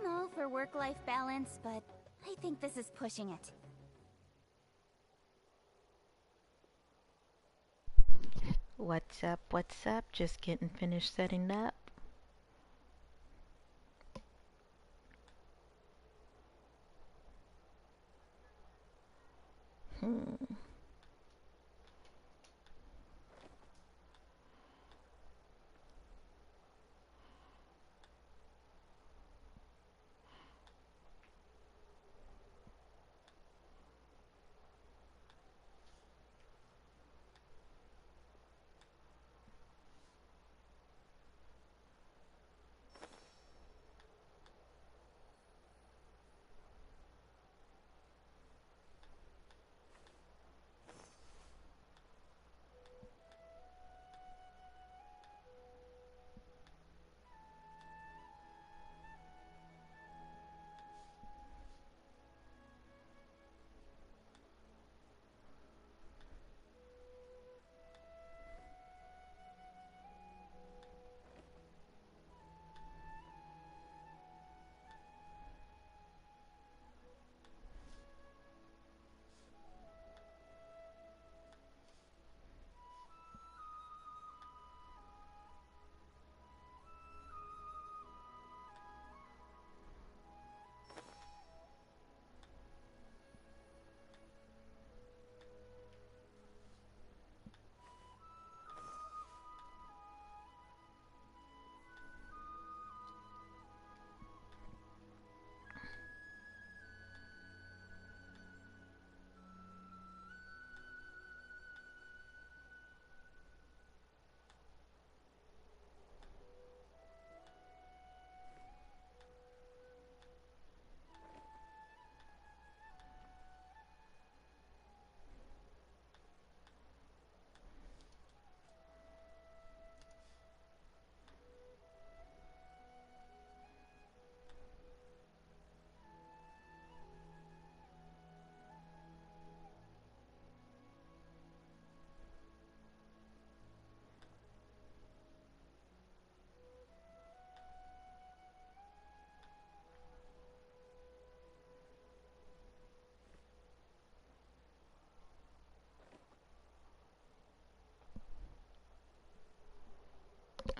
I'm all for work-life balance, but I think this is pushing it. What's up? What's up? Just getting finished setting up.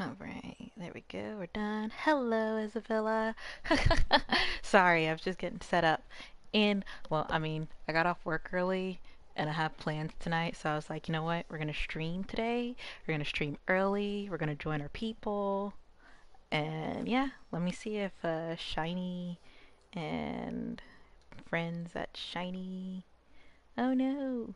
Alright, there we go, we're done. Hello, Isabella. Sorry, I was just getting set up. And, well, I mean, I got off work early and I have plans tonight, so I was like, you know what? We're gonna stream today. We're gonna stream early. We're gonna join our people. And yeah, let me see if Shiny and friends at Shiny. Oh no.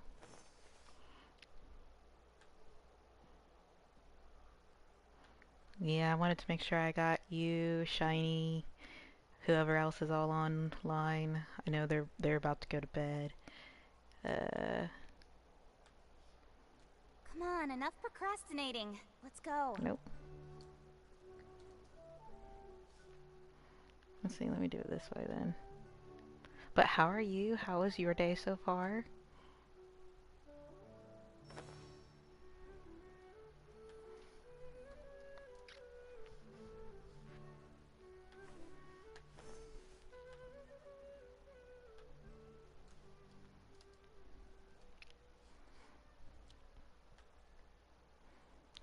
Yeah, I wanted to make sure I got you, Shiny, whoever else is all online. I know they're about to go to bed. Uh, Come on, enough procrastinating. Let's go. nope. Let's see, let me do it this way then. But how are you? How was your day so far?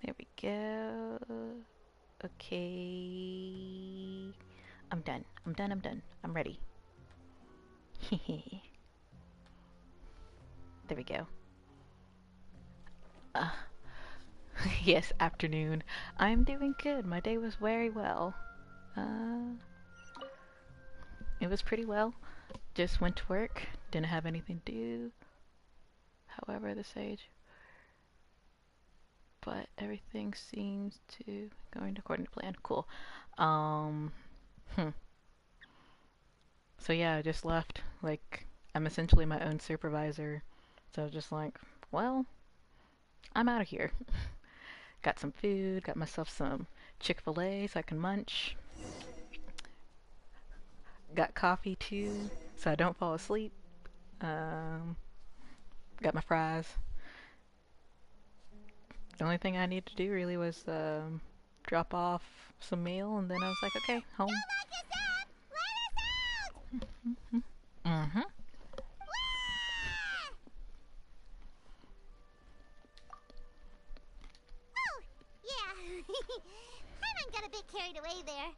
There we go. Okay. I'm done. I'm done. I'm done. I'm ready. There we go. Uh, yes, afternoon. I'm doing good. My day was very well. Uh, it was pretty well. Just went to work. Didn't have anything to do. However, this age. But everything seems to going according to plan. Cool. Um, hmm. So yeah, I just left. Like, I'm essentially my own supervisor. So just like, well, I'm out of here. Got some food, got myself some Chick-fil-A so I can munch. Got coffee too, so I don't fall asleep. Um, got my fries. The only thing I needed to do really was drop off some mail, and then I was like, okay, home. Mm-hmm. Oh, yeah. Paimon got a bit carried away there.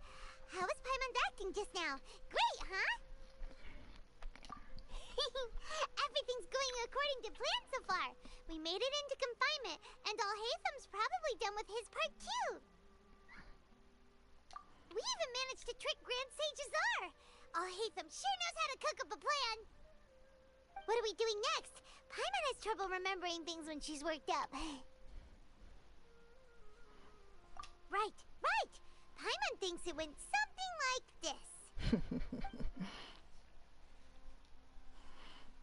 How was Paimon's acting just now? Great, huh? Everything's going according to plan so far. We made it into confinement, and Alhaitham's probably done with his part too. We even managed to trick Grand Sage Azar. Alhaitham sure knows how to cook up a plan. What are we doing next? Paimon has trouble remembering things when she's worked up. Right. Paimon thinks it went something like this.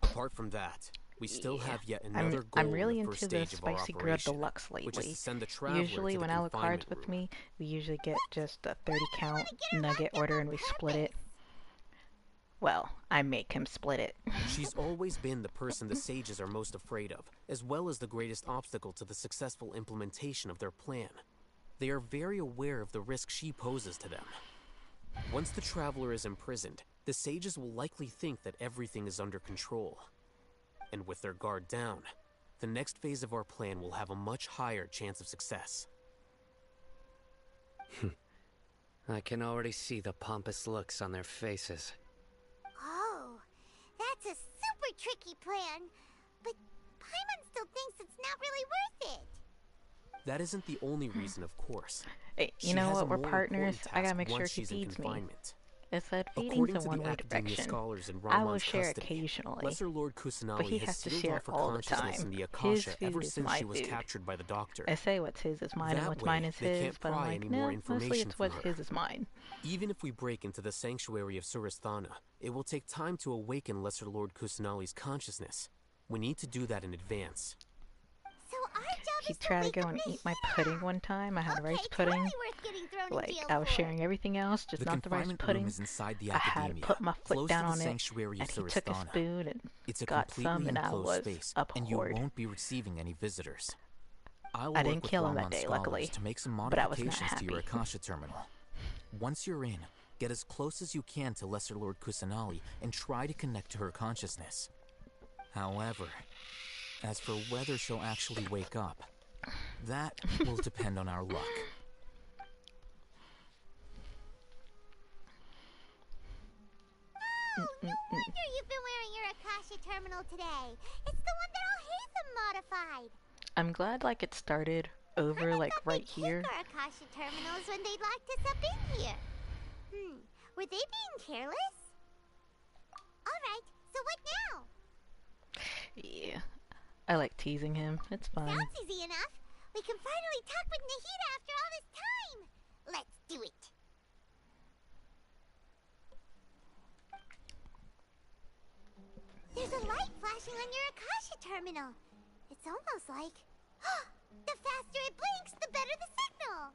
Apart from that, we still have yet another goal I'm really in the first into the stage of our spicy grilled operation, deluxe which is lately. to send the traveler Usually to the when Alukard's confinement with room. me, we usually get just a 30 count nugget order and we split it. Well, I make him split it. She's always been the person the sages are most afraid of, as well as the greatest obstacle to the successful implementation of their plan. They are very aware of the risk she poses to them. Once the traveler is imprisoned, the sages will likely think that everything is under control. And with their guard down, the next phase of our plan will have a much higher chance of success. I can already see the pompous looks on their faces. Oh, that's a super tricky plan. But Paimon still thinks it's not really worth it. That isn't the only reason, of course. Hey, you She know has what? a We're more partners. important I gotta task make sure once he she's in feeds me. confinement. It said feeding's According a to the one-way academia direction. scholars in I will Ramon's share custody, occasionally, Lesser Lord but Kusanali he has has to sealed share off her all the consciousness time. in the His Akasha food ever is since my she was food. captured by the doctor. I say what's his is mine and That what's way, mine is they his, can't but I'm pry like, any more no, mostly information it's from what's her. his is mine. Even if we break into the sanctuary of Surasthana, it will take time to awaken Lesser Lord Kusanali's consciousness. We need to do that in advance. So our job He is to tried to wake go up and Nahida. eat my pudding one time. I had Okay, rice pudding. totally worth getting thrown in Like, jail I was for. sharing everything else, just The not the rice confinement pudding. room is inside the I had academia, put my foot close down to the on it, sanctuary and of he took a Surasthana. spoon and It's a got completely some, and I enclosed was space, and you abhorred. won't be receiving any visitors. I will I work didn't with kill him that Ramon's day, scholars luckily, to make some but I was not modifications to your happy. Akasha terminal. Once you're in, get as close as you can to Lesser Lord Kusanali and try to connect to her consciousness. However, as for whether she'll actually wake up, that will depend on our luck. Oh, no wonder you've been wearing your Akasha terminal today. It's the one that Alhaitham modified. I'm glad, like, it started over, Paimon like, thought right they'd here. take our Akasha terminals when they locked us up in here. Were they being careless? Alright, so what now? Yeah. I like teasing him. It's fun. Sounds easy enough. We can finally talk with Nahida after all this time. Let's do it. There's a light flashing on your Akasha terminal. It's almost like... the faster it blinks, the better the signal.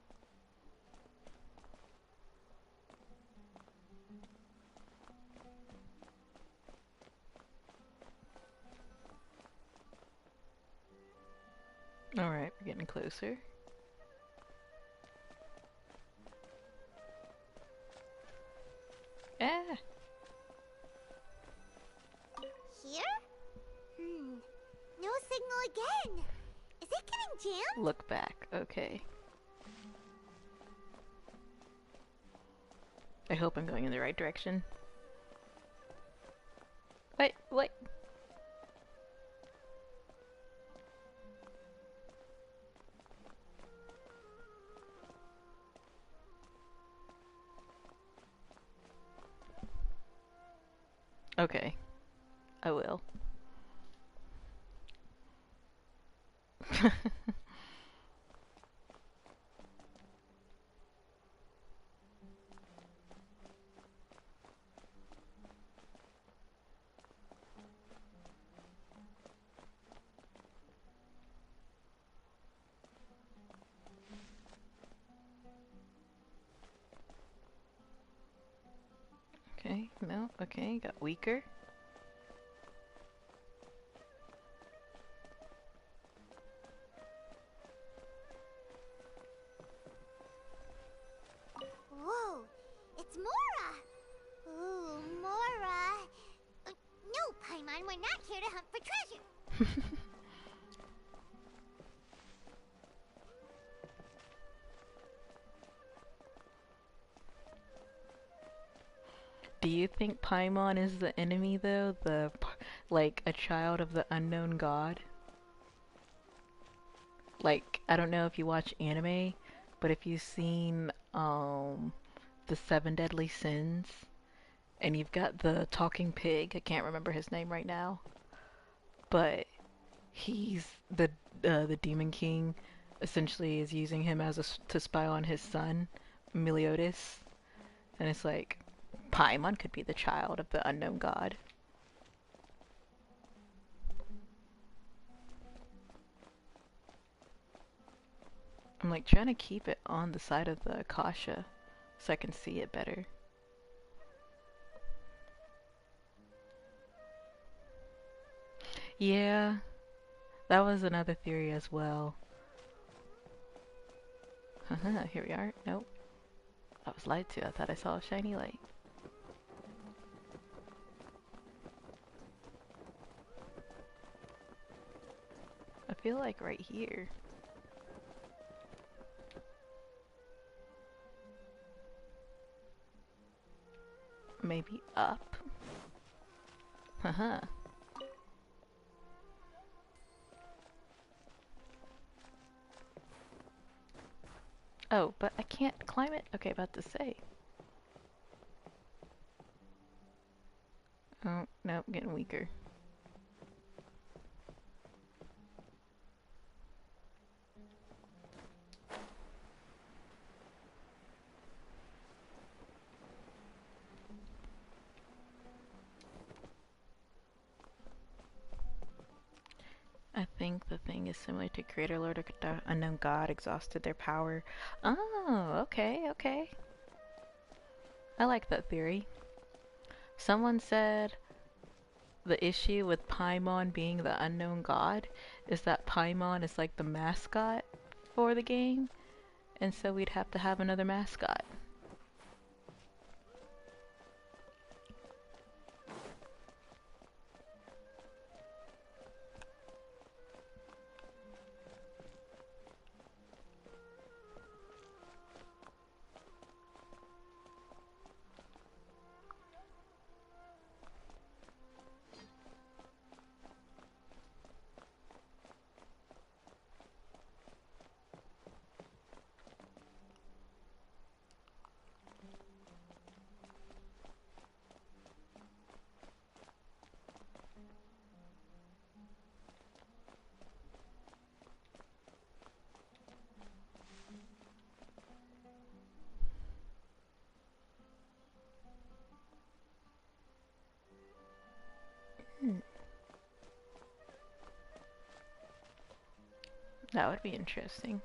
Alright, we're getting closer. Ah! Here? No signal again. Is it getting jammed? Look back. Okay. I hope I'm going in the right direction. Wait. Okay. I will. Okay, no, okay, got weaker. Whoa, it's Mora! Ooh, Mora! Do you think Paimon is the enemy though? Like a child of the unknown god? Like, I don't know if you watch anime, but if you've seen the Seven Deadly Sins, and you've got the talking pig, I can't remember his name right now, but he's the Demon King essentially is using him as to spy on his son, Meliodas, and it's like Paimon could be the child of the unknown god. I'm like trying to keep it on the side of the Akasha so I can see it better. Yeah, that was another theory as well. Here we are. Nope. I was lied to. I thought I saw a shiny light. I feel like right here. Maybe up. Haha. Oh, but I can't climb it? Okay, about to say. Oh, no, getting weaker. I think the thing is similar to Creator Lord or the Unknown God exhausted their power. Oh, okay, okay. I like that theory. Someone said the issue with Paimon being the Unknown God is that Paimon is like the mascot for the game, and so we'd have to have another mascot. That would be interesting.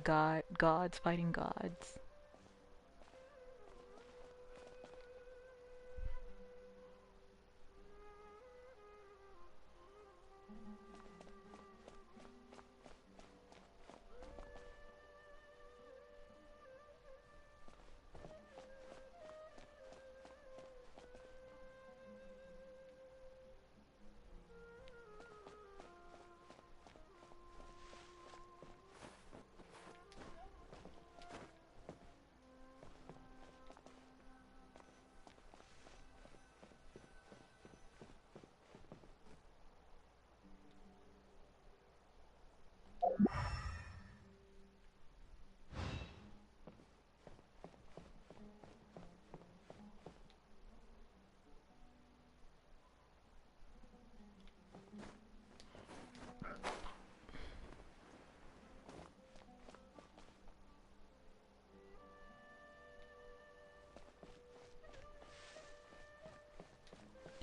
Gods fighting gods.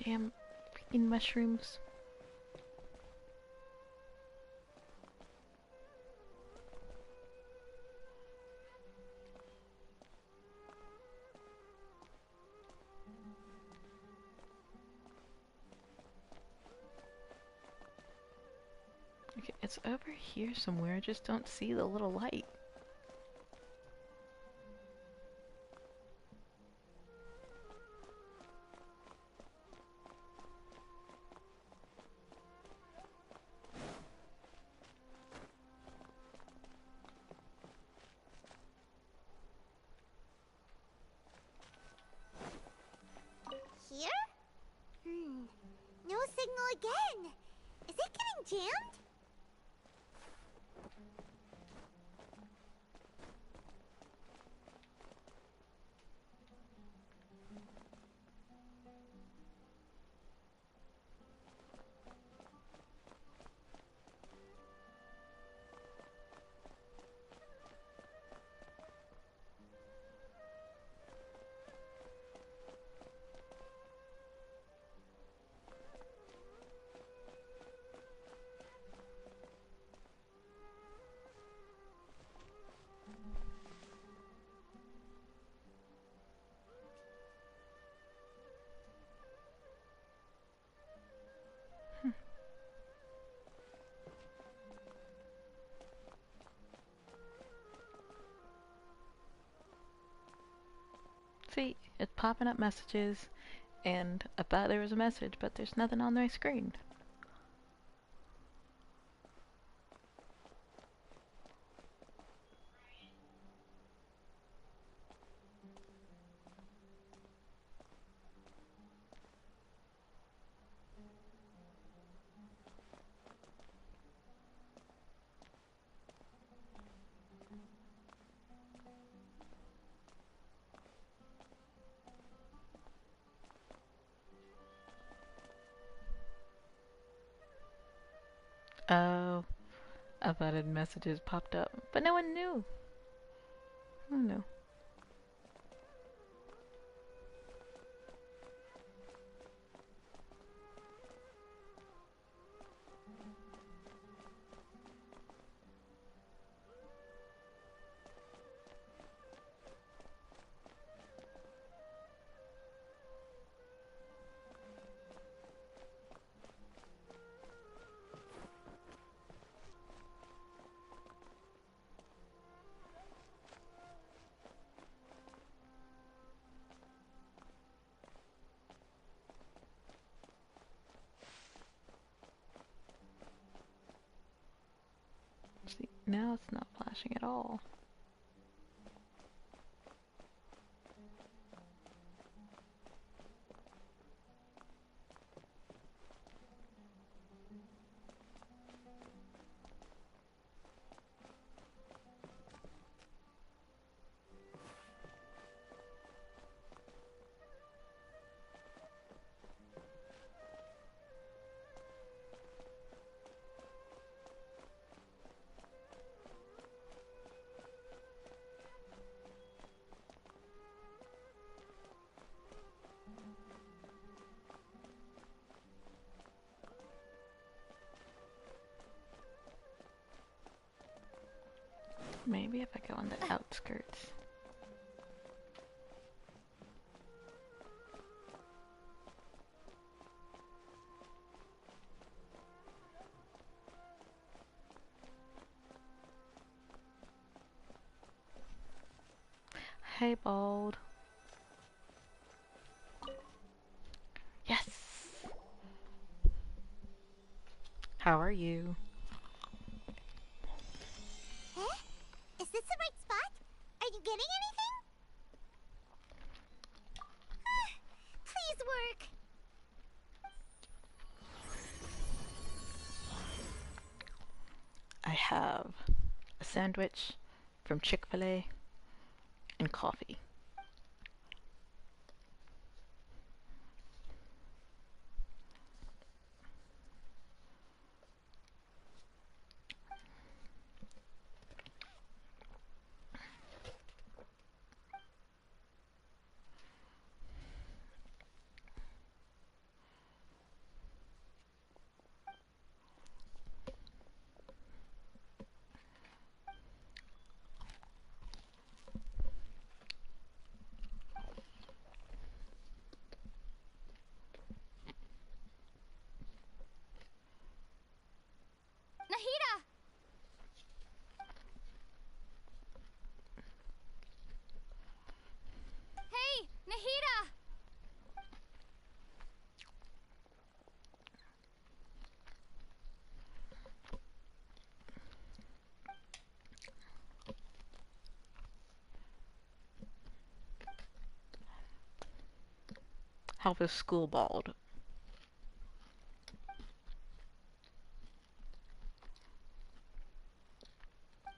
Damn freaking mushrooms. Okay, it's over here somewhere. I just don't see the little light. See, it's popping up messages, and I thought there was a message, but there's nothing on my screen. Oh, I thought it messages popped up, but no one knew. Who knew? See, now it's not flashing at all. Maybe if I go on the outskirts. Hey, Bold. Yes! How are you? Huh? Is this the right spot? Are you getting anything? Please work. I have a sandwich from Chick-fil-A and coffee. Nahida! Hey, Nahida! How was school, Bald?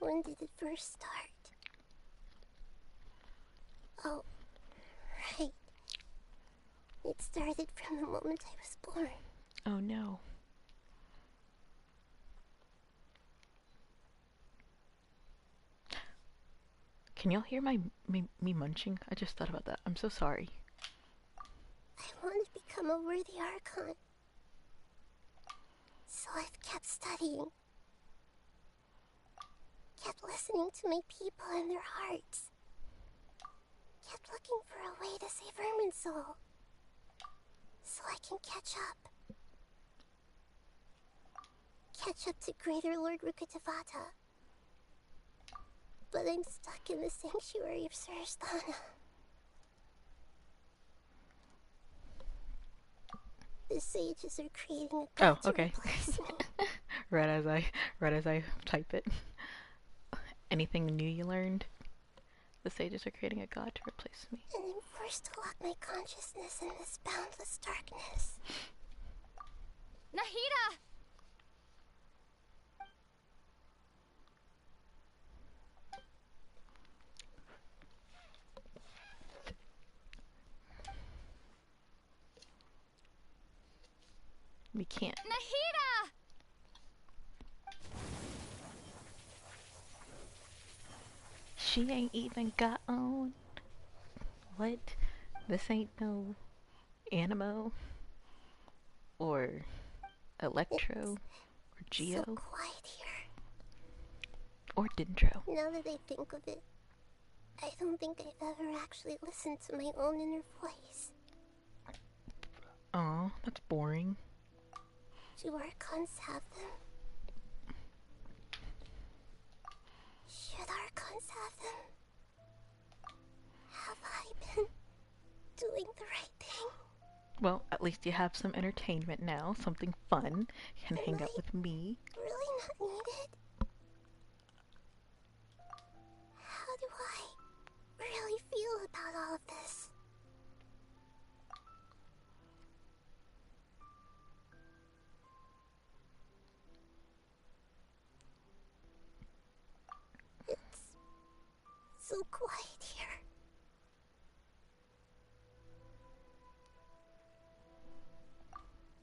When did it first start? Oh, right. It started from the moment I was born. Oh no. Can y'all hear me munching? I just thought about that. I'm so sorry. I want to become a worthy Archon. So I've kept studying. Kept listening to my people and their hearts. Kept looking for a way to save Irminsul. So I can catch up. Catch up to Greater Lord Rukkhadevata. But I'm stuck in the sanctuary of Sarastana. The sages are creating a Oh, god to okay. replace me. right as I type it. Anything new you learned? The sages are creating a god to replace me. And I'm forced to lock my consciousness in this boundless darkness. Nahida! We can't. Nahida! She ain't even got on. What? This ain't no Animo or Electro or Geo So quiet here. or Dendro. Now that I think of it, I don't think I've ever actually listened to my own inner voice. Aw, that's boring. Do Archons have them? Should Archons have them? Have I been doing the right thing? Well, at least you have some entertainment now, something fun. You can hang out with me. Really not needed? How do I really feel about all of this? It's so quiet here.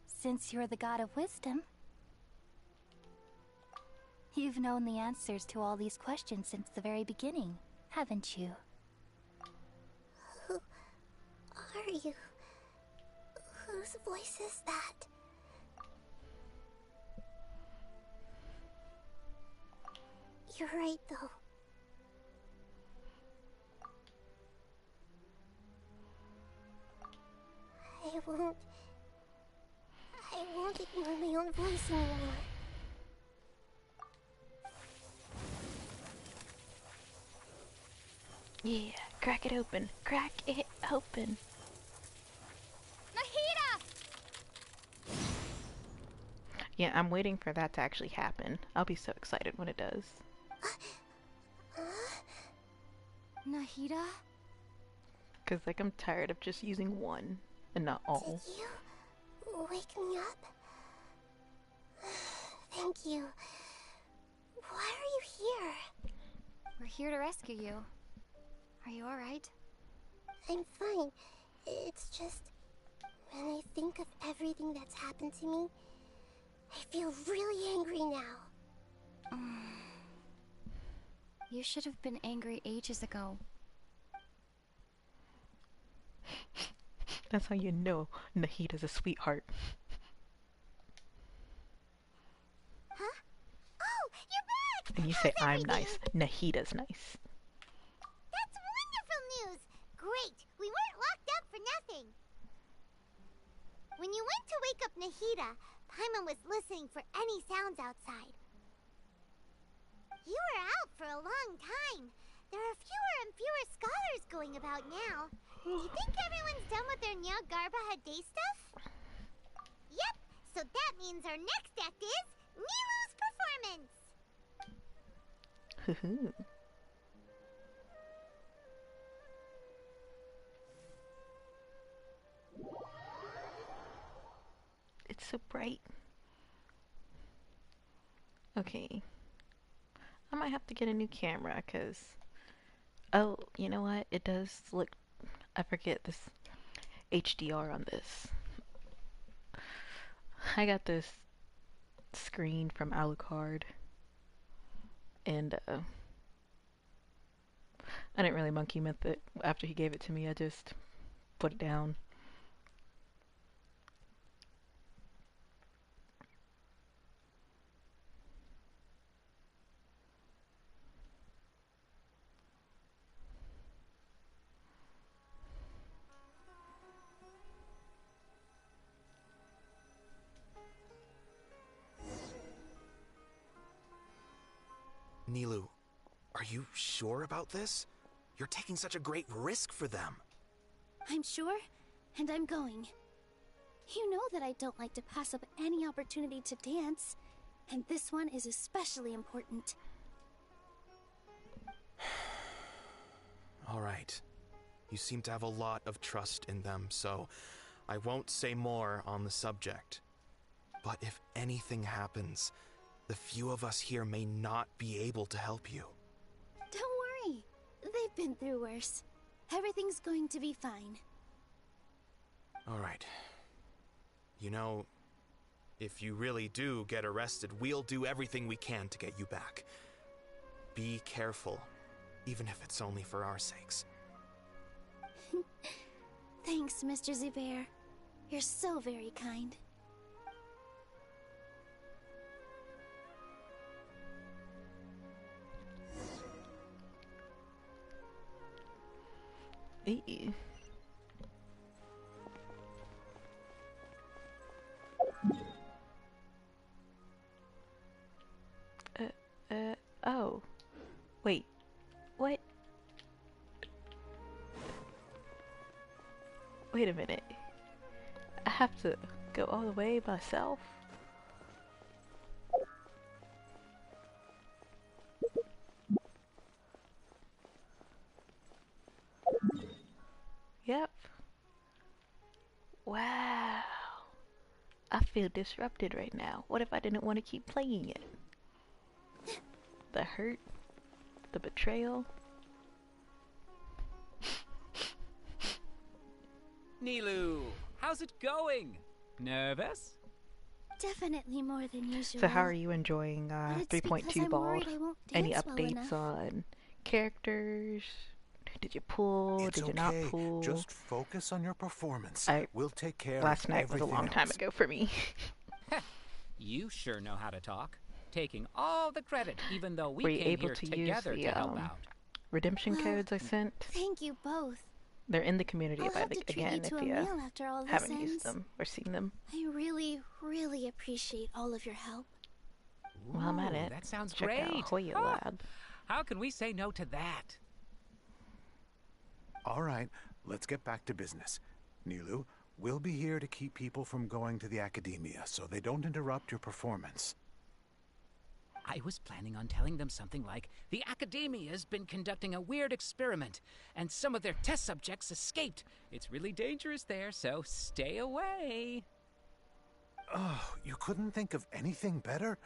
Since you're the god of wisdom, you've known the answers to all these questions since the very beginning, haven't you? Who are you? Whose voice is that? You're right, though. I won't ignore my own voice anymore. Yeah, crack it open. Crack it open. Nahida! Yeah, I'm waiting for that to actually happen. I'll be so excited when it does. Nahida? Cause like I'm tired of just using one and not all. Did you wake me up? Thank you. Why are you here? We're here to rescue you. Are you alright? I'm fine. It's just, when I think of everything that's happened to me, I feel really angry now. You should have been angry ages ago. That's how you know Nahida's a sweetheart. Huh? Oh, you're back! And you say How's I'm everything? nice. Nahida's nice. That's wonderful news! Great! We weren't locked up for nothing! When you went to wake up Nahida, Paimon was listening for any sounds outside. You were out for a long time. There are fewer and fewer scholars going about now. You think everyone's done with their Nya Garba Hade stuff? Yep, so that means our next act is Nilu's performance! It's so bright. Okay. I might have to get a new camera, cause... Oh, you know what? It does look... I forget this HDR on this. I got this screen from Alukard. And, I didn't really monkey with it after he gave it to me. I just put it down. Nilou, are you sure about this? You're taking such a great risk for them. I'm sure, and I'm going. You know that I don't like to pass up any opportunity to dance, and this one is especially important. All right. You seem to have a lot of trust in them, so I won't say more on the subject. But if anything happens, the few of us here may not be able to help you. Don't worry. They've been through worse. Everything's going to be fine. All right. You know, if you really do get arrested, we'll do everything we can to get you back. Be careful, even if it's only for our sakes. Thanks, Mr. Zubair. You're so very kind. Ew. Oh. Wait. What? Wait a minute. I have to go all the way myself? Yep. Wow. I feel disrupted right now. What if I didn't want to keep playing it? The hurt, the betrayal. Nilou, how's it going? Nervous? Definitely more than usual. So how are you enjoying But it's because 3.2 I'm Bald? worried I won't Any dance well updates enough. on characters? Did you pull? It's Did you okay. not pull? Just focus on your performance. I- We'll take care Last of night was a everything long time else. ago for me. You sure know how to talk. Taking all the credit, even though we Were you came able here to use together the to help out. redemption Well, codes I sent? Thank you both. They're in the community I'll by have the, to treat again you to if a you meal after all this haven't ends. used them or seen them. I really, really appreciate all of your help. Well, I'm at Ooh, it. That sounds Check great. out Hoya Ah, Lab. How can we say no to that? All right, let's get back to business. Nilou, we'll be here to keep people from going to the academia so they don't interrupt your performance. I was planning on telling them something like, the Academia's been conducting a weird experiment, and some of their test subjects escaped. It's really dangerous there, so stay away. Oh, you couldn't think of anything better?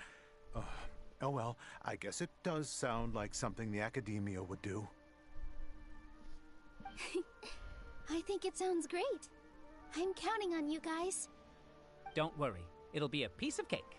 Oh well, I guess it does sound like something the academia would do. I think it sounds great. I'm counting on you guys. Don't worry, it'll be a piece of cake.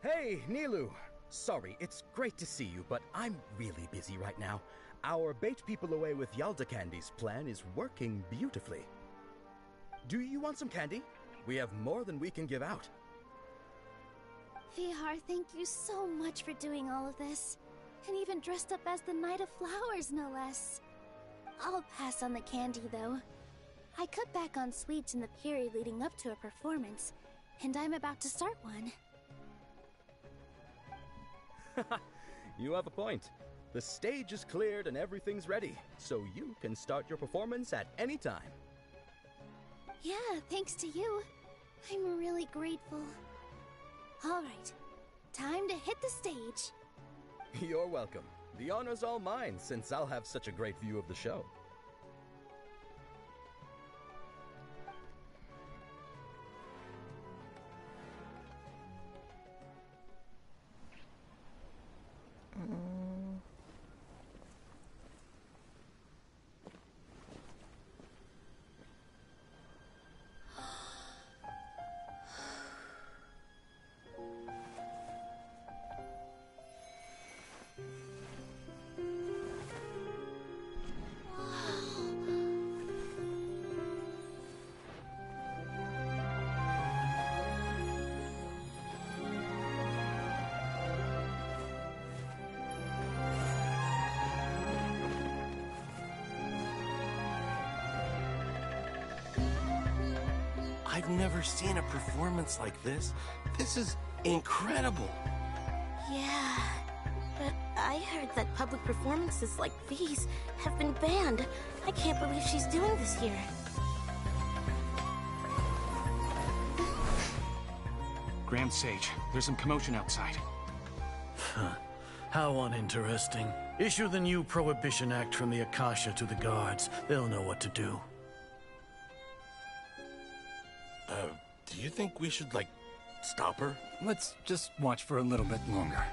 Hey, Nilou! Sorry, it's great to see you, but I'm really busy right now. Our Bait People Away with Yalda Candies plan is working beautifully. Do you want some candy? We have more than we can give out. Vihar, thank you so much for doing all of this. And even dressed up as the Knight of Flowers, no less. I'll pass on the candy, though. I cut back on sweets in the period leading up to a performance, and I'm about to start one. You have a point. The stage is cleared and everything's ready, so you can start your performance at any time. Yeah, thanks to you. I'm really grateful. All right, time to hit the stage. You're welcome. The honor's all mine, since I'll have such a great view of the show. I've never seen a performance like this. This is incredible. Yeah, but I heard that public performances like these have been banned. I can't believe she's doing this here. Grand Sage, there's some commotion outside. How uninteresting. Issue the new Prohibition Act from the Akasha to the guards. They'll know what to do. Do you think we should, like, stop her? Let's just watch for a little bit longer.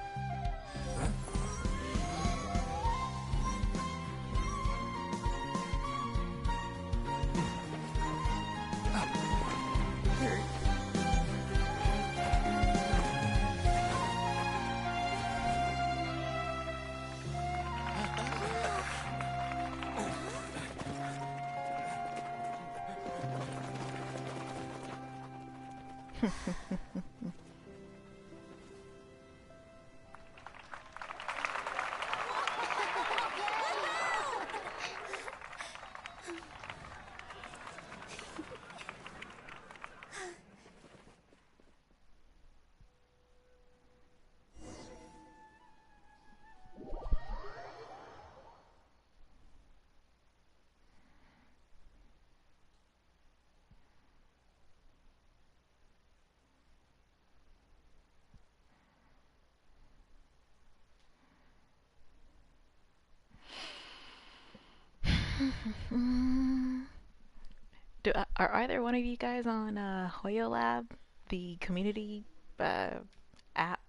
Are either one of you guys on Hoyo Lab, the community app?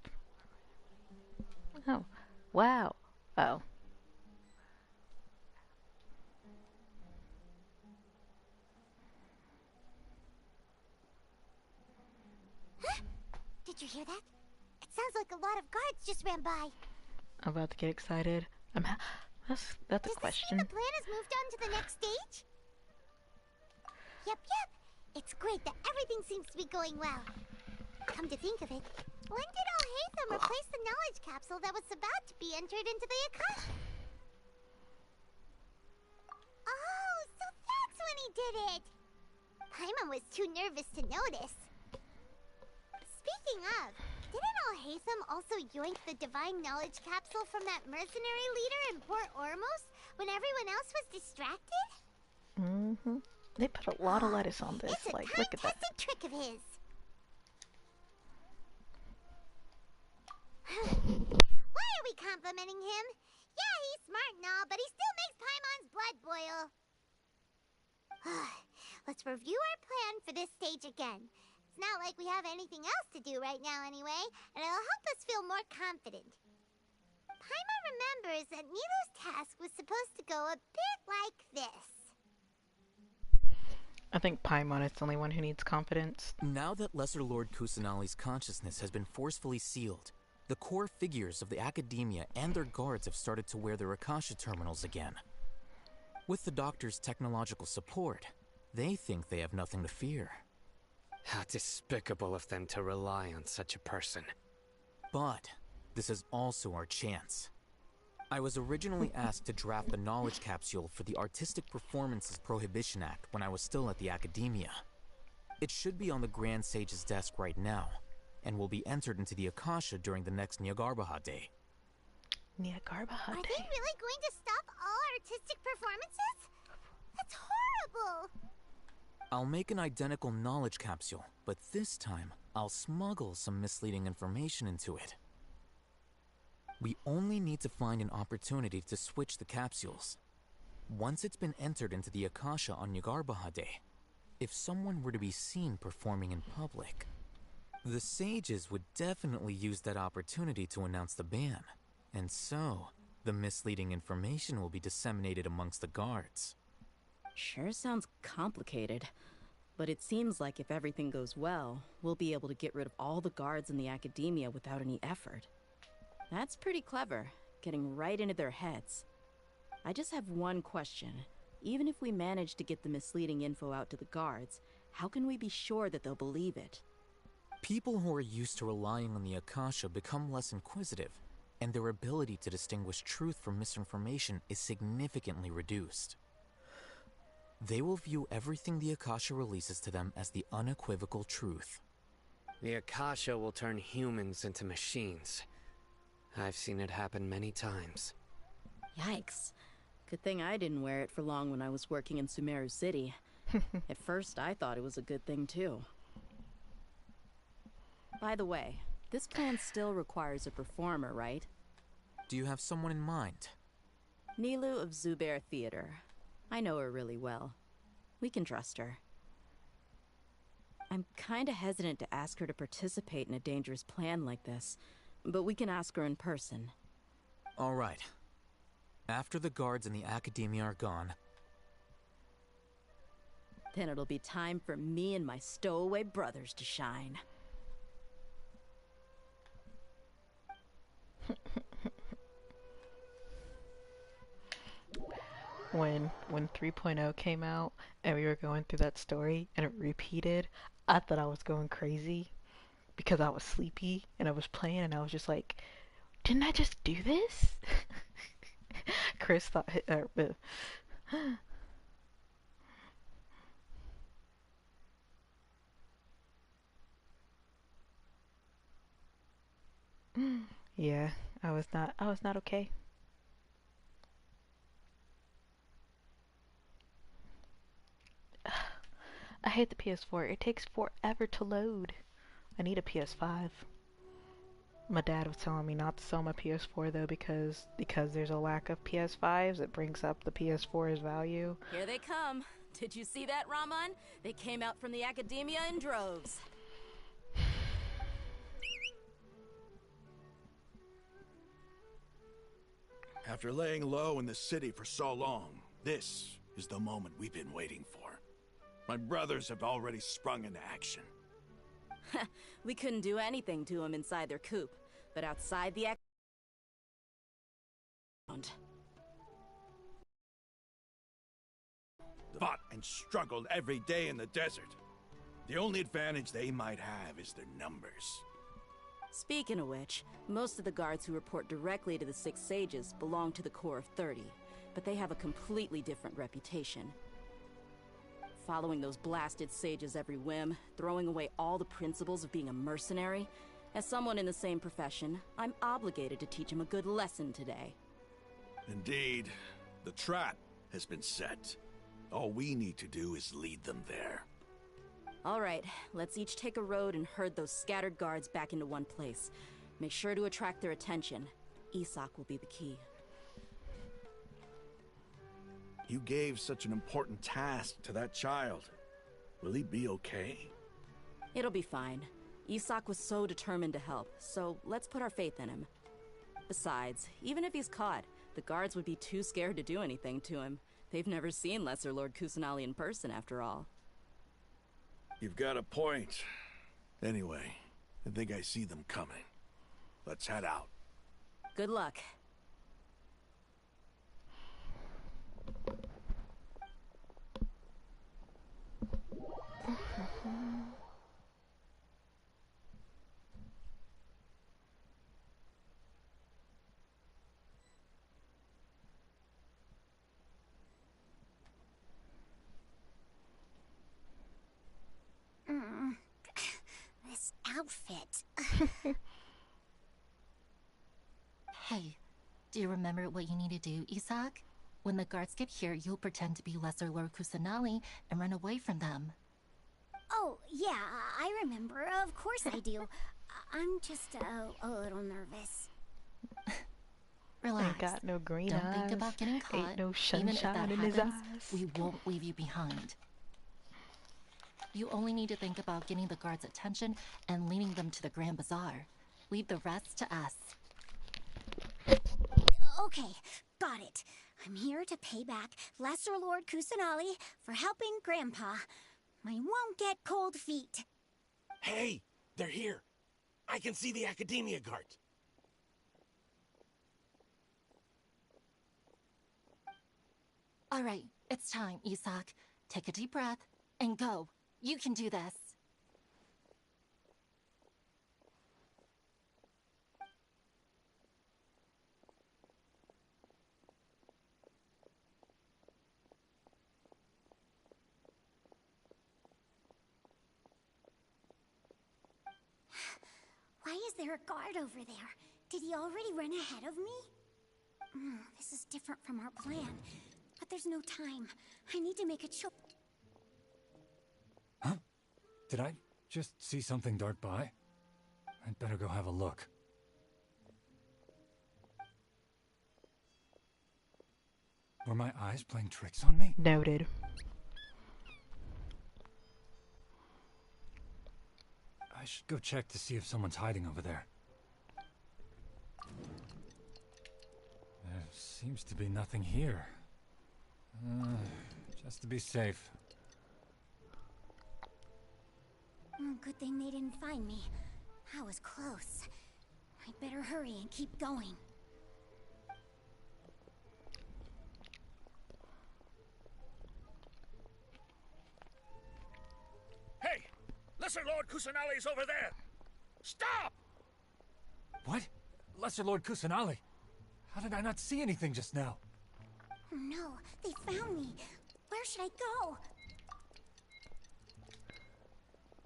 Oh, wow. Oh. Huh? Did you hear that? It sounds like a lot of guards just ran by. I'm about to get excited. That's a question. Does this mean the plan has moved on to the next stage? Yep. It's great that everything seems to be going well. Come to think of it, when did Alhaitham replace the knowledge capsule that was about to be entered into the Akasha? Oh, so that's when he did it! Paimon was too nervous to notice. Speaking of, didn't Alhaitham also yoink the divine knowledge capsule from that mercenary leader in Port Ormos when everyone else was distracted? Mm-hmm. They put a lot of lettuce on this. It's like, a look at that. time-tested trick of his. Why are we complimenting him? Yeah, he's smart and all, but he still makes Paimon's blood boil. Let's review our plan for this stage again. It's not like we have anything else to do right now anyway, and it'll help us feel more confident. Paimon remembers that Nilou's task was supposed to go a bit like this. I think Paimon is the only one who needs confidence. Now that Lesser Lord Kusanali's consciousness has been forcefully sealed, the core figures of the Academia and their guards have started to wear their Akasha terminals again. With the Doctor's technological support, they think they have nothing to fear. How despicable of them to rely on such a person. But this is also our chance. I was originally asked to draft the knowledge capsule for the Artistic Performances Prohibition Act when I was still at the Academia. It should be on the Grand Sage's desk right now, and will be entered into the Akasha during the next Nyagarbha Day. Nyagarbha Are Day? they really going to stop all artistic performances? That's horrible! I'll make an identical knowledge capsule, but this time, I'll smuggle some misleading information into it. We only need to find an opportunity to switch the capsules. Once it's been entered into the Akasha on Nyagarbha Day, if someone were to be seen performing in public, the sages would definitely use that opportunity to announce the ban, and so the misleading information will be disseminated amongst the guards. Sure sounds complicated, but it seems like if everything goes well, we'll be able to get rid of all the guards in the Academia without any effort. That's pretty clever, getting right into their heads. I just have one question. Even if we manage to get the misleading info out to the guards, how can we be sure that they'll believe it? People who are used to relying on the Akasha become less inquisitive, and their ability to distinguish truth from misinformation is significantly reduced. They will view everything the Akasha releases to them as the unequivocal truth. The Akasha will turn humans into machines. I've seen it happen many times. Yikes. Good thing I didn't wear it for long when I was working in Sumeru City. At first, I thought it was a good thing, too. By the way, this plan still requires a performer, right? Do you have someone in mind? Nilu of Zubair Theater. I know her really well. We can trust her. I'm kinda hesitant to ask her to participate in a dangerous plan like this, but we can ask her in person. All right. After the guards and the Academia are gone, then it'll be time for me and my stowaway brothers to shine. When 3.0 came out and we were going through that story and it repeated, I thought I was going crazy because I was sleepy and I was playing and I was just like, didn't I just do this? Chris thought yeah, I was not okay. I hate the PS4. It takes forever to load. I need a PS5. My dad was telling me not to sell my PS4 though because there's a lack of PS5s. It brings up the PS4's value. Here they come. Did you see that, Raman? They came out from the Academia in droves. After laying low in the city for so long, this is the moment we've been waiting for. My brothers have already sprung into action. We couldn't do anything to them inside their coop, but outside the fought and struggled every day in the desert. The only advantage they might have is their numbers. Speaking of which, most of the guards who report directly to the Six Sages belong to the Corps of 30, but they have a completely different reputation. Following those blasted sages every whim, throwing away all the principles of being a mercenary. As someone in the same profession, I'm obligated to teach them a good lesson today. Indeed, the trap has been set. All we need to do is lead them there. All right, let's each take a road and herd those scattered guards back into one place. Make sure to attract their attention. Isak will be the key. You gave such an important task to that child. Will he be okay? It'll be fine. Isak was so determined to help, so let's put our faith in him. Besides, even if he's caught, the guards would be too scared to do anything to him. They've never seen Lesser Lord Kusanali in person, after all. You've got a point. Anyway, I think I see them coming. Let's head out. Good luck. This outfit. Hey, do you remember what you need to do, Isak? When the guards get here, you'll pretend to be Lesser Lord Kusanali and run away from them. Oh, yeah, I remember. Of course I do. I'm just a little nervous. Relax. Ain't got no green Don't eyes. think about getting caught. Ain't no Even if that sunshine in his happens, eyes. we won't leave you behind. You only need to think about getting the guards' attention and leading them to the Grand Bazaar. Leave the rest to us. Okay, got it. I'm here to pay back Lesser Lord Kusanali for helping Grandpa. I won't get cold feet. Hey, they're here. I can see the Academia guards. All right, it's time, Isak. Take a deep breath and go. You can do this. there a guard over there? Did he already run ahead of me? This is different from our plan. But there's no time. I need to make a choice. Huh? Did I just see something dart by? I'd better go have a look. Were my eyes playing tricks on me? Noted. I should go check to see if someone's hiding over there. There seems to be nothing here. Just to be safe. Good thing they didn't find me. I was close. I'd better hurry and keep going. Hey! Lesser Lord Kusanali's over there! Stop! What? Lesser Lord Kusanali? How did I not see anything just now? Oh no, they found me. Where should I go?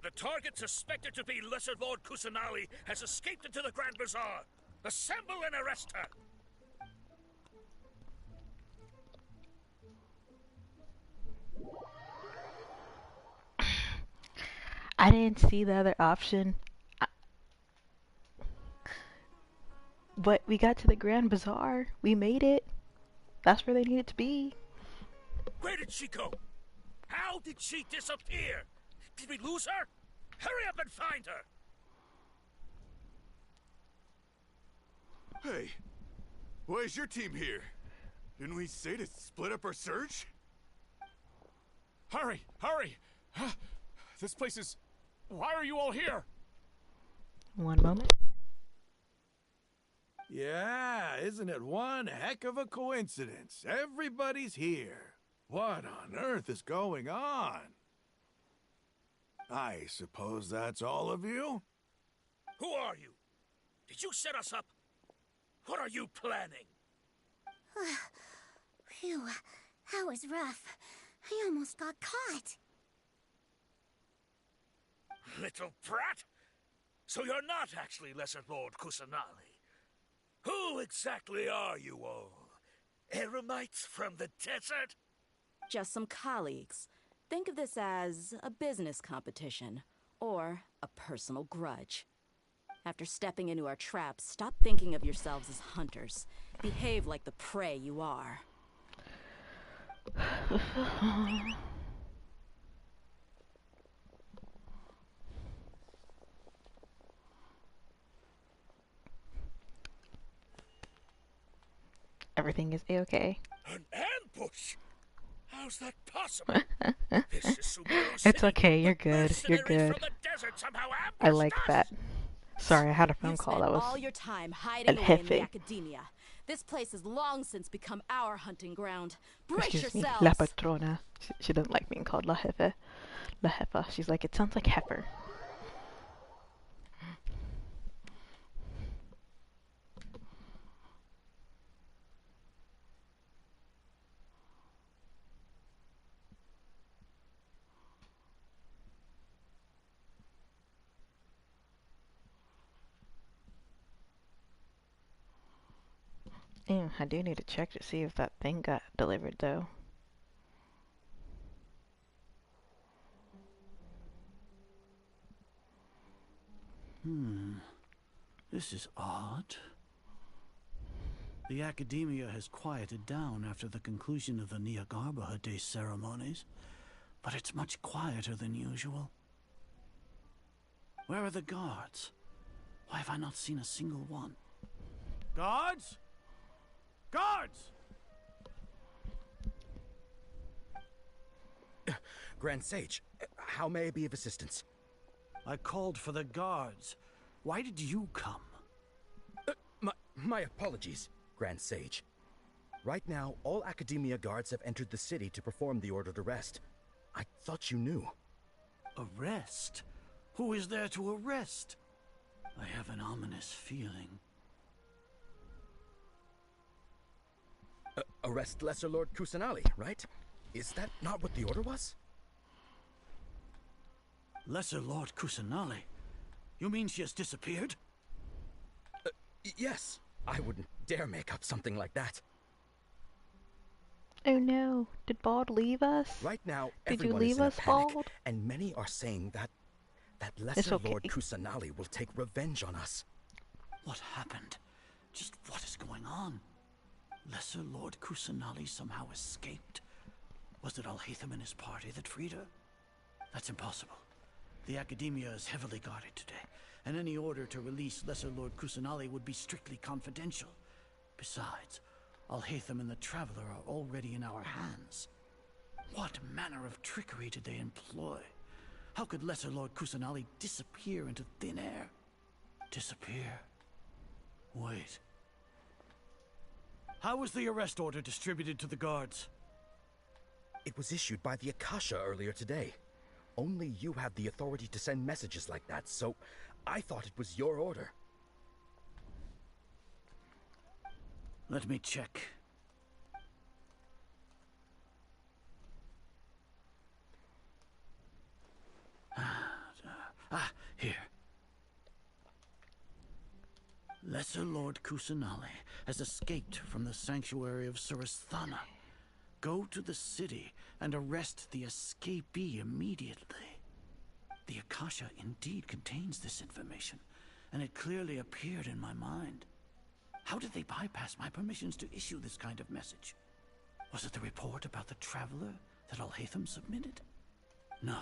The target suspected to be Lesser Lord Kusanali has escaped into the Grand Bazaar. Assemble and arrest her! I didn't see the other option. But we got to the Grand Bazaar. We made it. That's where they needed to be. Where did she go? How did she disappear? Did we lose her? Hurry up and find her! Hey, why is your team here? Didn't we say to split up our search? Hurry! Hurry! This place is... Why are you all here? One moment. Yeah, isn't it one heck of a coincidence? Everybody's here. What on earth is going on? I suppose that's all of you? Who are you? Did you set us up? What are you planning? Phew, that was rough. I almost got caught. Little brat! So you're not actually Lesser Lord Kusanali. Who exactly are you all? Eremites from the desert? Just some colleagues. Think of this as a business competition, or a personal grudge. After stepping into our traps, stop thinking of yourselves as hunters. Behave like the prey you are. Everything is a-okay. An ambush? How's that possible? This is Sumeru It's okay, you're good. You're good. I like that. Sorry, I had a phone call that was all your time hiding away in the academia. This place has long since become our hunting ground. Brace Excuse me, yourselves. La Patrona. She doesn't like being called La Jefe. La Jefa. She's like, it sounds like heifer. I do need to check to see if that thing got delivered, though. This is odd. The academia has quieted down after the conclusion of the Niagarbha Day ceremonies, but it's much quieter than usual. Where are the guards? Why have I not seen a single one? Guards? Guards! Grand Sage, how may I be of assistance? I called for the guards. Why did you come? My apologies, Grand Sage. Right now, all Academia guards have entered the city to perform the ordered arrest. I thought you knew. Arrest? Who is there to arrest? I have an ominous feeling. Arrest Lesser Lord Kusanali, right? Is that not what the order was? Lesser Lord Kusanali? You mean she has disappeared? Yes, I wouldn't dare make up something like that. Oh no, did Bald leave us? Right now, Did you everyone is leave in a us, panic, Bald? and many are saying that It's Lesser okay. Lord Kusanali will take revenge on us. What happened? Just what is going on? Lesser Lord Kusanali somehow escaped. Was it Alhaitham and his party that freed her? That's impossible. The Academia is heavily guarded today, and any order to release Lesser Lord Kusanali would be strictly confidential. Besides, Alhaitham and the Traveler are already in our hands. What manner of trickery did they employ? How could Lesser Lord Kusanali disappear into thin air? Disappear? Wait. How was the arrest order distributed to the guards? It was issued by the Akasha earlier today. Only you have the authority to send messages like that, so I thought it was your order. Let me check. Here. Lesser Lord Kusanali has escaped from the sanctuary of Surasthana. Go to the city and arrest the escapee immediately. The Akasha indeed contains this information, and it clearly appeared in my mind. How did they bypass my permissions to issue this kind of message? Was it the report about the Traveler that Alhaitham submitted? No.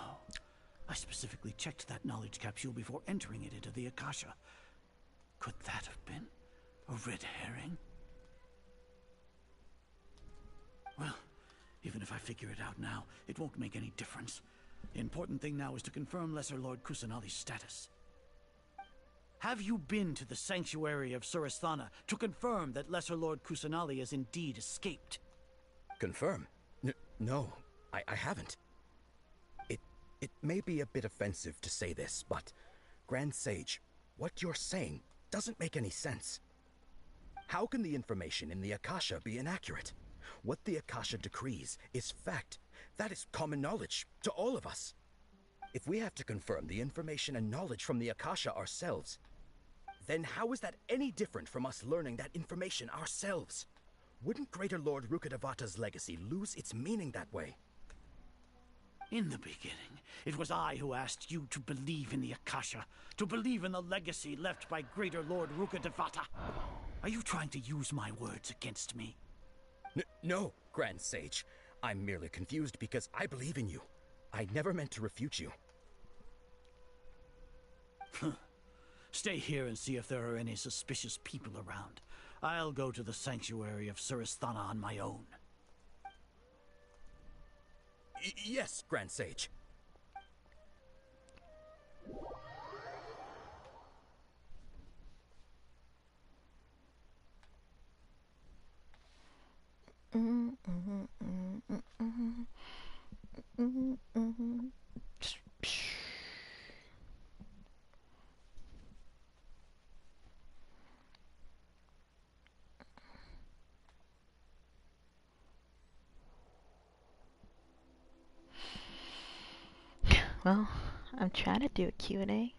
I specifically checked that knowledge capsule before entering it into the Akasha. Could that have been a red herring? Well, even if I figure it out now, it won't make any difference. The important thing now is to confirm Lesser Lord Kusanali's status. Have you been to the sanctuary of Surasthana to confirm that Lesser Lord Kusanali has indeed escaped? Confirm? No, I haven't. It may be a bit offensive to say this, but, Grand Sage, what you're saying doesn't make any sense. How can the information in the Akasha be inaccurate? What the Akasha decrees is fact. That is common knowledge to all of us. If we have to confirm the information and knowledge from the Akasha ourselves, then how is that any different from us learning that information ourselves? Wouldn't Greater Lord Rukkhadevata's legacy lose its meaning that way? In the beginning, it was I who asked you to believe in the Akasha, to believe in the legacy left by Greater Lord Rukkhadevata. Are you trying to use my words against me? No, Grand Sage. I'm merely confused because I believe in you. I never meant to refute you. Stay here and see if there are any suspicious people around. I'll go to the sanctuary of Surasthana on my own. Yes, Grand Sage. Well, I'm trying to do a Q&A.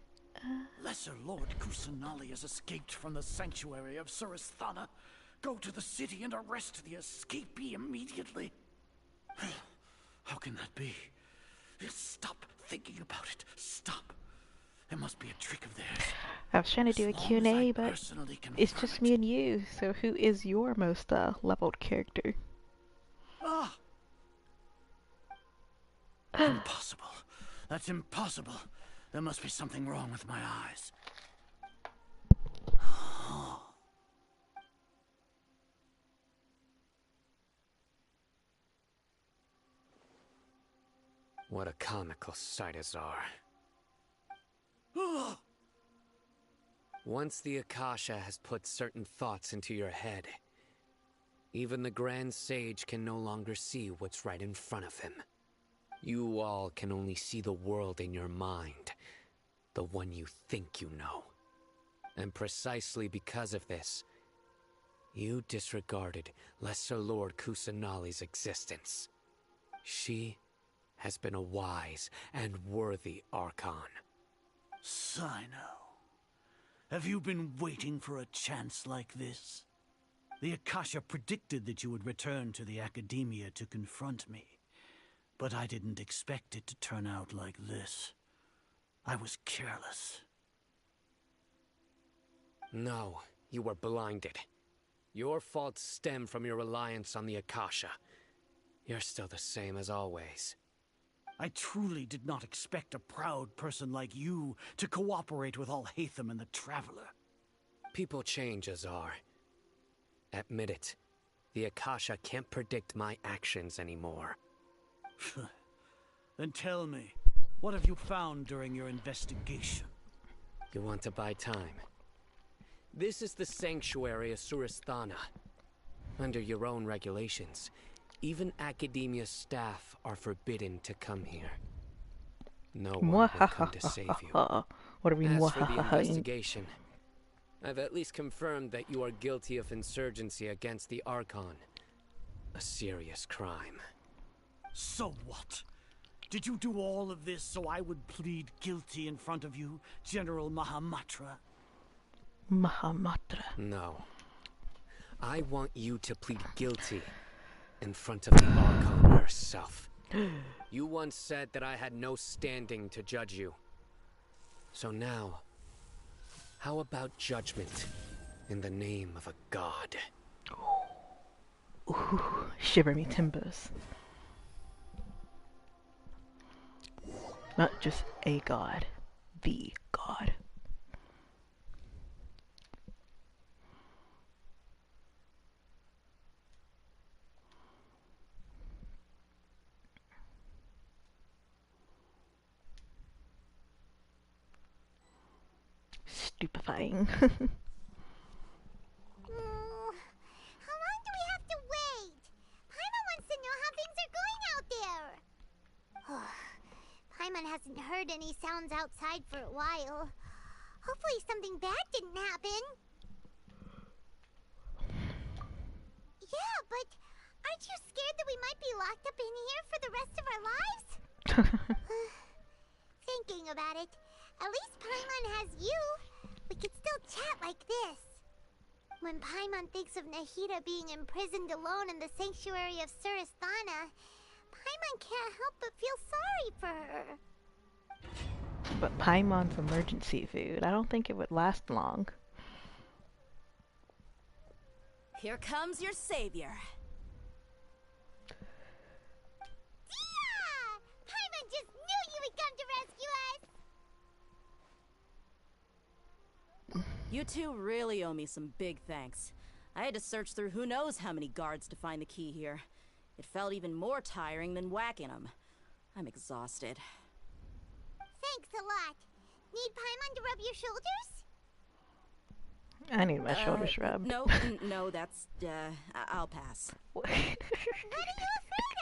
Lesser Lord Kusanali has escaped from the sanctuary of Surasthana. Go to the city and arrest the escapee immediately. How can that be? Stop thinking about it. Stop. There must be a trick of theirs. I was trying to do a Q&A, but it's just me and you. So who is your most leveled character? Impossible. That's impossible. There must be something wrong with my eyes. What a comical sight as are. Once the Akasha has put certain thoughts into your head, even the Grand Sage can no longer see what's right in front of him. You all can only see the world in your mind, the one you think you know. And precisely because of this, you disregarded Lesser Lord Kusanali's existence. She has been a wise and worthy Archon. Sino. Have you been waiting for a chance like this? The Akasha predicted that you would return to the Academia to confront me, but I didn't expect it to turn out like this. I was careless. No, you were blinded. Your faults stem from your reliance on the Akasha. You're still the same as always. I truly did not expect a proud person like you to cooperate with Alhaitham and the Traveler. People change, Azar. Admit it. The Akasha can't predict my actions anymore. Then tell me, what have you found during your investigation? You want to buy time? This is the sanctuary of Surasthana. Under your own regulations, even Academia staff are forbidden to come here. No one will come to save you. What do we As for the investigation, I've at least confirmed that you are guilty of insurgency against the Archon. A serious crime. So what? Did you do all of this so I would plead guilty in front of you, General Mahamatra? Mahamatra? No. I want you to plead guilty in front of the Archon herself. You once said that I had no standing to judge you. So now, how about judgment in the name of a god? Ooh, shiver me timbers. Not just a god, the god. Stupefying. How long do we have to wait? Paimon wants to know how things are going out there. Paimon hasn't heard any sounds outside for a while. Hopefully something bad didn't happen. Yeah, but aren't you scared that we might be locked up in here for the rest of our lives? Thinking about it, at least Paimon has you. We could still chat like this. When Paimon thinks of Nahida being imprisoned alone in the sanctuary of Surasthana, Paimon can't help but feel sorry for her. But Paimon's emergency food, I don't think it would last long. Here comes your savior. Dia! Paimon just knew you would come to rescue us! You two really owe me some big thanks. I had to search through who knows how many guards to find the key here. It felt even more tiring than whacking them. I'm exhausted. Thanks a lot. Need Paimon to rub your shoulders? I need my shoulders rubbed. No, no, that's, I'll pass. What are you afraid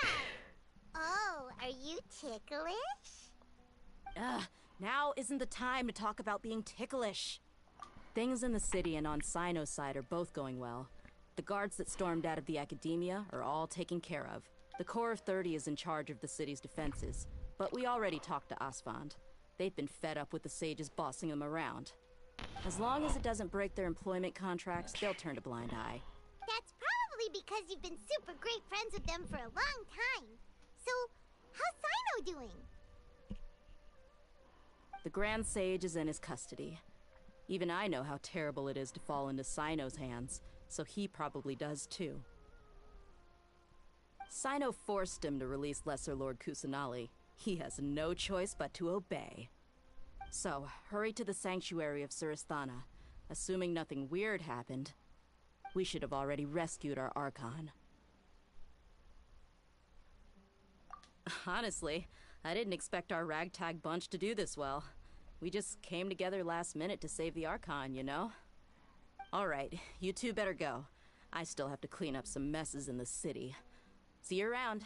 of? Oh, are you ticklish? Now isn't the time to talk about being ticklish. Things in the city and on Cyno's side are both going well. The guards that stormed out of the Academia are all taken care of. The Corps of 30 is in charge of the city's defenses, but we already talked to Asfand. They've been fed up with the sages bossing them around. As long as it doesn't break their employment contracts, they'll turn a blind eye. That's probably because you've been super great friends with them for a long time. So, how's Cyno doing? The Grand Sage is in his custody. Even I know how terrible it is to fall into Cyno's hands, so he probably does too. Cyno forced him to release Lesser Lord Kusanali. He has no choice but to obey. So, hurry to the sanctuary of Surasthana. Assuming nothing weird happened, we should have already rescued our Archon. Honestly, I didn't expect our ragtag bunch to do this well. We just came together last minute to save the Archon, you know? Alright, you two better go. I still have to clean up some messes in the city. See you around.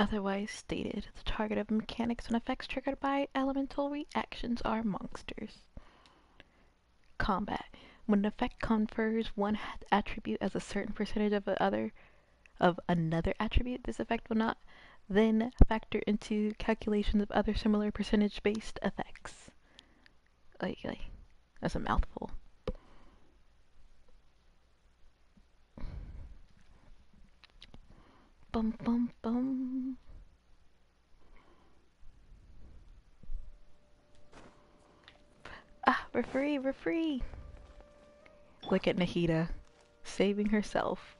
Otherwise stated, the target of mechanics and effects triggered by elemental reactions are monsters. Combat. When an effect confers one attribute as a certain percentage of another attribute, this effect will not then factor into calculations of other similar percentage-based effects. That's a mouthful. Bum bum bum. Ah, we're free, we're free. Look at Nahida, saving herself.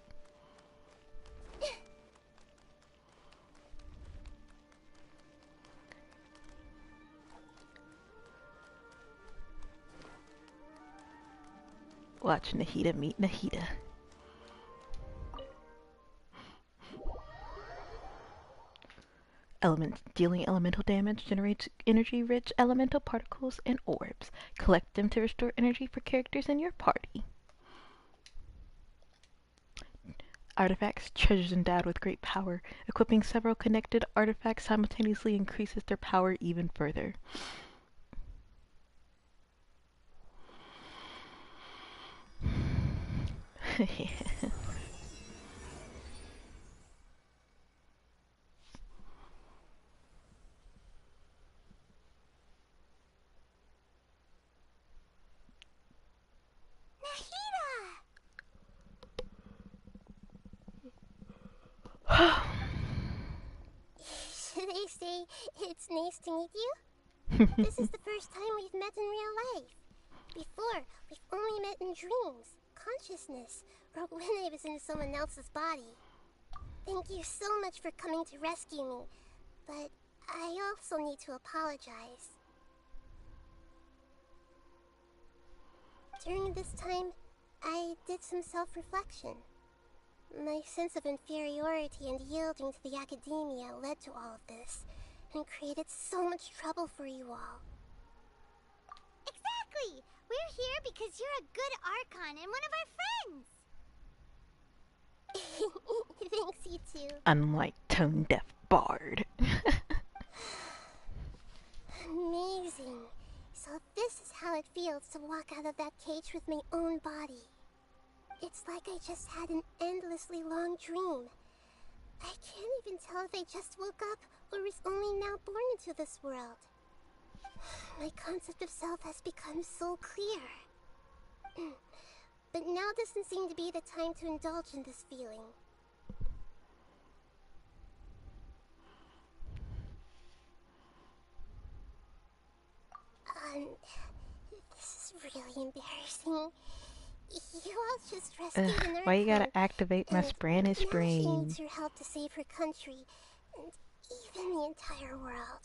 Watch Nahida meet Nahida. Elements. Dealing elemental damage generates energy-rich elemental particles and orbs. Collect them to restore energy for characters in your party. Artifacts. Treasures endowed with great power. Equipping several connected artifacts simultaneously increases their power even further. Should I say it's nice to meet you? This is the first time we've met in real life. Before, we've only met in dreams, consciousness, or when I was in someone else's body. Thank you so much for coming to rescue me, but I also need to apologize. During this time, I did some self-reflection. My sense of inferiority and yielding to the academia led to all of this, and created so much trouble for you all. Exactly! We're here because you're a good Archon and one of our friends! Thanks, you too. Unlike tone-deaf bard. Amazing. So this is how it feels to walk out of that cage with my own body. It's like I just had an endlessly long dream. I can't even tell if I just woke up or was only now born into this world. My concept of self has become so clear. But now doesn't seem to be the time to indulge in this feeling. This is really embarrassing. You all just rescued an why you Archon, gotta activate my Spanish now she brain? needs your help to save her country, and even the entire world.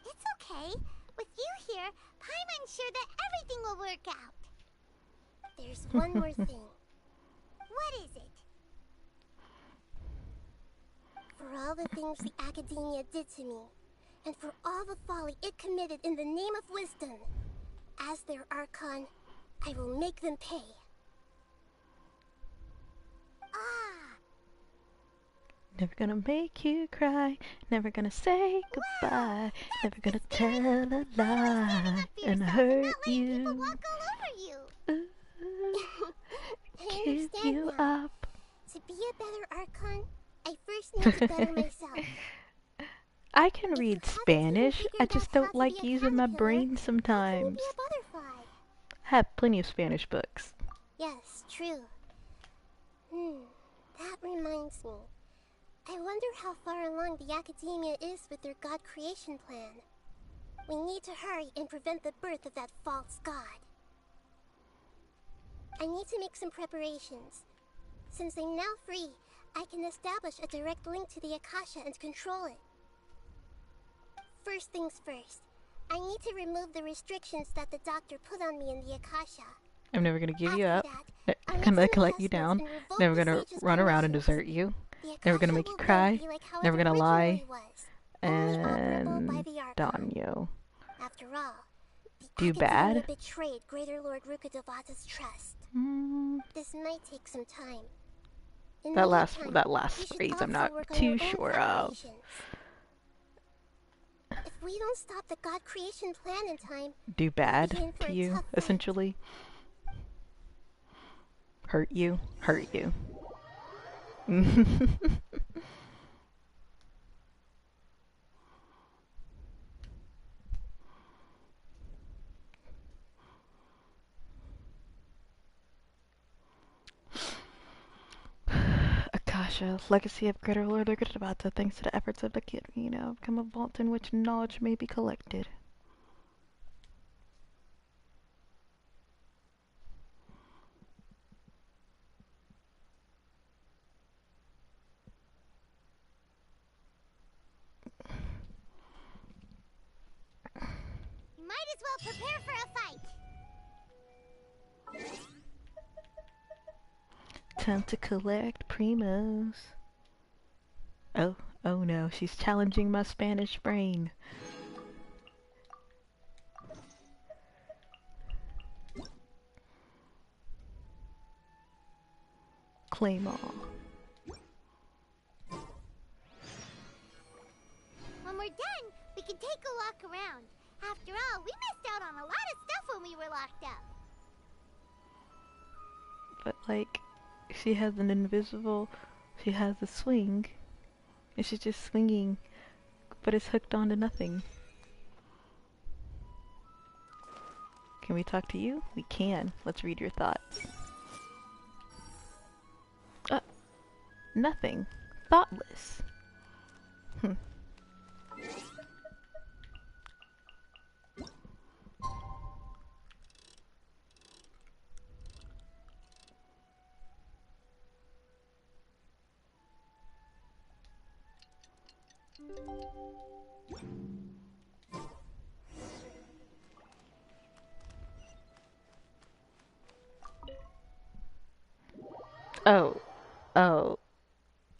It's okay. With you here, Paimon's sure that everything will work out. There's one more thing. What is it? For all the things the academia did to me, and for all the folly it committed in the name of wisdom, as their Archon, I will make them pay. Never gonna make you cry, never gonna say goodbye, never gonna tell a lie and hurt you. Give you up. To be a better Archon, I first need to better myself. I can read Spanish, I just don't like using my brain sometimes. I have plenty of Spanish books. Yes, true. That reminds me. I wonder how far along the academia is with their god creation plan. We need to hurry and prevent the birth of that false god. I need to make some preparations. Since I'm now free, I can establish a direct link to the Akasha and control it. First things first, I need to remove the restrictions that the doctor put on me in the Akasha. I'm never gonna give you up. I'm gonna let you down. Never gonna run around and desert you. Never gonna make you cry. Never gonna lie. And Danyo. After all, do bad. Betrayed Greater Lord Rukadevata's trust. This might take some time. In That the last meantime, you should phrase I'm also not work on too your own sure of. preparations. If we don't stop the god creation plan in time, Do we'll bad be in for to a you, tough fight. essentially. Hurt you. Hurt you. Akasha, legacy of Greater Lord Kusanali, thanks to the efforts of the kid, become a vault in which knowledge may be collected. You might as well prepare for a fight. Time to collect primos. Oh no, she's challenging my Spanish brain. Claim all. When we're done, we can take a walk around. After all, we missed out on a lot of stuff when we were locked up. But like, she has she has a swing, and she's just swinging, but it's hooked onto nothing. Can we talk to you? We can. Let's read your thoughts. Nothing. Thoughtless.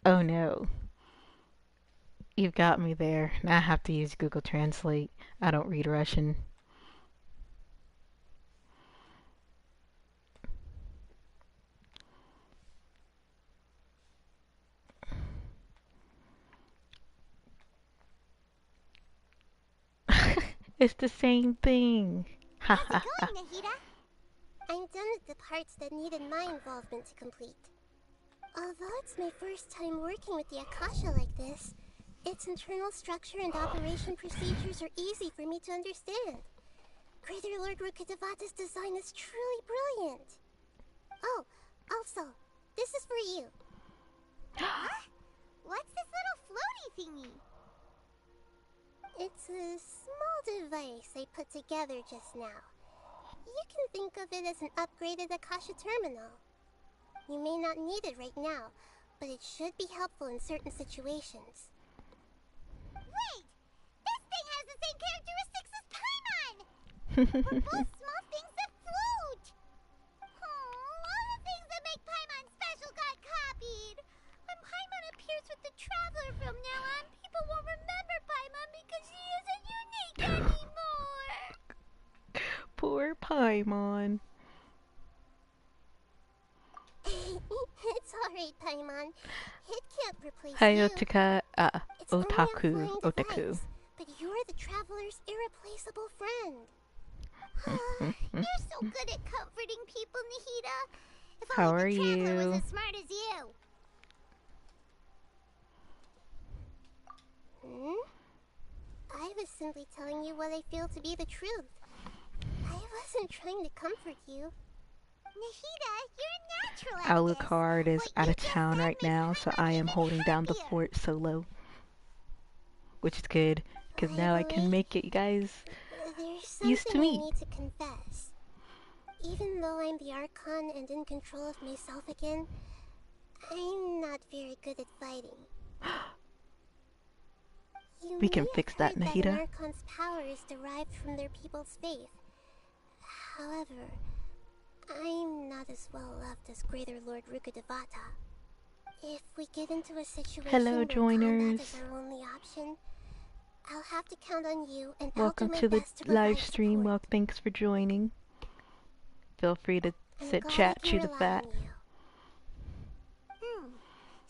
Oh no. You've got me there. Now I have to use Google Translate. I don't read Russian. It's the same thing. How's it going, Nahida? I'm done with the parts that needed my involvement to complete. Although it's my first time working with the Akasha like this, its internal structure and operation procedures are easy for me to understand. Greater Lord Rukkhadevata's design is truly brilliant. Oh, also, this is for you. Huh? What's this little floaty thingy? It's a small device I put together just now. You can think of it as an upgraded Akasha terminal. You may not need it right now, but it should be helpful in certain situations. Wait! This thing has the same characteristics as Paimon! We're both small things that float! All the things that make Paimon special got copied! When Paimon appears with the Traveler from now on, people won't remember Paimon because she isn't unique anymore! Poor Paimon. It's alright, Paimon. It can't replace Hayotaka, It's only a flying otaku. device, but you're the Traveler's irreplaceable friend. You're so good at comforting people, Nahida. If How only are the Traveler you? was as smart as you. I was simply telling you what I feel to be the truth. I wasn't trying to comfort you. Nahida, you're natural at Alukard is out of town right now, so I am holding down the fort solo. Which is good, because now I can make it, you guys, There's used to something me. I need to confess. Even though I'm the Archon and in control of myself again, I'm not very good at fighting. You We can may fix have that, heard Nahida. an Archon's power is derived from their people's faith. However, I'm not as well loved as Greater Lord Rukkhadevata. If we get into a situation Hello, where joiners. combat is our only option, I'll have to count on you, and Welcome I'll do to my the best to provide live stream. support. Well, thanks for joining. Feel free to I'm sit, glad I chat, can chew the rely fat. on you.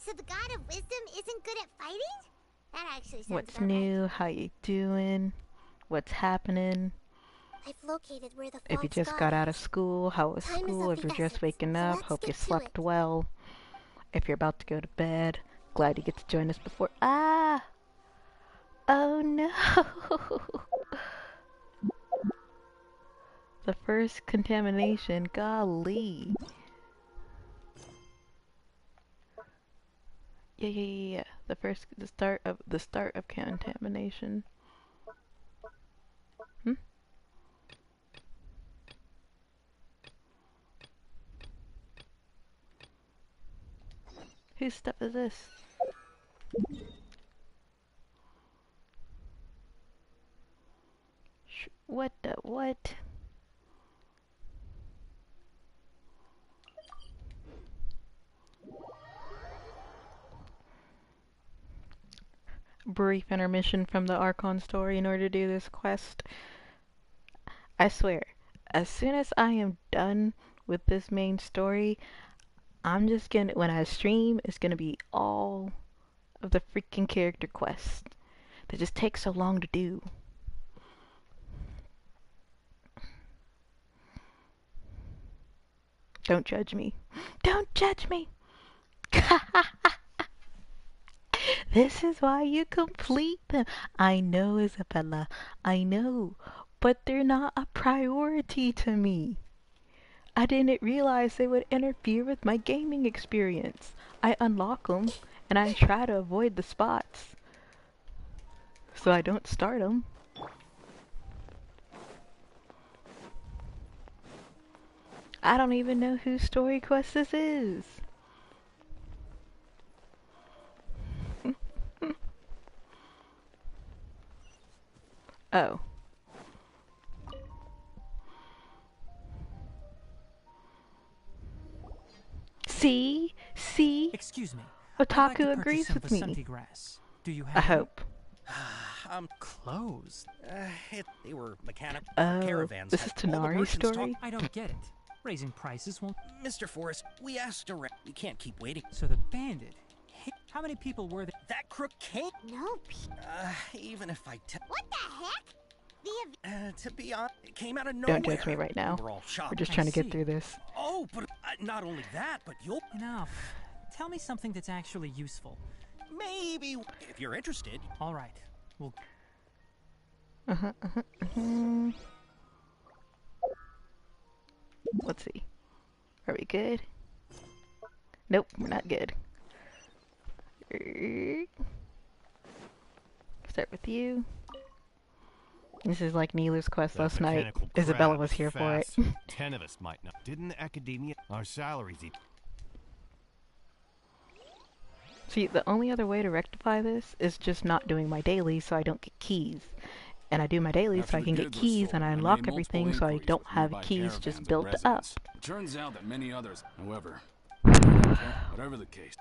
So the god of wisdom isn't good at fighting? That actually sounds What's about new? How you doing? What's happening? I've located where the If you false just god got out is. of school, how was Time is school? of If the you're just essence, waking so up, let's hope you get to slept it. well. If you're about to go to bed, glad you get to join us before. Ah! Oh no! The first contamination, golly. Yeah. The start of contamination. Whose stuff is this? What the what? Brief intermission from the Archon story in order to do this quest. I swear, as soon as I am done with this main story, I'm just gonna, when I stream, it's gonna be all of the freaking character quests that just take so long to do. Don't judge me. Don't judge me! This is why you complete them. I know, Isabella. I know. But they're not a priority to me. I didn't realize they would interfere with my gaming experience. I unlock them, and I try to avoid the spots, so I don't start them. I don't even know whose story quest this is. Oh. See? Excuse me. Otaku agrees with me. Do you have I hope. Closed. They were mechanical Oh, caravans. this is had all the Tighnari's merchants story? I don't get it. Raising prices won't... Mr. Forrest, we asked around. We can't keep waiting. So the bandit... How many people were there? That crook came? No. Even if I tell... What the heck? To be honest, it came out of nowhere. Don't judge me right now. We were all shocked. We're just trying to get through this. Oh, but not only that, but you'll... Enough. Tell me something that's actually useful. Maybe, if you're interested. All right. We'll... Let's see. Are we good? Nope, we're not good. Start with you. This is like Neelu's quest last night. Isabella was here for it. 10 of us might not. Didn't the academia... Our salaries... See, the only other way to rectify this is just not doing my daily so I don't get keys. And I do my daily so I can get keys and I unlock everything so I don't have keys just built up. It turns out that many others, however, whatever the case.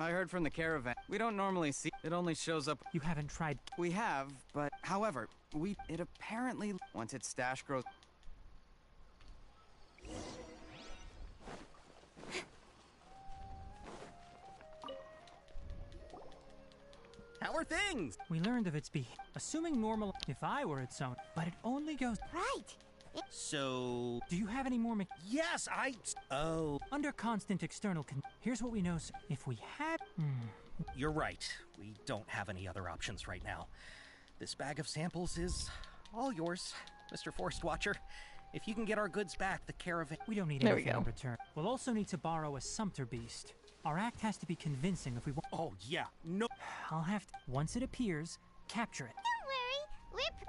I heard from the caravan. We don't normally see it, only shows up. You haven't tried. We have, but however, it apparently once its stash grows. How are things? We learned of its assuming normal if I were its own, but it only goes... Right. So... Do you have any more Yes, Oh. Under constant external here's what we know, sir. If we had... You're right. We don't have any other options right now. This bag of samples is all yours, Mr. Forest Watcher. If you can get our goods back, the caravan... We don't need anything in return. We'll also need to borrow a sumpter beast. Our act has to be convincing if we want... Oh, yeah. No... I'll have to... Once it appears, capture it. Don't worry. We're...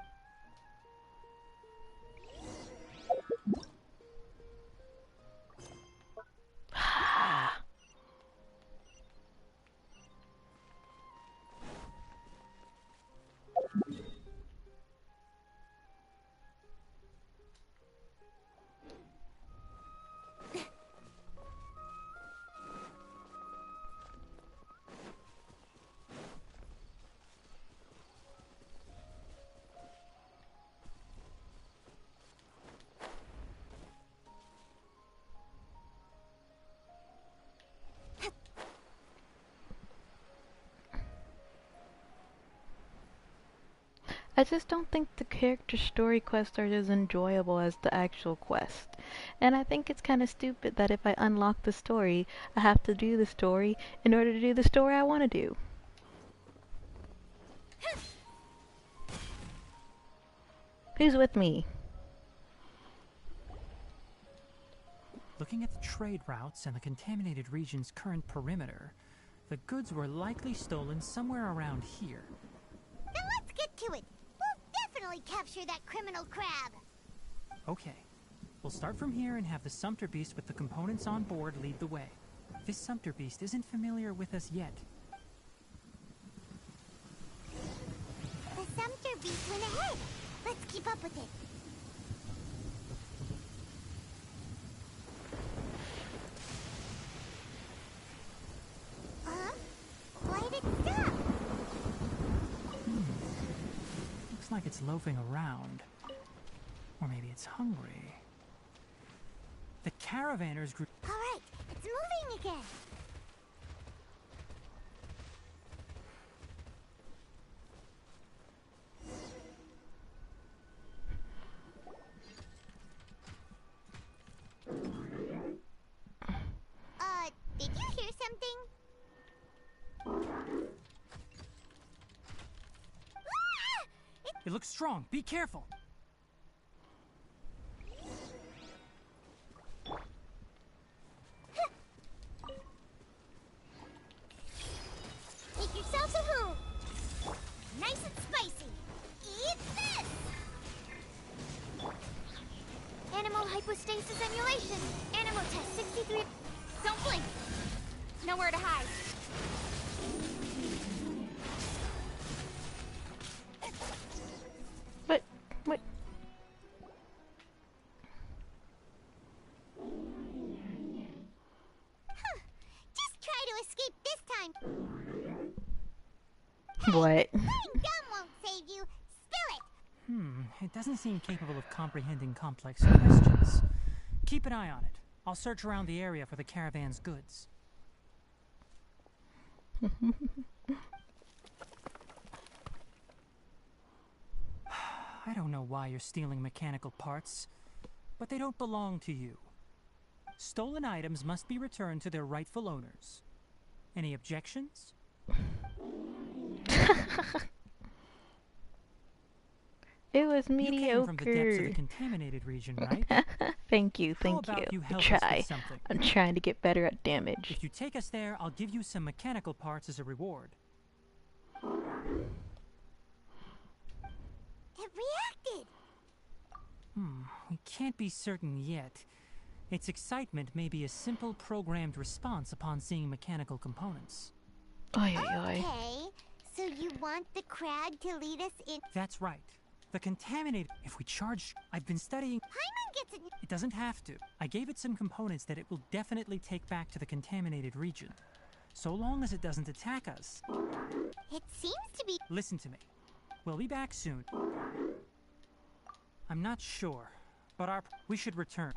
I just don't think the character story quests are as enjoyable as the actual quest. And I think it's kind of stupid that if I unlock the story, I have to do the story in order to do the story I want to do. Who's with me? Looking at the trade routes and the contaminated region's current perimeter, the goods were likely stolen somewhere around here. Then let's get to it. We'll definitely capture that criminal crab. Okay. We'll start from here and have the Sumpter Beast with the components on board lead the way. This Sumpter Beast isn't familiar with us yet. The Sumpter Beast went ahead. Let's keep up with it. Why did it stop? Looks like it's loafing around. Or maybe it's hungry. The caravanners grew. Alright, it's moving again. Did you hear something? It looks strong. Be careful. Make yourself a home. Nice and spicy. Eat this! Animal hypostasis emulation. Animal test 63. Don't blink. Nowhere to hide. What? Huh. Just try to escape this time. What? Chewing gum won't save you. Spill it. It doesn't seem capable of comprehending complex questions. Keep an eye on it. I'll search around the area for the caravan's goods. I don't know why you're stealing mechanical parts, but they don't belong to you. Stolen items must be returned to their rightful owners. Any objections? It was mediocre. You came from the depths of the contaminated region, right? Thank you. How about you I help us try. with something? I'm trying to get better at damage. If you take us there, I'll give you some mechanical parts as a reward. It reacted. We can't be certain yet. Its excitement may be a simple programmed response upon seeing mechanical components. Oy, oy, oy. Okay, so you want the crag to lead us in? That's right. The contaminated... If we charge... I've been studying... Paimon gets it... It doesn't have to. I gave it some components that it will definitely take back to the contaminated region. So long as it doesn't attack us. It seems to be... Listen to me. We'll be back soon. I'm not sure, but we should return.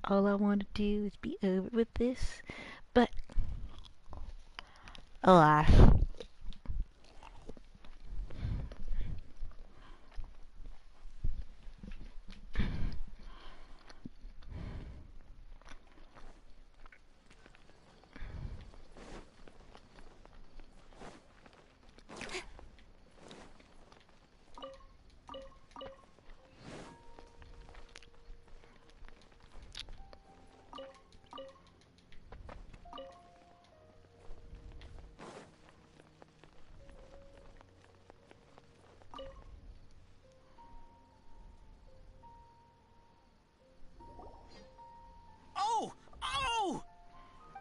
All I want to do is be over with this, but alas.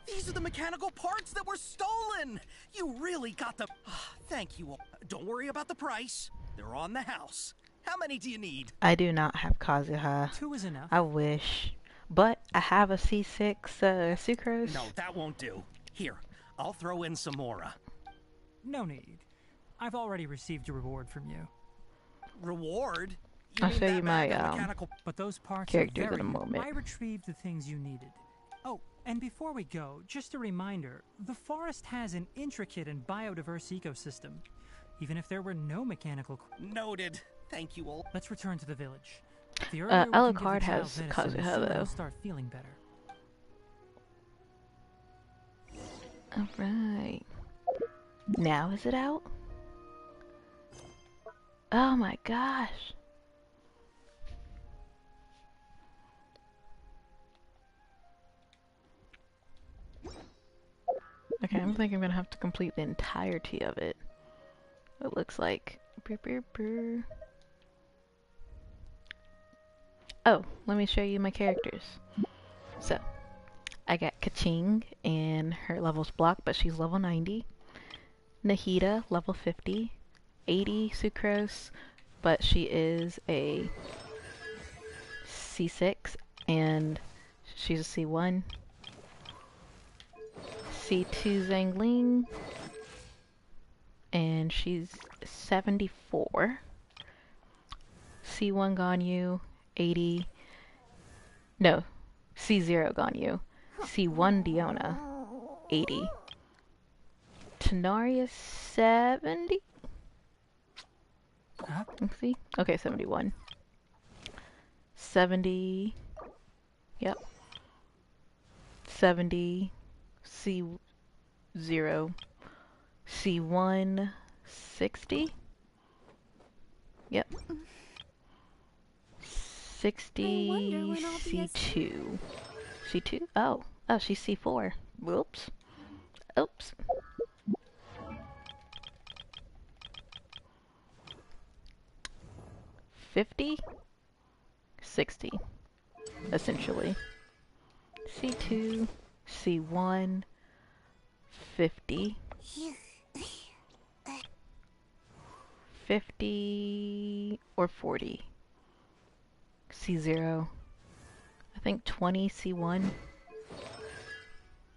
These are the mechanical parts that were stolen! You really got them. Thank you all. Don't worry about the price. They're on the house. How many do you need? I do not have Kazuha. 2 is enough. I wish. but I have a C6 sucrose. No, that won't do. Here, I'll throw in some more. No need. I've already received a reward from you. Reward? I'll show you my But those parts characters are very in a moment. I retrieved the things you needed. Oh, and before we go, just a reminder, the forest has an intricate and biodiverse ecosystem. Even if there were no mechanical... Noted. Thank you all. Let's return to the village. The earlier we can give the Alukard child has medicine, the Kazuha sooner though. he'll start feeling better. Alright. Now is it out? Oh my gosh. Okay, I'm thinking I'm gonna have to complete the entirety of it. It looks like. Oh, let me show you my characters. So, I got Kaching, and her level's blocked, but she's level 90. Nahida, level 50. 80 Sucrose, but she is a C6, and she's a C1. C2 Zangling, and she's 74. C1 Ganyu, 80. No, C0 Ganyu. C1 Diona, 80. Tighnari is 70. Let's see. Okay, 71. 70. Yep. 70. C0. C1. 60. Yep. 60. C2. C2? Oh. Oh, she's C4. Whoops. Oops. $50, $60, essentially. C2, C1, 50, 50 or 40. C0, I think 20, C1.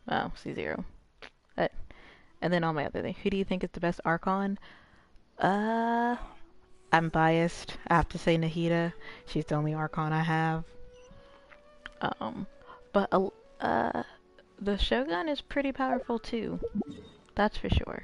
Oh, C0. And then all my other things. Who do you think is the best Archon? I'm biased. I have to say Nahida. She's the only Archon I have. But the Shogun is pretty powerful too. That's for sure.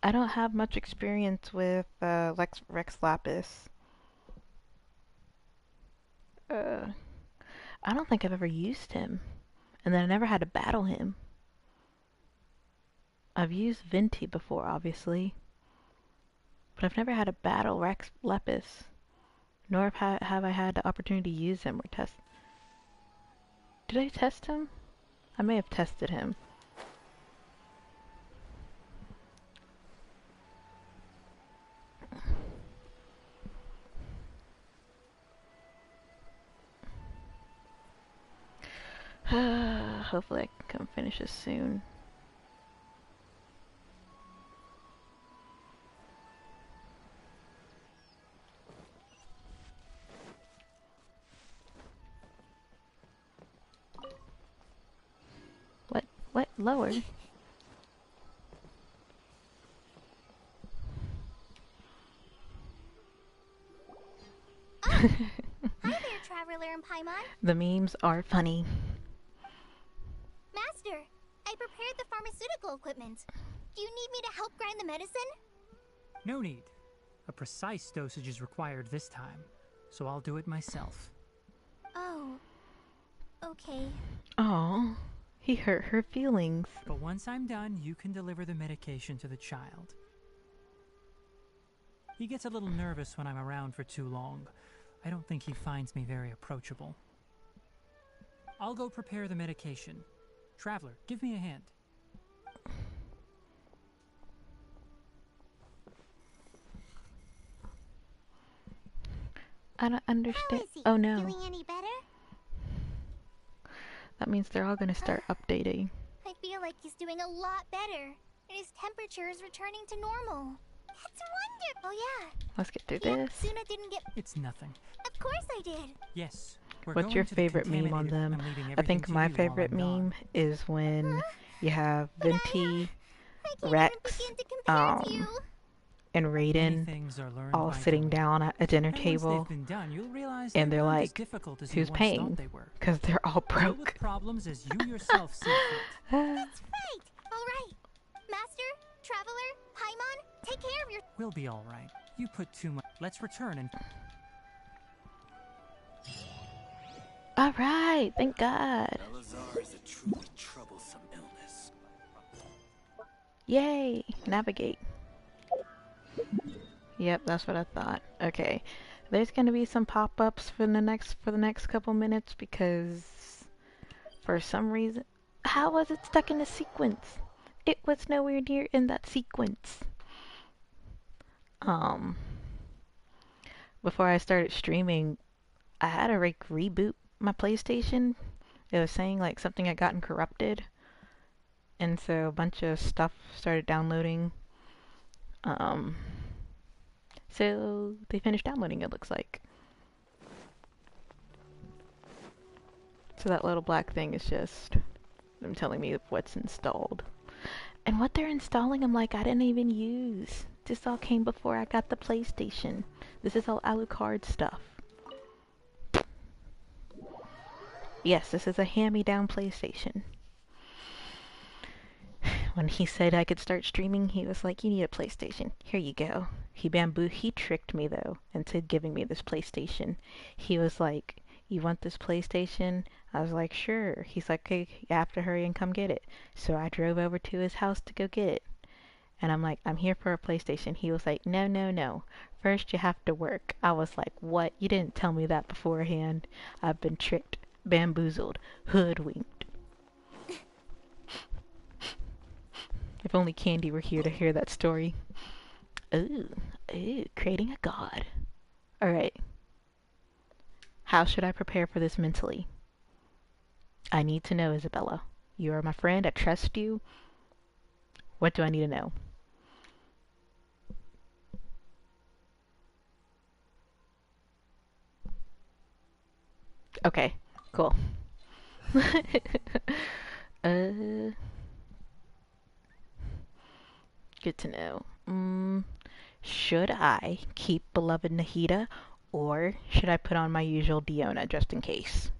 I don't have much experience with Rex Lapis. I don't think I've ever used him. And then I never had to battle him. I've used Venti before, obviously. But I've never had to battle Rex Lapis. Nor have I had the opportunity to use him or test. Did I test him? I may have tested him. Hopefully I can come finish this soon. What? Lower? Hi there, Traveler and Paimon. The memes are funny. Master, I prepared the pharmaceutical equipment. Do you need me to help grind the medicine? No need. A precise dosage is required this time, so I'll do it myself. Oh, okay. Oh, he hurt her feelings. But once I'm done, you can deliver the medication to the child. He gets a little nervous when I'm around for too long. I don't think he finds me very approachable. I'll go prepare the medication. Traveler, give me a hand. I don't understand. How is he? Oh no. Doing any better? That means they're all gonna start updating. I feel like he's doing doing a lot better, and his temperature is returning to normal. That's wonderful. Oh yeah. Let's get through Yeah, this. Suna didn't get. It's nothing. Of course I did. Yes. We're What's going your to the favorite meme on contaminated. them? I'm leaving I everything think to my you while favorite I'm gone. meme is when you have Venti, I Rex, begin to compare to you. and Many Raiden things are learned all by sitting doing. down at a dinner And once table, they've been done, you'll realize and they they're weren't as like, difficult as you who's once paying? thought they were. Because they're all Deal with broke. problems as you yourself see fit. That's right. All right. Master, Traveler, Paimon, take care of your. We'll be all right. You put too much. Let's return and. Alright, thank God. Elazar is a truly troublesome illness. Yay! Navigate. Yep, that's what I thought. Okay. There's gonna be some pop-ups for the next couple minutes because for some reason, how was it stuck in a sequence? It was nowhere near in that sequence. Before I started streaming, I had to reboot my PlayStation. It was saying like something had gotten corrupted, and so a bunch of stuff started downloading. So they finished downloading, it looks like. So that little black thing is just them telling me what's installed. And what they're installing, I'm like, I didn't even use. This all came before I got the PlayStation. This is all Alukard stuff. Yes, this is a hand-me-down PlayStation. When he said I could start streaming, he was like, you need a PlayStation. Here you go. He tricked me though into giving me this PlayStation. He was like, you want this PlayStation? I was like, sure. He's like, okay, you have to hurry and come get it. So I drove over to his house to go get it. And I'm like, I'm here for a PlayStation. He was like, no, no, no. First you have to work. I was like, what? You didn't tell me that beforehand. I've been tricked, bamboozled, hoodwinked. If only Candy were here to hear that story. Ooh, creating a god. Alright. How should I prepare for this mentally? I need to know, Isabella. You are my friend, I trust you. What do I need to know? Okay, cool. Good to know. Should I keep beloved Nahida, or should I put on my usual Diona just in case?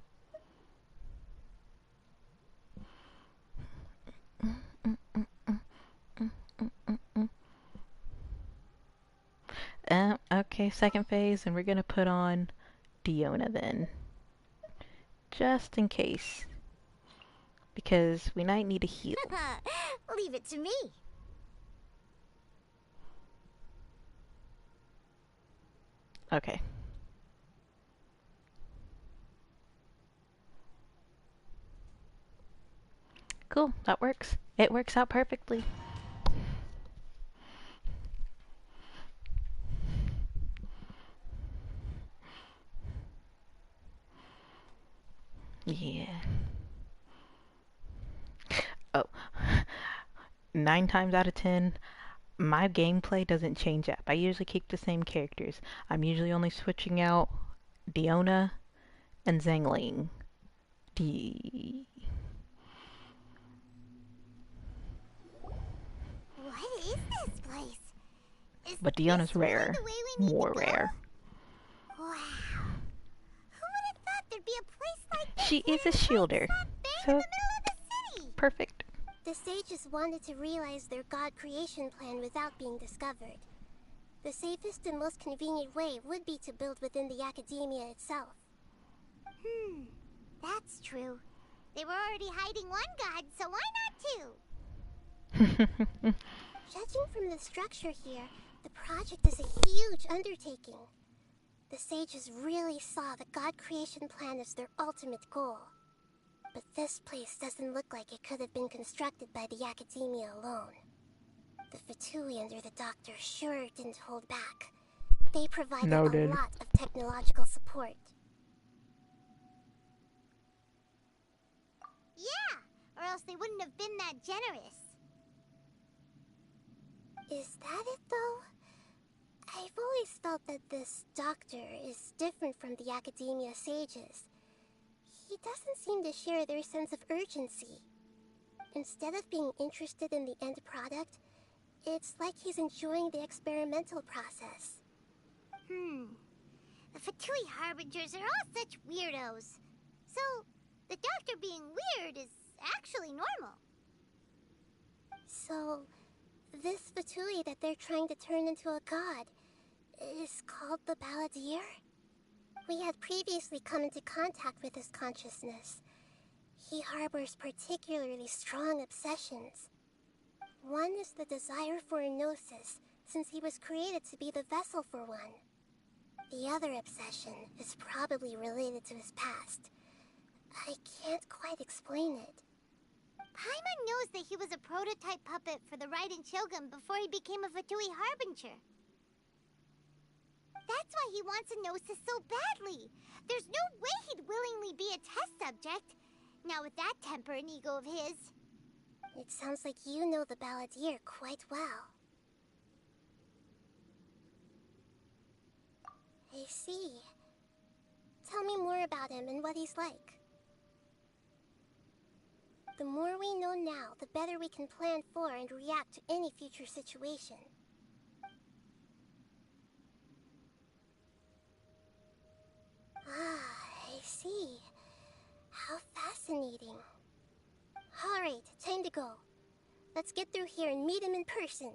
Okay, second phase, and we're gonna put on Diona then. Just in case. Because we might need a heal. Leave it to me. Okay. Cool, that works. It works out perfectly. Yeah. Oh. 9 times out of 10, my gameplay doesn't change up. I usually keep the same characters. I'm usually only switching out Diona and Zhangling. What is this place? But Diona's rare. More rare. Wow. Who would have thought there'd be a place like this? She is a shielder. So perfect. The sages wanted to realize their god creation plan without being discovered. The safest and most convenient way would be to build within the academia itself. That's true. They were already hiding one god, so why not two? Judging from the structure here, the project is a huge undertaking. The sages really saw the god creation plan as their ultimate goal. But this place doesn't look like it could have been constructed by the academia alone. The Fatui under the doctor sure didn't hold back. They provided a lot of technological support. Yeah! or else they wouldn't have been that generous. Is that it, though? I've always felt that this doctor is different from the Academia sages. He doesn't seem to share their sense of urgency. Instead of being interested in the end product, it's like he's enjoying the experimental process. The Fatui Harbingers are all such weirdos. So, the doctor being weird is actually normal. So, this Fatui that they're trying to turn into a god is called the Balladeer? We had previously come into contact with his consciousness. He harbors particularly strong obsessions. One is the desire for a gnosis, since he was created to be the vessel for one. The other obsession is probably related to his past. I can't quite explain it. Paimon knows that he was a prototype puppet for the Raiden Shogun before he became a Fatui Harbinger. That's why he wants a gnosis so badly. There's no way he'd willingly be a test subject. Not with that temper and ego of his. It sounds like you know the Balladeer quite well. I see. Tell me more about him and what he's like. The more we know now, the better we can plan for and react to any future situation. Ah, I see. How fascinating. Alright, time to go. Let's get through here and meet him in person.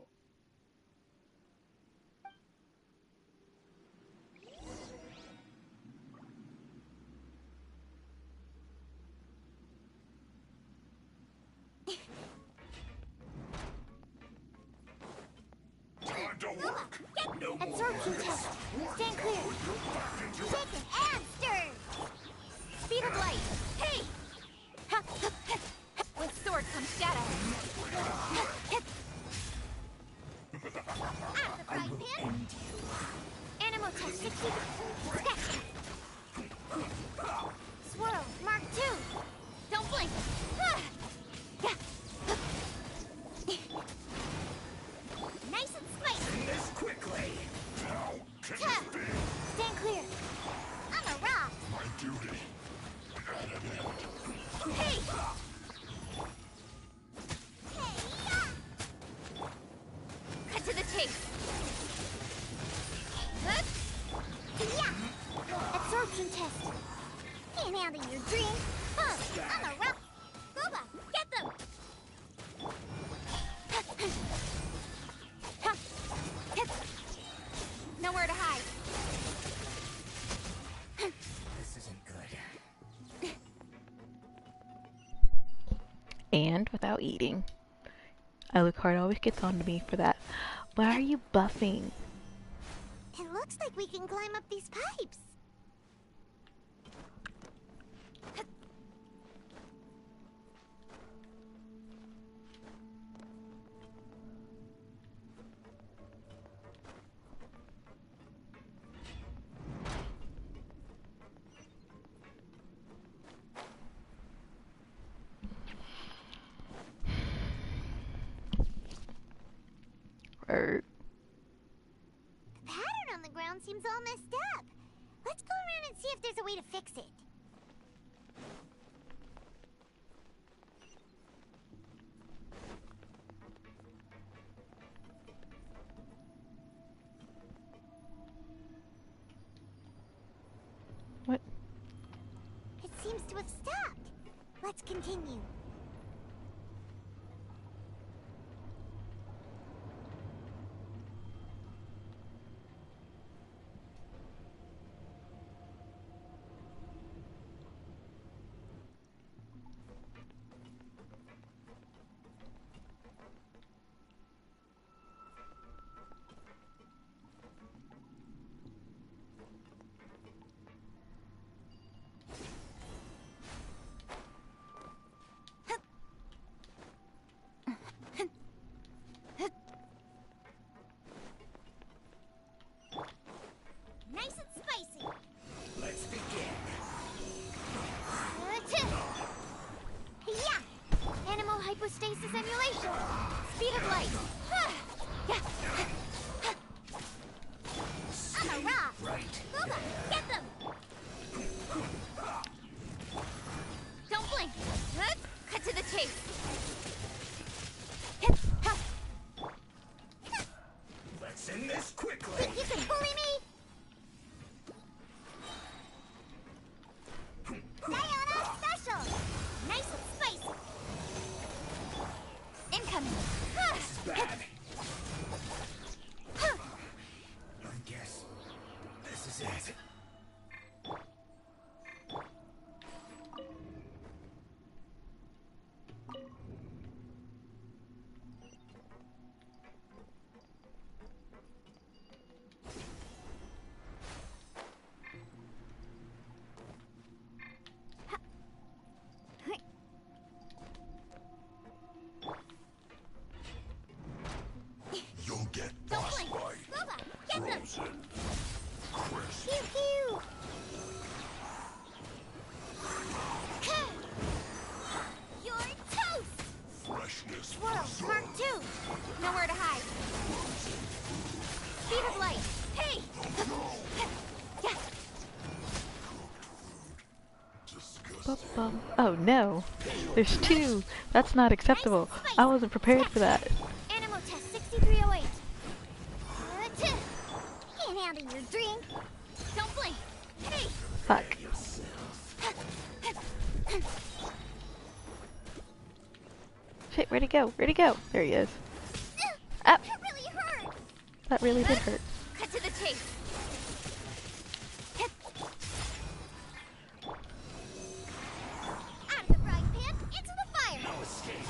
Time to work. No more Absorption of this. test. Stand clear. Shaken and stirred. Speed of light. Hey! With sword comes shadow. Out of the frying pan. Animal test 60. Sketch. Swirl. Mark 2. Don't blink. Nice and spicy. This quickly. Now can Stand clear. I'm a rock. my duty at an end. Hey! Cut to the chase. Yeah. Absorption test. Can't handle your drink. I'm a rock. Boba, get them. Nowhere to hide. This isn't good. And without eating. Alukard always gets on to me for that. Why are you buffing? It looks like we can climb up these pipes. Or The pattern on the ground seems all messed up. Let's go around and see if there's a way to fix it. what? It seems to have stopped. Let's continue. Let's end this quickly. Think you can bully me? Diana special! Nice and spicy! Incoming! This is bad. I guess this is it. You'll get Don't frostbite, blink! Loba, get them! frozen, crisp. Pew pew! You're toast! Freshness Swirl, preserved. Mark 2! Nowhere to hide. Speed of light! Hey! Yeah. Bum. Oh no! There's two! That's not acceptable. I wasn't prepared for that. Animal test 6308. Can't handle your drink. Don't blink. Hey! Fuck. Shit, where'd he go? Where'd he go? There he is. Up! That really hurt! That really did hurt. Cut to the chase. Out of the frying pan, into the fire! No escape.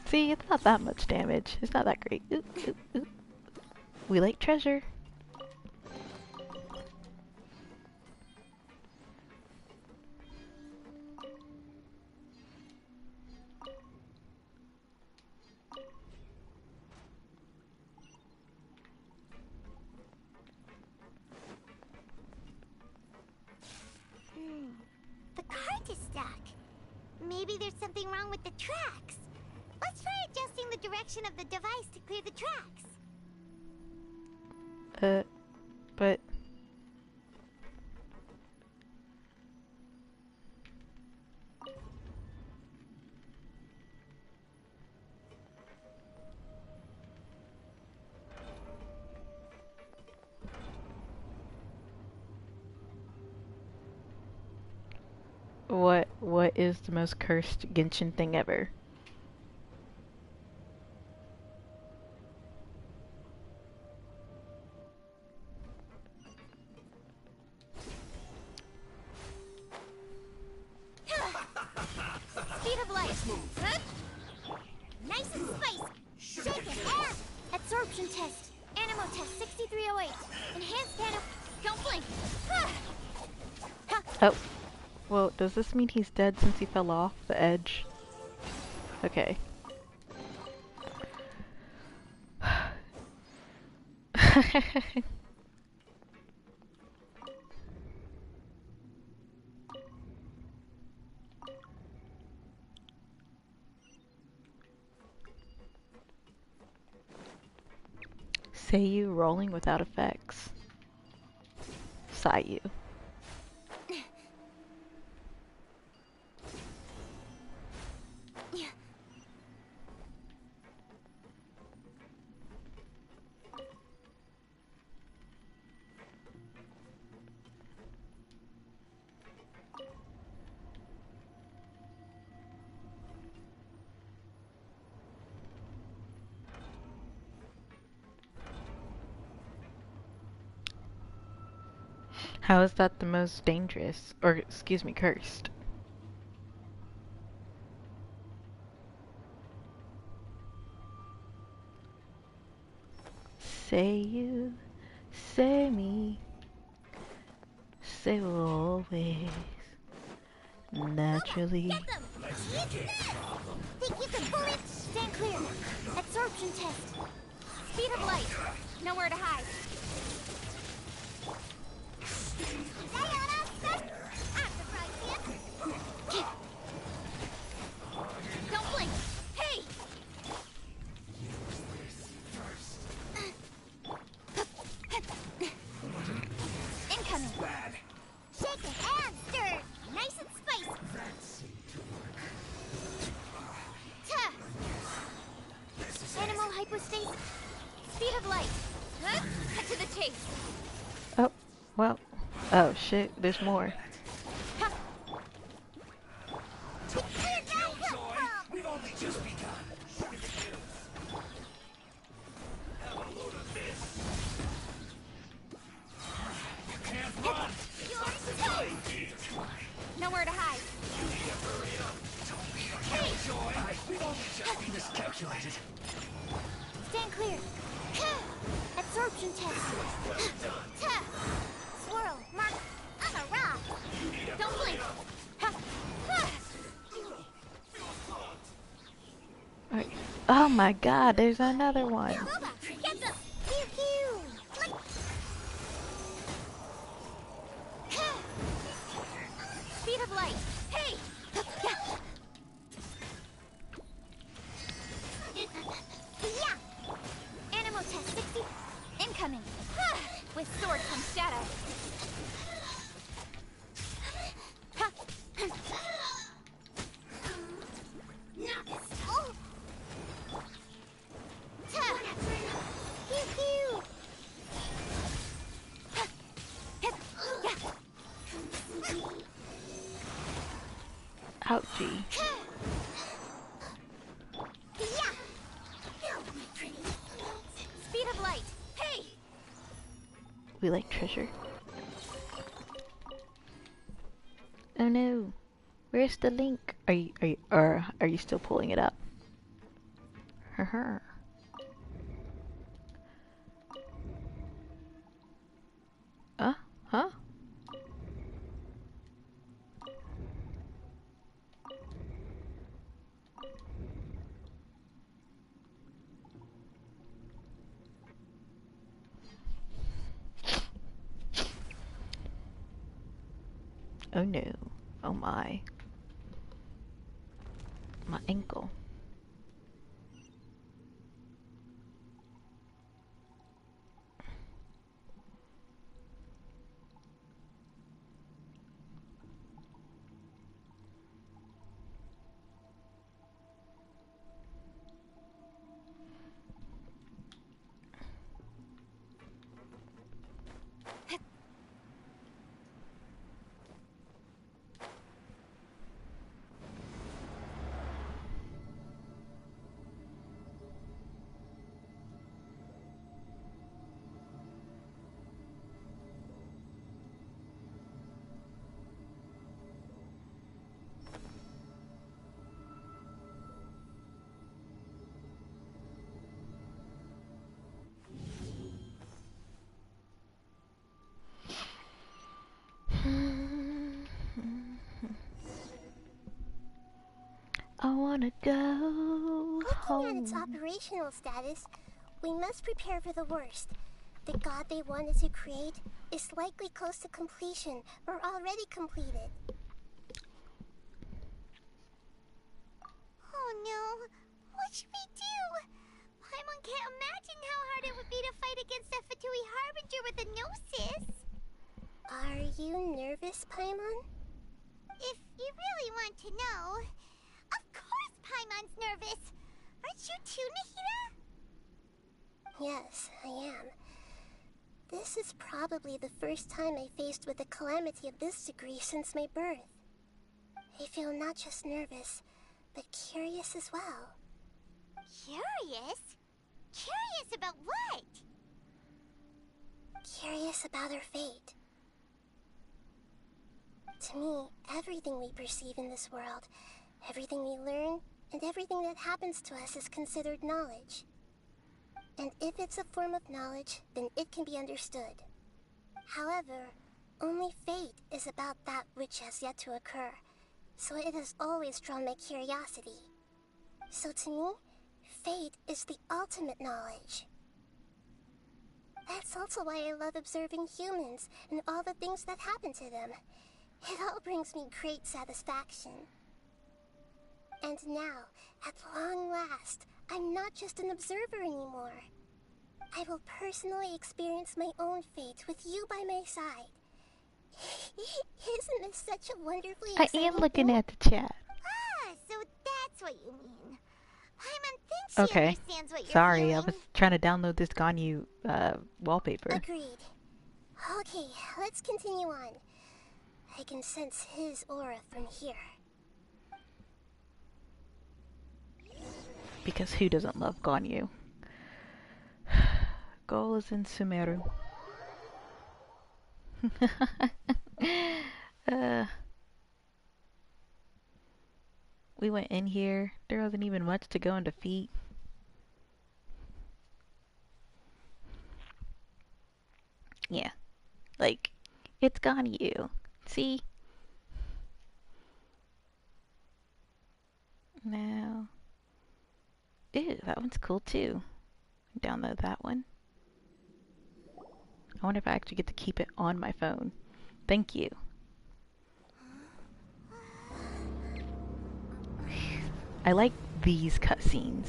See, it's not that much damage. It's not that great. Ooh, ooh, ooh. We like treasure. The cart is stuck. Maybe there's something wrong with the tracks. Let's try adjusting the direction of the device to clear the tracks. But... What is the most cursed Genshin thing ever? Speed of light. Nice and spicy. Shake it and absorption test. Animal test 6308. Enhanced nano. Don't blink. Oh. Well, does this mean he's dead since he fell off the edge? Okay. Say you rolling without effects. Sigh you. How is that the most dangerous? Or, excuse me, cursed? Say you, say me, say we'll always, naturally. Get them! Think you can pull it? Stand clear. Absorption test. Speed of light. Nowhere to hide. Don't blink. Hey! Incoming. Shake it and stir. Nice and spicy. Stacy. Speed of light. Huh? Cut to the chase. Oh, well. Oh shit, there's more. We've only just begun. Have a load of this. You can't run. Nowhere to hide. You need to hurry up. Don't be a killjoy. We've only just miscalculated. Stand clear. Absorption test. Swirl. Mark. I'm a rock. Don't blink. Alright. Oh my god, there's another one. Get them. Pew pew. Speed of light. Hey! Yeah. Animal test 60. Incoming. With sword comes shadow. Oh. Pew pew. Ouchie. Speed of light. Hey! We like treasure. Oh no. Where's the link? Are you still pulling it up? Huh? Huh? Oh no. Oh my. My ankle. I wanna go Looking at its home. operational status, we must prepare for the worst. The god they wanted to create is likely close to completion or already completed. Oh no. What should we do? Paimon can't imagine how hard it would be to fight against that Fatui Harbinger with a gnosis. Are you nervous, Paimon? If you really want to know, of course Paimon's nervous. Aren't you too, Nahida? Yes, I am. This is probably the first time I faced with a calamity of this degree since my birth. I feel not just nervous, but curious as well. Curious? Curious about what? Curious about our fate. To me, everything we perceive in this world, everything we learn, and everything that happens to us is considered knowledge. And if it's a form of knowledge, then it can be understood. However, only fate is about that which has yet to occur, so it has always drawn my curiosity. So to me, fate is the ultimate knowledge. That's also why I love observing humans and all the things that happen to them. It all brings me great satisfaction. And now, at long last, I'm not just an observer anymore. I will personally experience my own fate with you by my side. Isn't this such a wonderfully I exciting am looking thing? at the chat. Ah, so that's what you mean. Paimon thinks she Okay. understands what you're Sorry, feeling. I was trying to download this Ganyu wallpaper. Agreed. Okay, let's continue on. I can sense his aura from here. Because who doesn't love Ganyu? Goal is in Sumeru. We went in here. There wasn't even much to go and defeat. Yeah. Like, it's Ganyu. See? Now. Ew, that one's cool too. Download that one. I wonder if I actually get to keep it on my phone. Thank you. I like these cutscenes.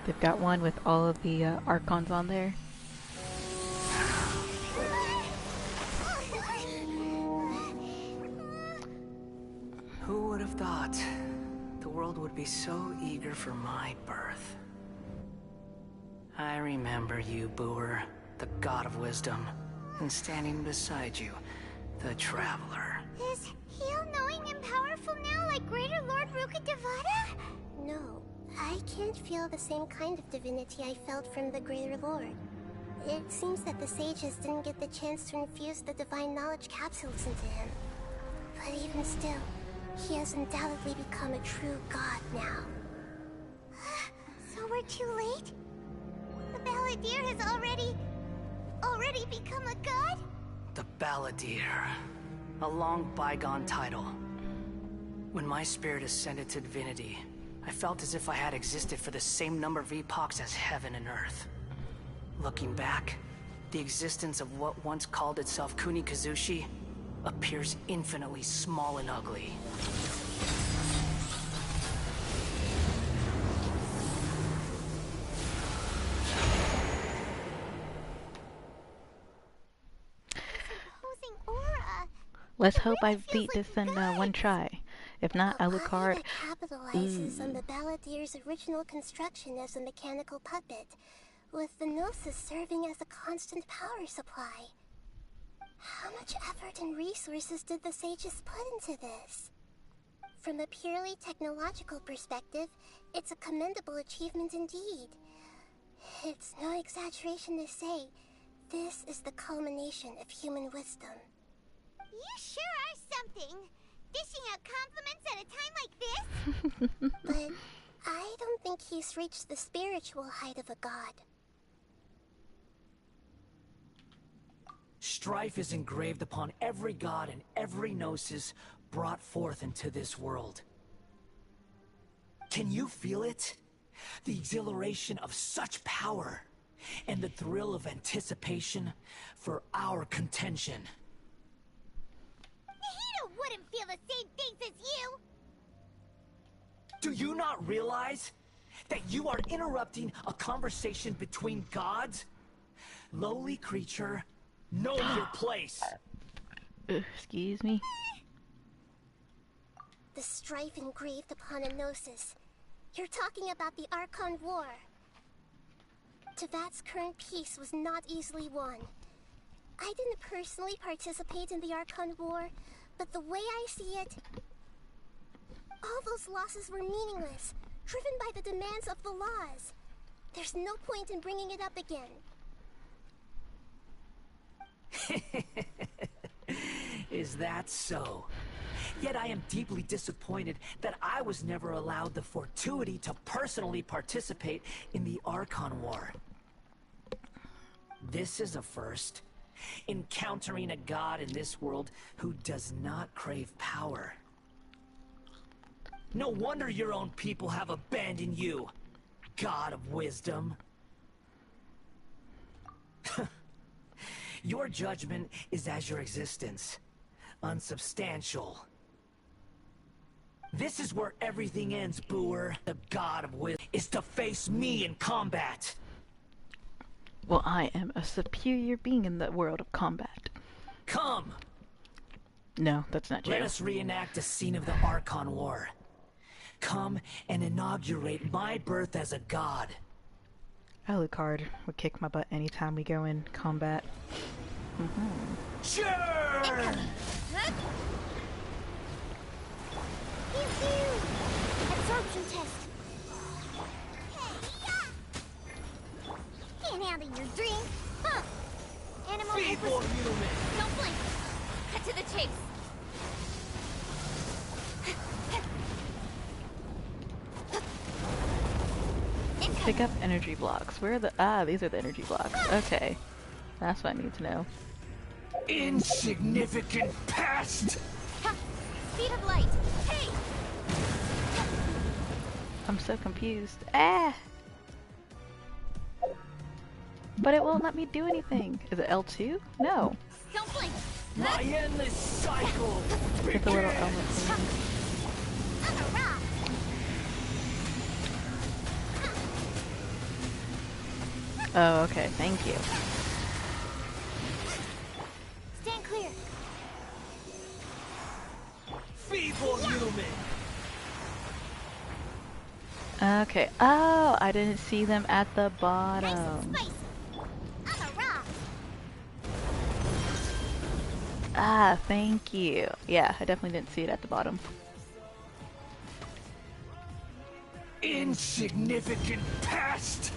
They've got one with all of the Archons on there. Who would have thought the world would be so eager for my birth? I remember you, Booer, the god of wisdom, and standing beside you, the traveler. Is he all-knowing and powerful now like Greater Lord Rukkhadevata? No, I can't feel the same kind of divinity I felt from the Greater Lord. It seems that the sages didn't get the chance to infuse the divine knowledge capsules into him. But even still, he has undoubtedly become a true god now. So we're too late? The Balladeer has already become a god? The Balladeer. A long bygone title. When my spirit ascended to divinity, I felt as if I had existed for the same number of epochs as heaven and earth. Looking back, the existence of what once called itself Kunikazushi appears infinitely small and ugly. Let's hope I beat this in one try. If not, Alukard. Capitalizes on the Balladeer's original construction as a mechanical puppet, with the Gnosis serving as a constant power supply. How much effort and resources did the sages put into this? From a purely technological perspective, it's a commendable achievement indeed. It's no exaggeration to say, this is the culmination of human wisdom. You sure are something! Dishing out compliments at a time like this? But I don't think he's reached the spiritual height of a god. Strife is engraved upon every god and every gnosis brought forth into this world. Can you feel it? The exhilaration of such power, and the thrill of anticipation for our contention. Nahida wouldn't feel the same things as you! Do you not realize that you are interrupting a conversation between gods? Lowly creature, know your place. Excuse me? The strife engraved upon a gnosis. You're talking about the Archon War. Tevat's current peace was not easily won. I didn't personally participate in the Archon War, but the way I see it, all those losses were meaningless, driven by the demands of the laws. There's no point in bringing it up again. Is that so? Yet I am deeply disappointed that I was never allowed the fortuity to personally participate in the Archon War. This is a first. Encountering a god in this world who does not crave power. No wonder your own people have abandoned you, god of wisdom. Your judgment is as your existence, unsubstantial. This is where everything ends, Booer. The god of wisdom is to face me in combat. Well, I am a superior being in the world of combat. Come! No, that's not true. Let us reenact a scene of the Archon War. Come and inaugurate my birth as a god. Alukard would kick my butt anytime we go in combat. Sure! Absorption test. Can't handle your drink. Huh. Animal Feeble human. Don't blink. Cut to the chase. Pick up energy blocks. Where are the... these are the energy blocks. Okay. That's what I need to know. Insignificant pest! Speed of light. Hey! I'm so confused. Ah! But it won't let me do anything. Is it L2? No. Don't blink. My endless cycle Get the little element thing. Oh, okay. Thank you. Stand clear. Feeble human. Okay. Oh, I didn't see them at the bottom. Ah, thank you. Yeah, I definitely didn't see it at the bottom. Insignificant pest!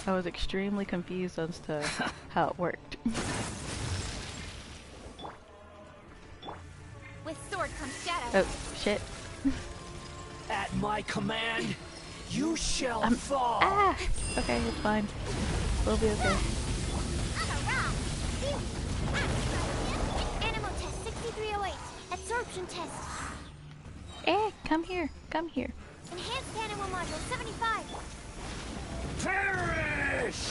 I was extremely confused as to how it worked. With sword comes shadow. Oh, shit. At my command, you shall fall. Ah! Okay, it's fine. We'll be okay. Animal test 6308. Absorption test. Come here. Come here. Enhanced animal module 75. Perish!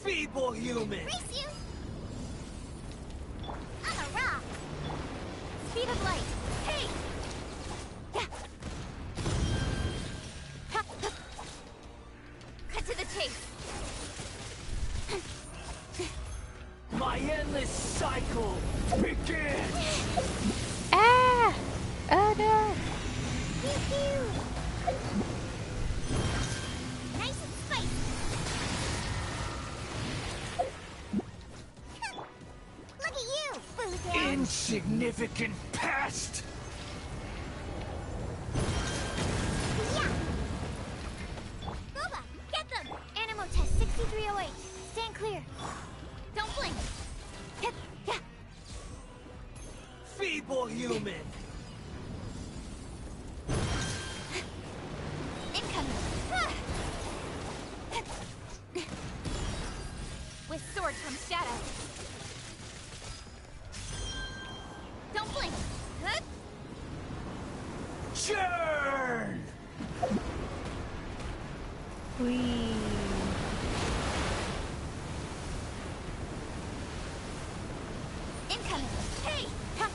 Feeble human! Race you! I'm a rock! Speed of light! Hey! Cut to the chase! My endless cycle begins! Ah! Oh no! Nice and spicy! Look at you, Boozle! Insignificant pest! Yeah! Boba, get them! Animal test 6308. Stand clear. Don't blink. Feeble human! Incoming. With sword comes shadow. Don't blink. Churn! Whee! Incoming. Hey! Help!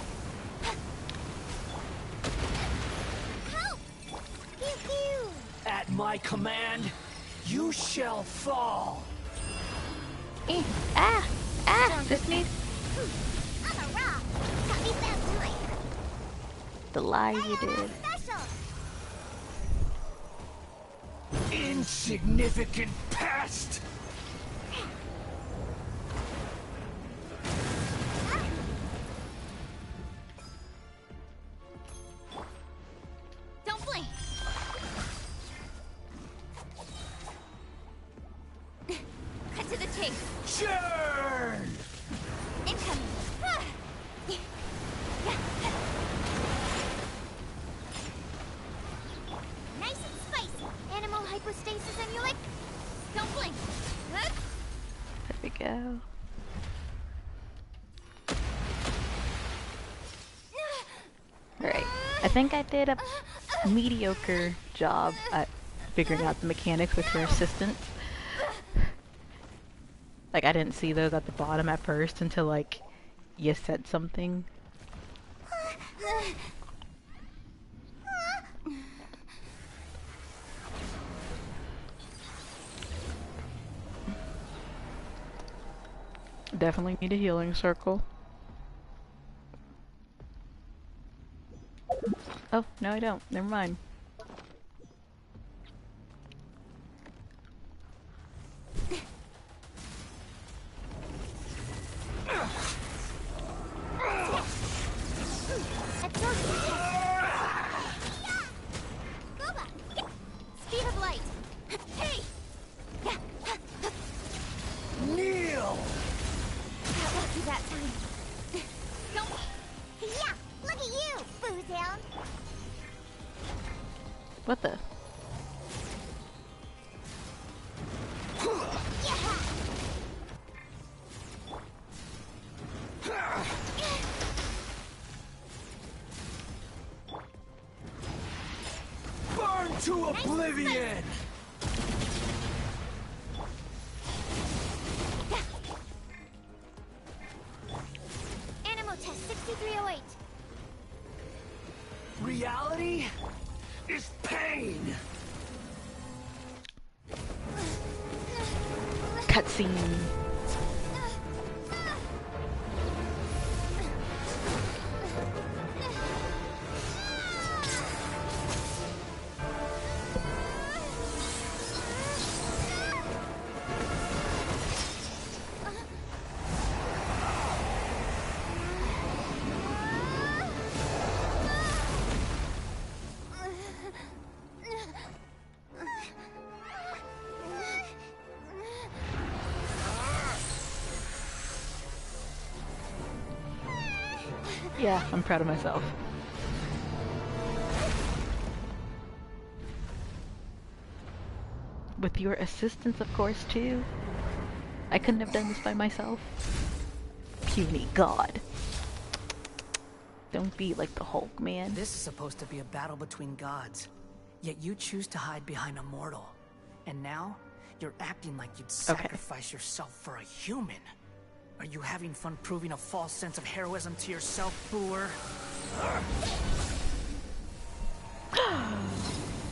Pew pew! At my command, you shall fall! Ah! Ah! This needs... I'm a rock! Got me that time! The lies you did. Special! Insignificant pest! Don't blink. Cut to the chase. Churn! Incoming. Nice and spicy! Animal hypostasis amulet? Don't blink. There we go. Alright. I think I did a mediocre job at figuring out the mechanics with her assistance. Like, I didn't see those at the bottom at first until, like, you said something. Definitely need a healing circle. Oh, no I don't. Never mind. Speed of light. Hey! Kneel! Got lucky that time. Don't. Yeah! Look at you, Boozehound! What the? Burn to oblivion! Animo test 6308. Reality is pain! Cutscene. Yeah, I'm proud of myself. With your assistance, of course, too. I couldn't have done this by myself. Puny god. Don't be like the Hulk, man. This is supposed to be a battle between gods, yet you choose to hide behind a mortal. And now, you're acting like you'd sacrifice yourself for a human. Are you having fun proving a false sense of heroism to yourself, Booer?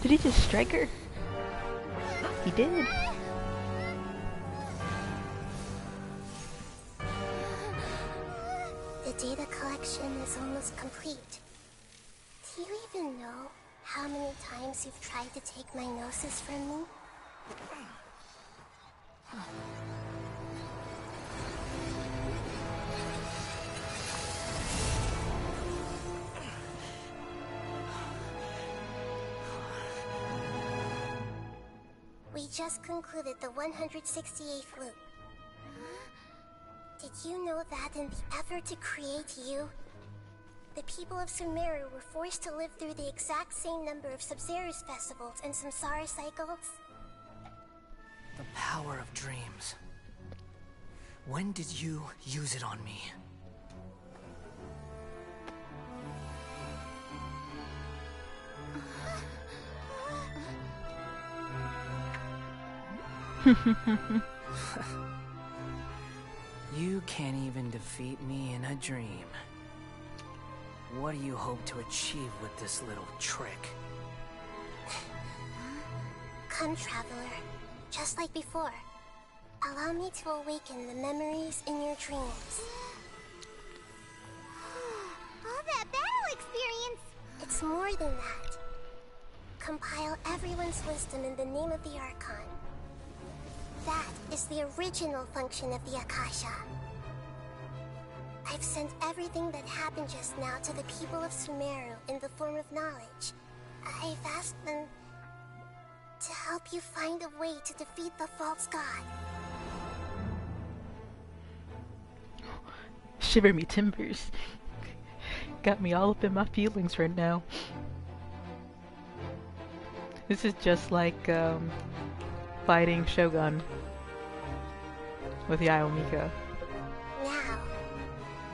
Did he just strike her? He did. The data collection is almost complete. Do you even know how many times you've tried to take my gnosis from me? We just concluded the 168th loop. Did you know that in the effort to create you, the people of Sumeru were forced to live through the exact same number of Sub-Zerus festivals and Samsara cycles? The power of dreams. When did you use it on me? You can't even defeat me in a dream. What do you hope to achieve with this little trick? Come, Traveler. Just like before. Allow me to awaken the memories in your dreams. All that battle experience! It's more than that. Compile everyone's wisdom in the name of the Archon. That is the original function of the Akasha. I've sent everything that happened just now to the people of Sumeru in the form of knowledge. I've asked them to help you find a way to defeat the false god. Shiver me timbers. Got me all up in my feelings right now. This is just like fighting Shogun with Yaoi Mika. Now,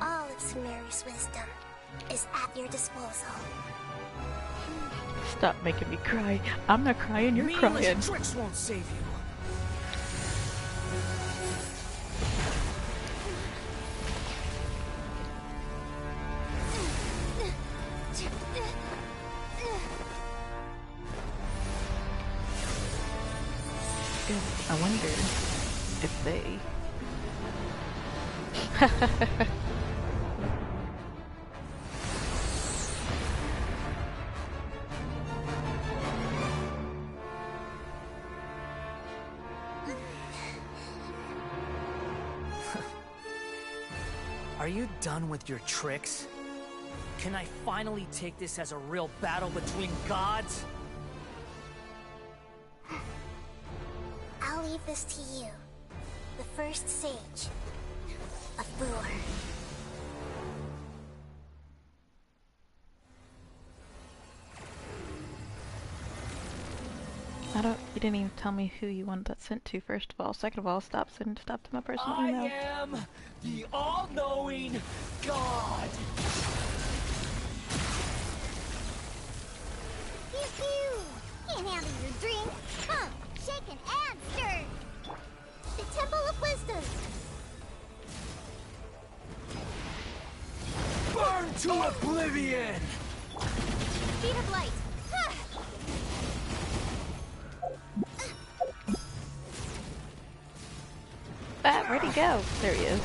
all of Sumeru's wisdom is at your disposal. Stop making me cry. I'm not crying, you're crying. Tricks won't save you. Are you done with your tricks? Can I finally take this as a real battle between gods? I'll leave this to you. The first sage of Lure. You didn't even tell me who you wanted that sent to, first of all. Second of all, stop to my personal email. I am the all-knowing God! Pew pew! Can't handle your drink. Huh, shaken and stirred. The Temple of Wisdom. Burn to oblivion! Speed of light. Where'd he go? There he is.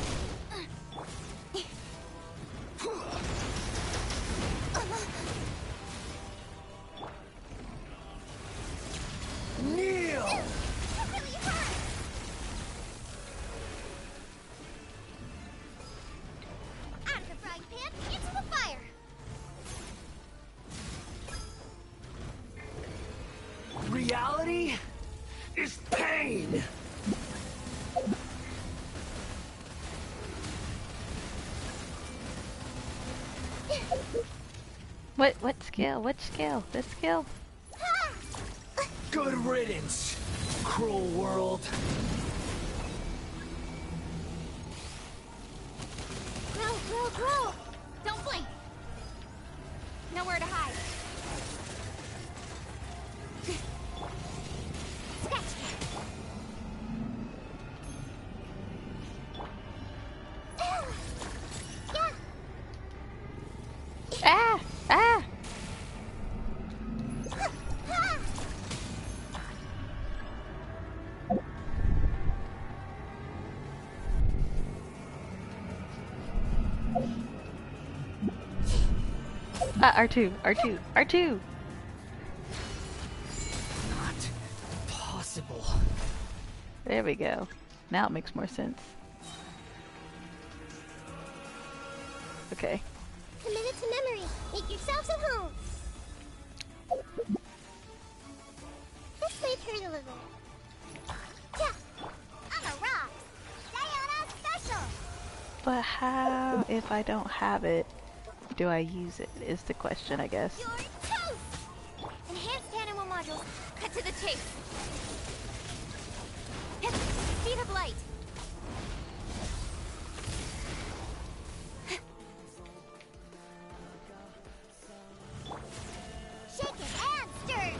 Kneel! That really hurt. Out of the frying pan, into the fire. Reality is pain! What skill? Which skill? This skill? Good riddance, cruel world. Grow, grow, grow! Don't blink! Nowhere to hide. Sketch! Ah! Ah! R2, R2, R2! Not possible. There we go. Now it makes more sense. Okay. Commit it to memory. Make yourselves at home. This might hurt a little. Yeah. I'm a rock. Sayona special. But how, if I don't have it, do I use it, is the question, I guess. You're toast! Enhanced animal modules. Cut to the chase. Hit speed of light. Shaken and stirred.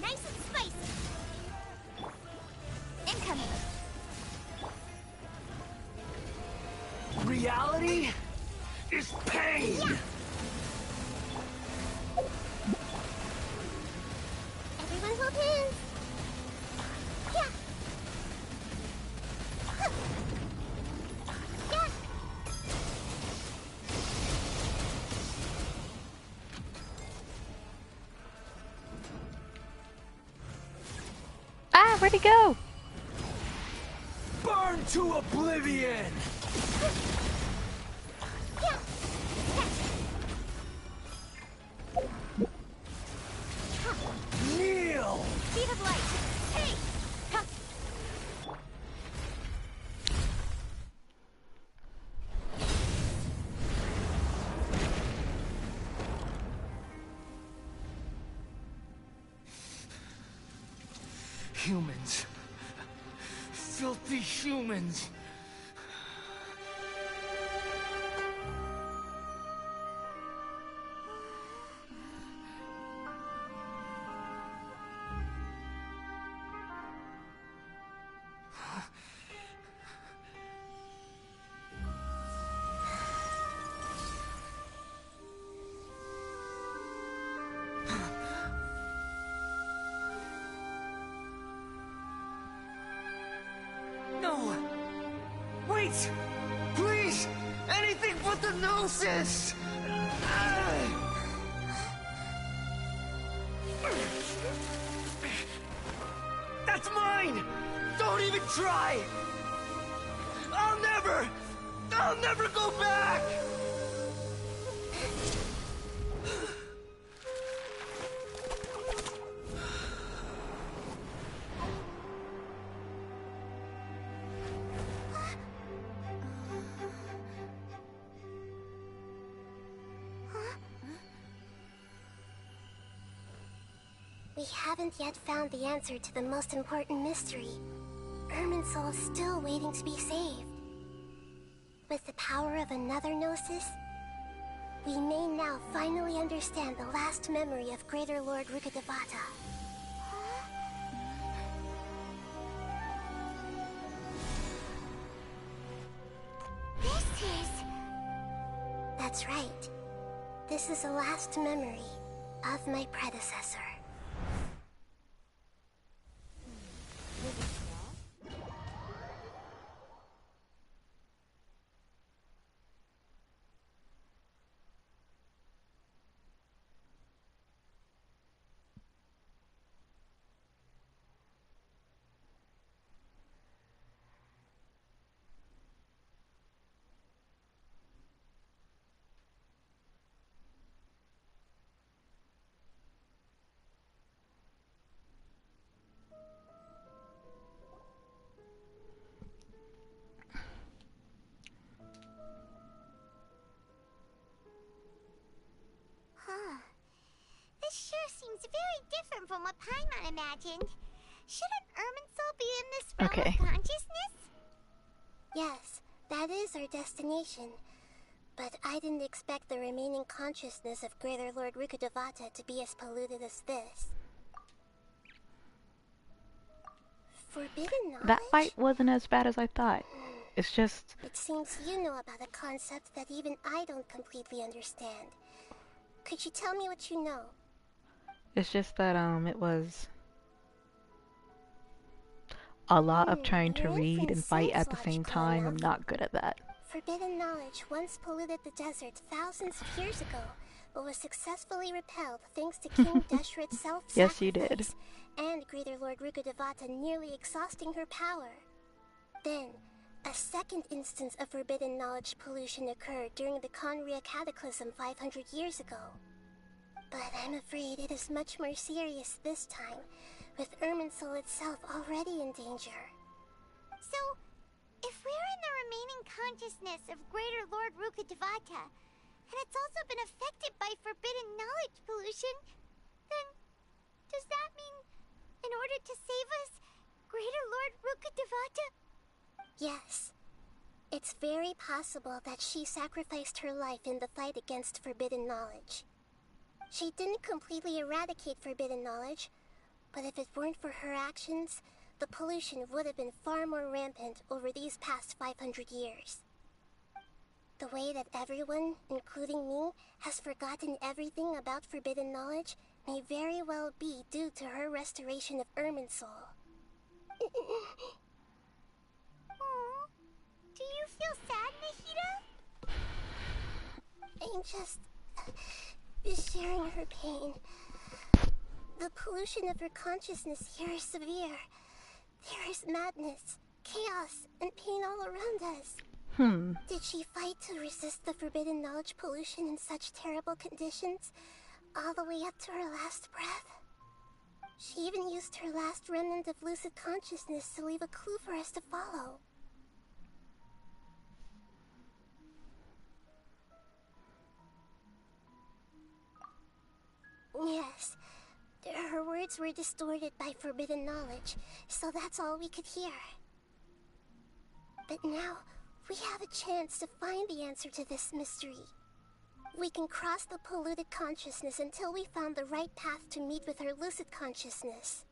Nice and spicy. Incoming. Reality is pain! Yeah. Everyone hold hands. Yeah. Yeah. Ah, where'd he go? Burn to oblivion! Kneel! Speed of light. Hey! Ha. Humans. Filthy humans. No! Wait! Please! Anything but the Gnosis! That's mine! Don't even try! I'll never go back! We haven't yet found the answer to the most important mystery. Irminsul is still waiting to be saved. With the power of another Gnosis, we may now finally understand the last memory of Greater Lord Rukkhadevata. That's right. This is the last memory of my predecessor. Seems very different from what Paimon imagined. Shouldn't Irminsul be in this realm of consciousness? Yes, that is our destination. But I didn't expect the remaining consciousness of Greater Lord Rukkhadevata to be as polluted as this. Forbidden knowledge? That fight wasn't as bad as I thought. It's just... It seems you know about a concept that even I don't completely understand. Could you tell me what you know? It's just that, it was a lot of trying to read and fight at the same time. I'm not good at that. Forbidden knowledge once polluted the desert thousands of years ago, but was successfully repelled thanks to King Deshret's self-sacrifice. Yes, you did. And Greater Lord Rukkhadevata nearly exhausting her power. Then, a second instance of forbidden knowledge pollution occurred during the Conria Cataclysm 500 years ago. But I'm afraid it is much more serious this time, with Irminsul itself already in danger. So, if we're in the remaining consciousness of Greater Lord Rukkhadevata, and it's also been affected by forbidden knowledge pollution, then does that mean, in order to save us, Greater Lord Rukkhadevata? Yes. It's very possible that she sacrificed her life in the fight against forbidden knowledge. She didn't completely eradicate forbidden knowledge, but if it weren't for her actions, the pollution would have been far more rampant over these past 500 years. The way that everyone, including me, has forgotten everything about forbidden knowledge may very well be due to her restoration of Irminsul. Aww. Do you feel sad, Nahida? I'm just sharing her pain. The pollution of her consciousness here is severe. There is madness, chaos, and pain all around us. Did she fight to resist the forbidden knowledge pollution in such terrible conditions, all the way up to her last breath? She even used her last remnant of lucid consciousness to leave a clue for us to follow. Yes, her words were distorted by forbidden knowledge, so that's all we could hear. But now, we have a chance to find the answer to this mystery. We can cross the polluted consciousness until we found the right path to meet with her lucid consciousness.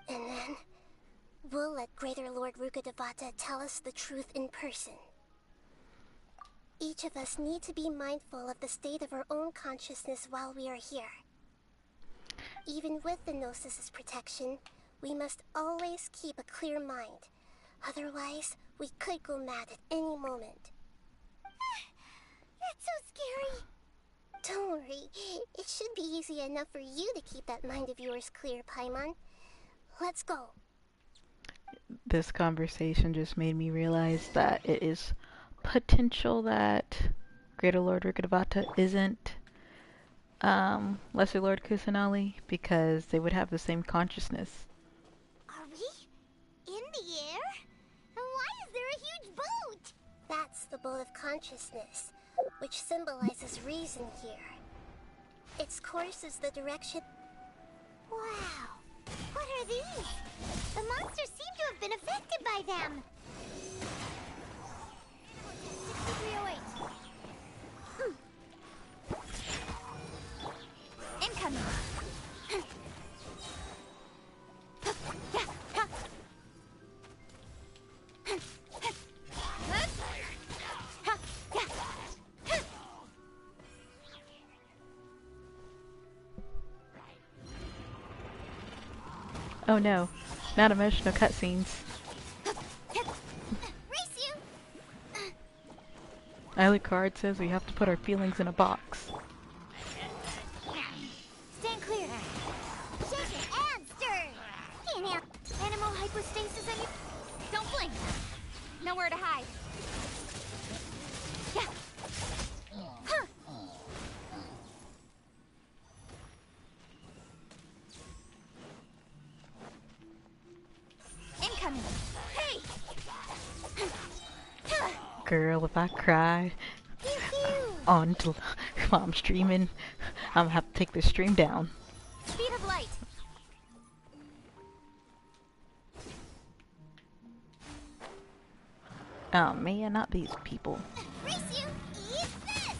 And then, we'll let Greater Lord Rukkhadevata tell us the truth in person. Each of us need to be mindful of the state of our own consciousness while we are here. Even with the Gnosis's protection, we must always keep a clear mind. Otherwise, we could go mad at any moment. That's so scary. Don't worry. It should be easy enough for you to keep that mind of yours clear, Paimon. Let's go. This conversation just made me realize that it is potential that Greater Lord Rikadavata isn't Lesser Lord Kusanali, because they would have the same consciousness. Are we in the air? And why is there a huge boat? That's the boat of consciousness, which symbolizes reason here. Its course is the direction... Wow. What are these? The monsters seem to have been affected by them. 6308. Incoming. Oh no, not emotional cutscenes. Alukard says we have to put our feelings in a box. Stand clear. Shake it and stir. Animal hypostasis and you... Don't blink. Nowhere to hide. Yeah. Huh. Incoming. Hey. Girl, if I cry while I'm streaming, I'm gonna have to take this stream down. Speed of light. Oh man, not these people. Race you. Eat this.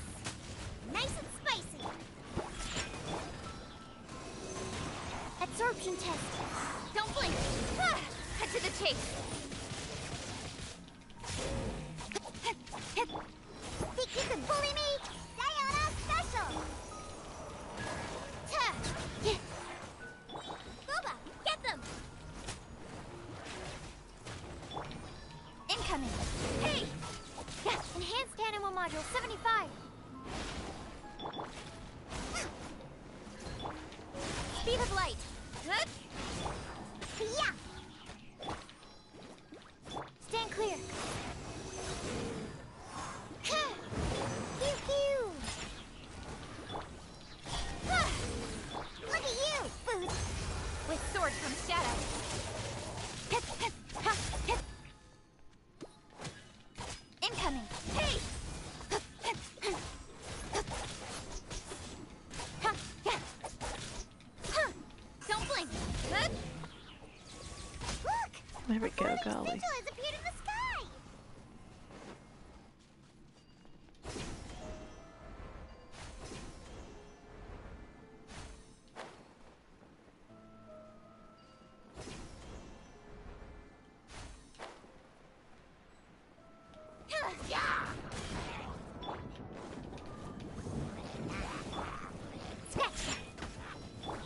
Nice and spicy. Absorption test. Don't blink. Cut to the chase. Think you can bully me? Sayonara special! Boba, get them! Incoming! Hey! Enhanced animal module 75! Speed of light! Yeah! Stand clear! Pew pew! Look at you, food! With sword comes shadow. Incoming! Hey! Don't blink! Look! There we go, golly. Has appeared in the sky!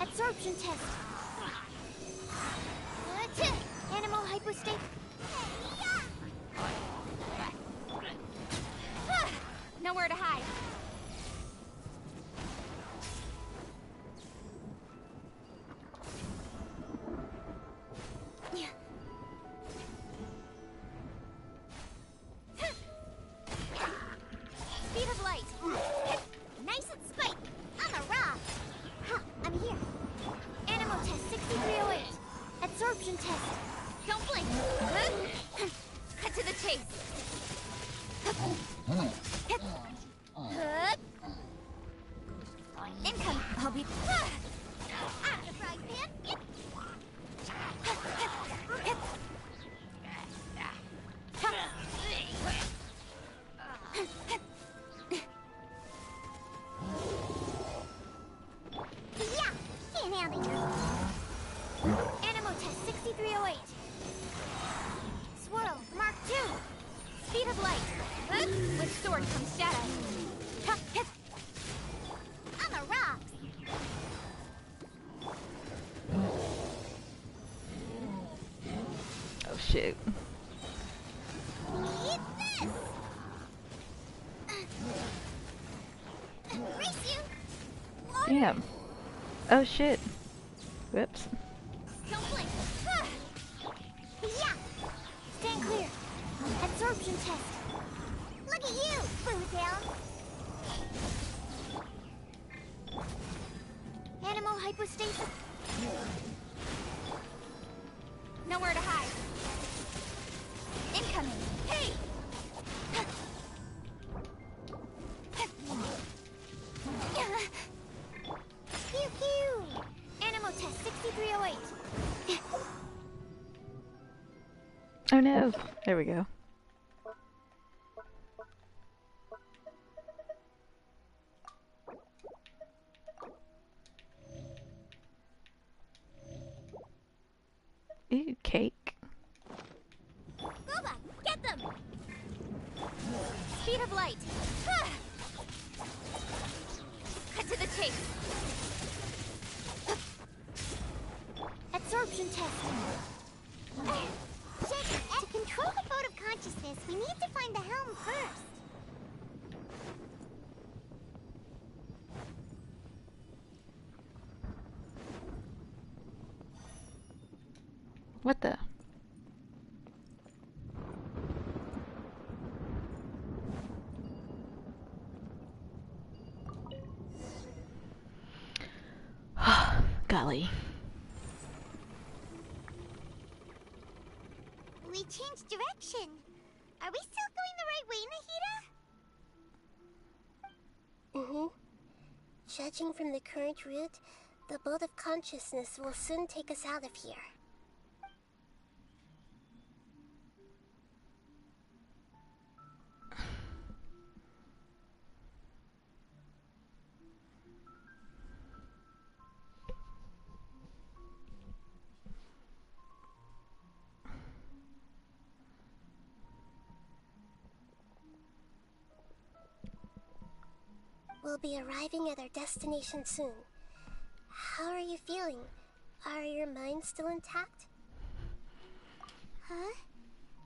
Absorption test. Animal hypostate. Nowhere to hide. Speed of light. Nice and spike. On the rock. I'm here. Animal test 6308. Absorption test. Don't blink. Cut to the chase. Incoming. I'll be... Surprise, man. Yeah! Can't handle you. Animal test 6308. Swirl, Mark 2. Speed of light. With sword comes shadow. On the rocks. Oh shit. Damn. Oh shit. Whoops. Don't blink. Yeah. Stand clear. Absorption test. Look at you, Boo Down. Animal hypostasis. Nowhere to hide. Incoming. Hey! Pew pew. Animal test 6308. Oh no. There we go. Ooh, cake. Boba, get them! Speed of light. Cut to the chase. Absorption test. To control the boat of consciousness, we need to find the helm first. What the? Golly. We changed direction. Are we still going the right way, Nahida? Mm-hmm. Judging from the current route, the boat of consciousness will soon take us out of here. We'll be arriving at our destination soon. How are you feeling? Are your minds still intact? Huh?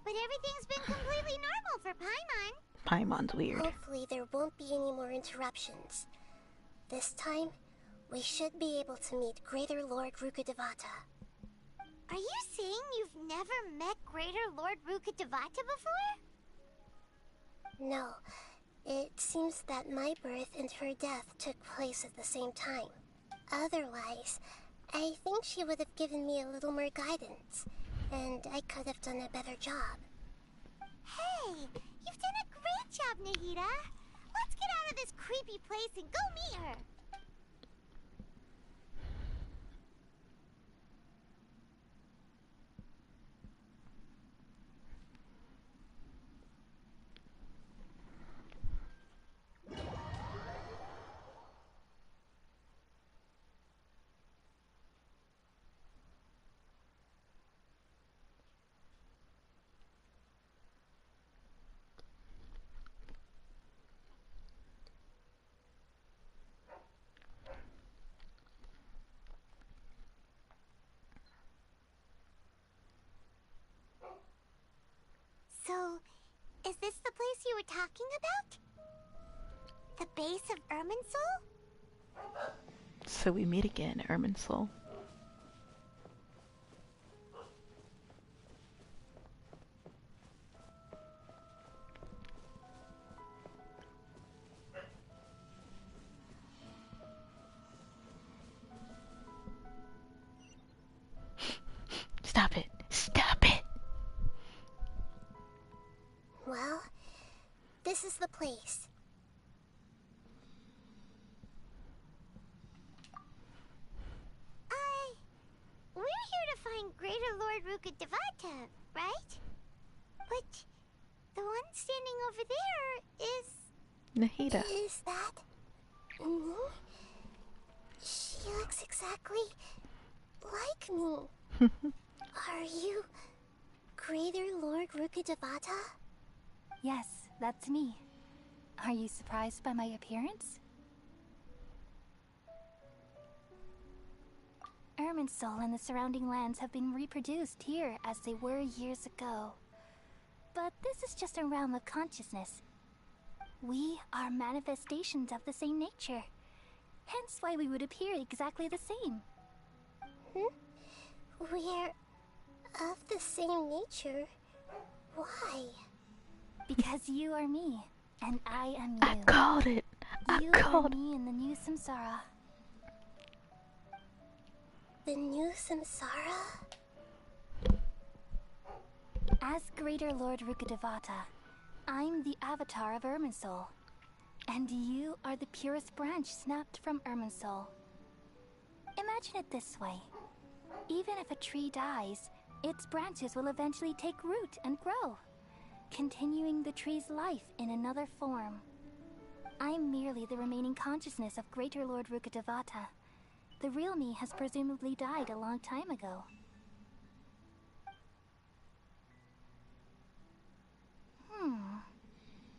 But everything's been completely normal for Paimon. Paimon's weird. Hopefully there won't be any more interruptions. This time, we should be able to meet Greater Lord Rukkhadevata. Are you saying you've never met Greater Lord Rukkhadevata before? No. It seems that my birth and her death took place at the same time. Otherwise, I think she would have given me a little more guidance, and I could have done a better job. Hey, you've done a great job, Nahida. Let's get out of this creepy place and go meet her. So, is this the place you were talking about? The base of Irminsul? So we meet again, Irminsul. Stop it. Stop it. Well, this is the place. We're here to find Greater Lord Rukkhadevata, right? But the one standing over there is... Nahida. Is that... me? She looks exactly like me. Are you Greater Lord Rukkhadevata? Yes, that's me. Are you surprised by my appearance? Irminsul and the surrounding lands have been reproduced here as they were years ago. But this is just a realm of consciousness. We are manifestations of the same nature. Hence why we would appear exactly the same. We're of the same nature. Why? Because you are me, and I am you. I called it. You are me in the new samsara. The new samsara? As Greater Lord Rukkhadevata, I'm the avatar of Irminsul. And you are the purest branch snapped from Irminsul. Imagine it this way. Even if a tree dies, its branches will eventually take root and grow, continuing the tree's life in another form. I'm merely the remaining consciousness of Greater Lord Rukkhadevata. The real me has presumably died a long time ago.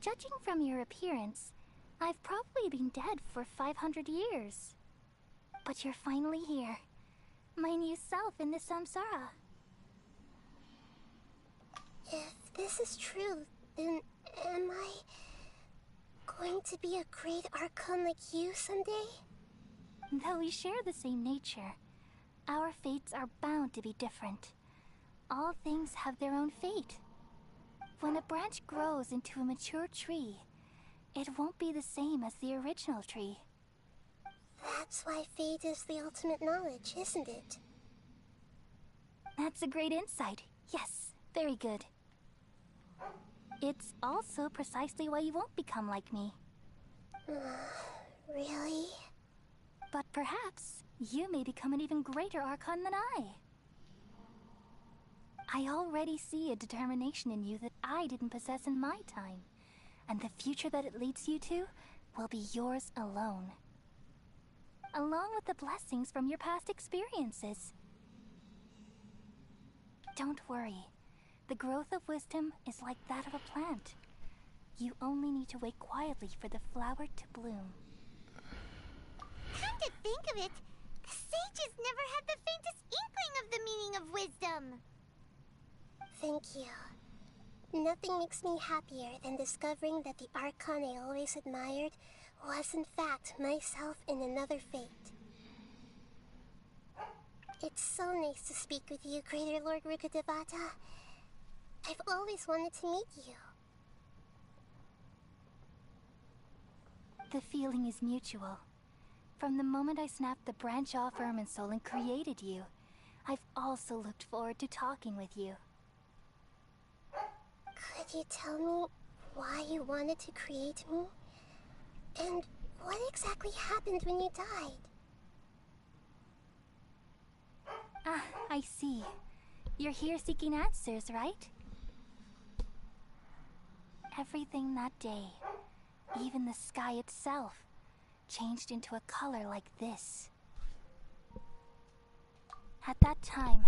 Judging from your appearance, I've probably been dead for 500 years. But you're finally here. My new self in the samsara. If this is true, then am I going to be a great Archon like you someday? Though we share the same nature, our fates are bound to be different. All things have their own fate. When a branch grows into a mature tree, it won't be the same as the original tree. That's why fate is the ultimate knowledge, isn't it? That's a great insight. Yes, very good. It's also precisely why you won't become like me. Really? But perhaps you may become an even greater Archon than I. I already see a determination in you that I didn't possess in my time, and the future that it leads you to will be yours alone. Along with the blessings from your past experiences. Don't worry. The growth of wisdom is like that of a plant. You only need to wait quietly for the flower to bloom. Come to think of it, the sages never had the faintest inkling of the meaning of wisdom. Thank you. Nothing makes me happier than discovering that the Archon I always admired was in fact myself in another fate. It's so nice to speak with you, Greater Lord Rukkhadevata. I've always wanted to meet you. The feeling is mutual. From the moment I snapped the branch off Irminsul and created you, I've also looked forward to talking with you. Could you tell me why you wanted to create me? And what exactly happened when you died? Ah, I see. You're here seeking answers, right? Everything that day, even the sky itself, changed into a color like this. At that time,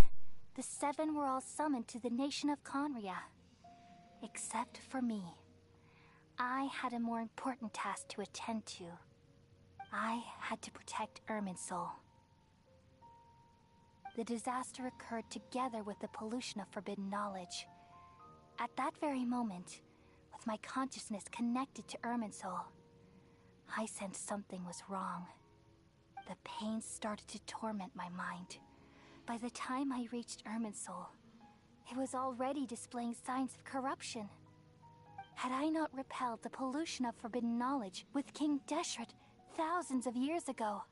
the seven were all summoned to the nation of Conria. Except for me. I had a more important task to attend to. I had to protect Irminsul. The disaster occurred together with the pollution of forbidden knowledge. At that very moment, with my consciousness connected to Irminsul, I sensed something was wrong. The pain started to torment my mind. By the time I reached Irminsul, it was already displaying signs of corruption. Had I not repelled the pollution of forbidden knowledge with King Deshret thousands of years ago,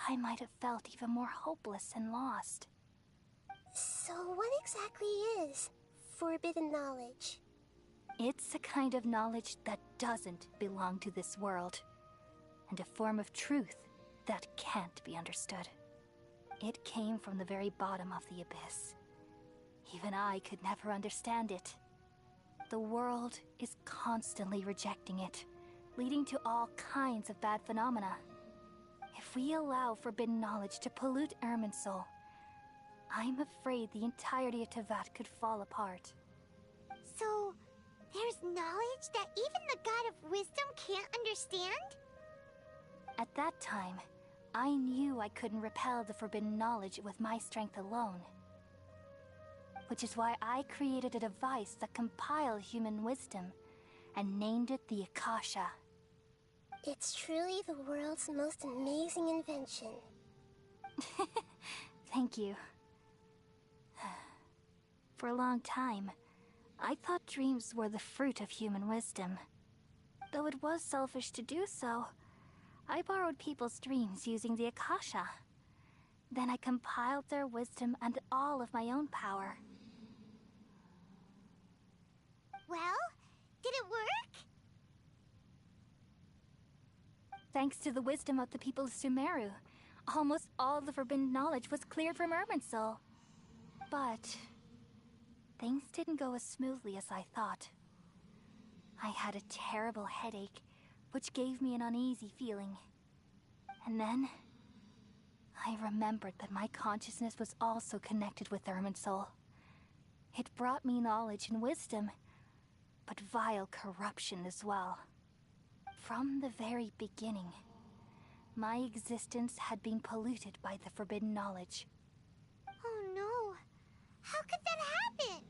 I might have felt even more hopeless and lost. So what exactly is forbidden knowledge? It's a kind of knowledge that doesn't belong to this world, and a form of truth that can't be understood. It came from the very bottom of the abyss. Even I could never understand it. The world is constantly rejecting it, leading to all kinds of bad phenomena. If we allow forbidden knowledge to pollute Irminsul, I'm afraid the entirety of Teyvat could fall apart. So, there's knowledge that even the God of Wisdom can't understand? At that time, I knew I couldn't repel the forbidden knowledge with my strength alone. Which is why I created a device that compiled human wisdom and named it the Akasha. It's truly the world's most amazing invention. Thank you. For a long time, I thought dreams were the fruit of human wisdom. Though it was selfish to do so, I borrowed people's dreams using the Akasha. Then I compiled their wisdom and all of my own power. Well, did it work? Thanks to the wisdom of the people of Sumeru, almost all the forbidden knowledge was cleared from Irminsul. But things didn't go as smoothly as I thought. I had a terrible headache, which gave me an uneasy feeling. And then I remembered that my consciousness was also connected with Irminsul. It brought me knowledge and wisdom, but vile corruption as well. From the very beginning, my existence had been polluted by the forbidden knowledge. Oh no! How could that happen?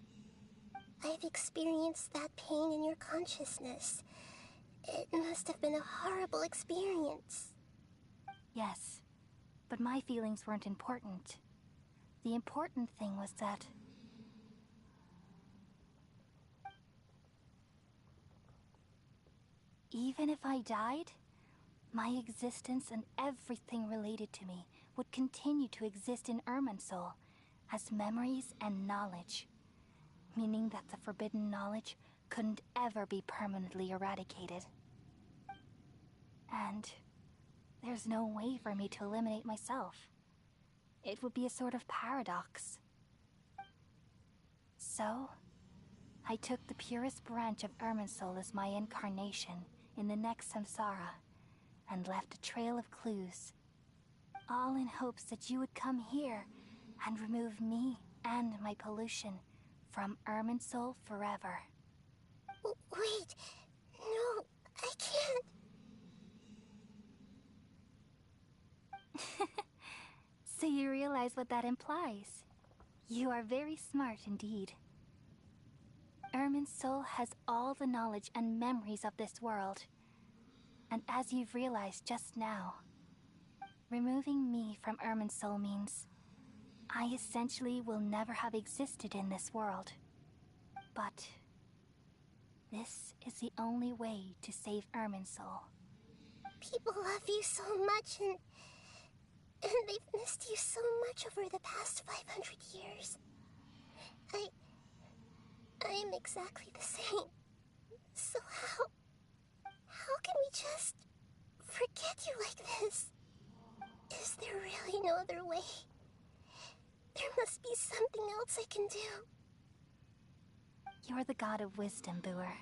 I've experienced that pain in your consciousness. It must have been a horrible experience. Yes, but my feelings weren't important. The important thing was that even if I died, my existence and everything related to me would continue to exist in Irminsul as memories and knowledge, meaning that the forbidden knowledge couldn't ever be permanently eradicated. And there's no way for me to eliminate myself. It would be a sort of paradox. So, I took the purest branch of Irminsul as my incarnation in the next samsara, and left a trail of clues, all in hopes that you would come here and remove me and my pollution from Irminsul forever. Wait, no, I can't. So you realize what that implies. You are very smart indeed. Irminsul has all the knowledge and memories of this world. And as you've realized just now, removing me from Irminsul means I essentially will never have existed in this world. But this is the only way to save Irminsul. People love you so much, and they've missed you so much over the past 500 years. I am exactly the same. So how can we just forget you like this? Is there really no other way? There must be something else I can do. You're the god of wisdom, Booer.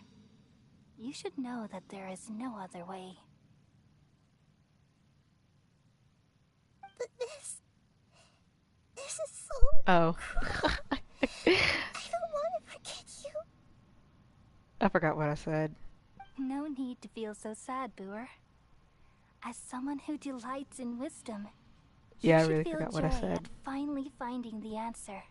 You should know that there is no other way. But this is so... Oh. I don't want to forget you. I forgot what I said. No need to feel so sad, Booer. As someone who delights in wisdom, yeah, I you really should forgot feel what I joy said. at finally finding the answer.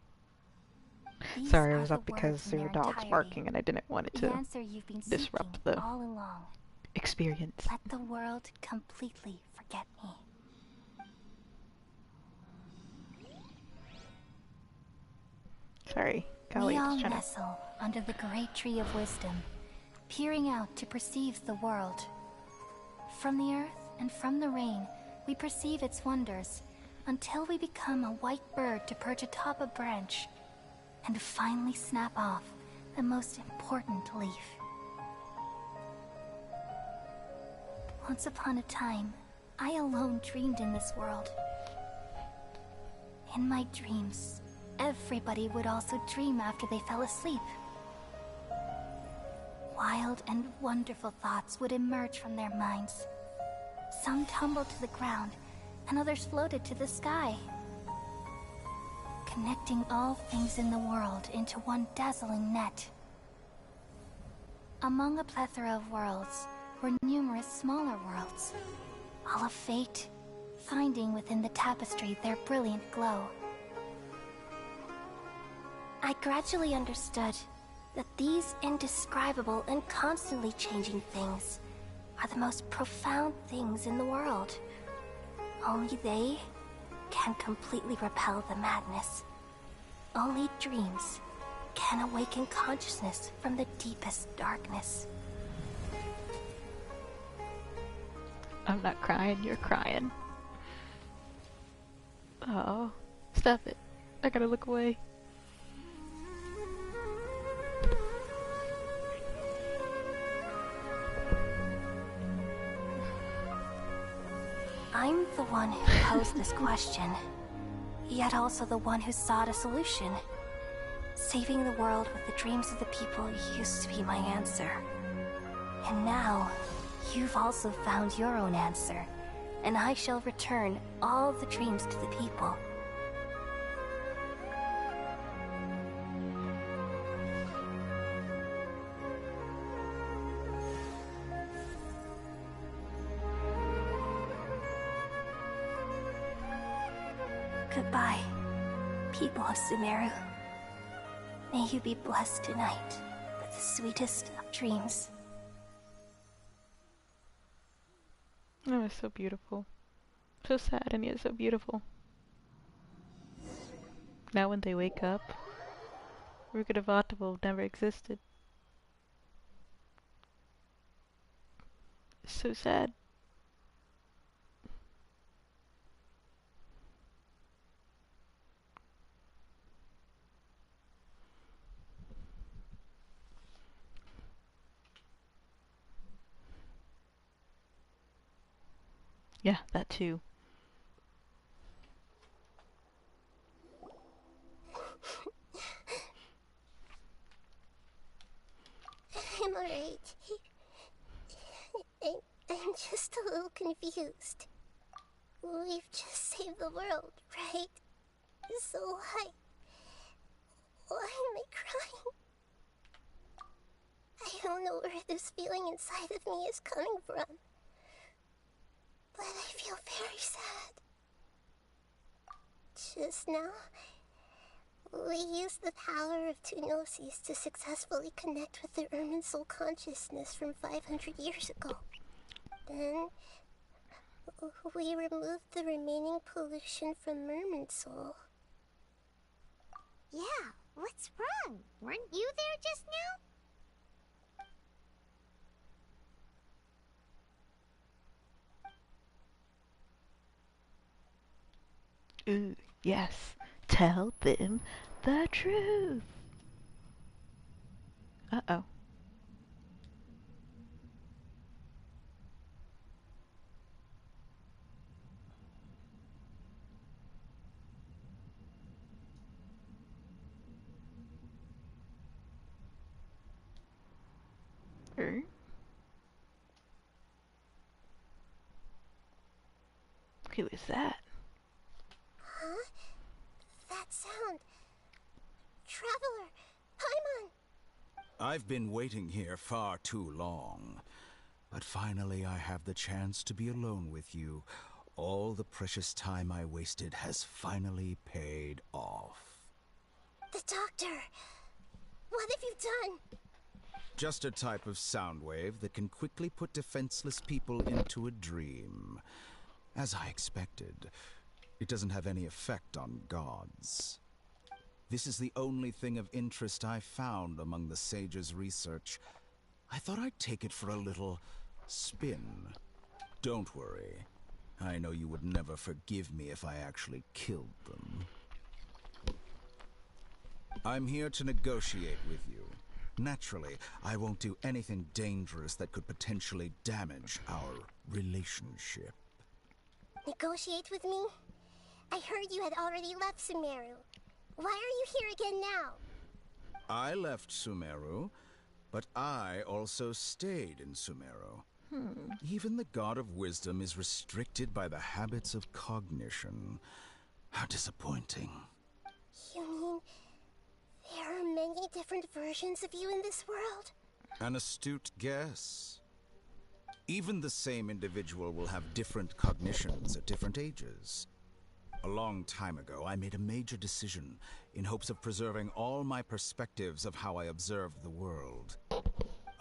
These Sorry, I are was the up because words in there were their dogs entirety. barking and I didn't want it The to answer you've been disrupt seeking the all along. experience. Let the world completely forget me. Sorry, golly, We all just trying to... nestle under the great tree of wisdom, peering out to perceive the world. From the earth and from the rain, we perceive its wonders, until we become a white bird to perch atop a branch, and finally snap off the most important leaf. Once upon a time, I alone dreamed in this world. In my dreams, everybody would also dream after they fell asleep. Wild and wonderful thoughts would emerge from their minds. Some tumbled to the ground, and others floated to the sky, connecting all things in the world into one dazzling net. Among a plethora of worlds were numerous smaller worlds, all of fate, finding within the tapestry their brilliant glow. I gradually understood that these indescribable and constantly changing things are the most profound things in the world. Only they can completely repel the madness. Only dreams can awaken consciousness from the deepest darkness. I'm not crying, you're crying. Oh, stop it. I gotta look away. I'm the one who posed this question, yet also the one who sought a solution. Saving the world with the dreams of the people used to be my answer. And now, you've also found your own answer, and I shall return all the dreams to the people. Goodbye, people of Sumeru. May you be blessed tonight with the sweetest of dreams. That was so beautiful. So sad and yet so beautiful. Now when they wake up, Rukadavato never existed. It's so sad. Yeah, that too. I'm alright. I'm just a little confused. We've just saved the world, right? So why am I crying? I don't know where this feeling inside of me is coming from, but I feel very sad. Just now, we used the power of two gnosis to successfully connect with the Ermin soul consciousness from 500 years ago. Then, we removed the remaining pollution from Merman soul. Yeah, what's wrong? Weren't you there just now? Ooh, yes. Tell them the truth. Uh-oh. Who is that? Huh? That sound. Traveler! Paimon! I've been waiting here far too long. But finally I have the chance to be alone with you. All the precious time I wasted has finally paid off. The doctor! What have you done? Just a type of sound wave that can quickly put defenseless people into a dream. As I expected, it doesn't have any effect on gods. This is the only thing of interest I found among the sage's research. I thought I'd take it for a little spin. Don't worry. I know you would never forgive me if I actually killed them. I'm here to negotiate with you. Naturally, I won't do anything dangerous that could potentially damage our relationship. Negotiate with me? I heard you had already left Sumeru. Why are you here again now? I left Sumeru, but I also stayed in Sumeru. Even the God of Wisdom is restricted by the habits of cognition. How disappointing. You mean there are many different versions of you in this world? An astute guess. Even the same individual will have different cognitions at different ages. A long time ago, I made a major decision in hopes of preserving all my perspectives of how I observed the world.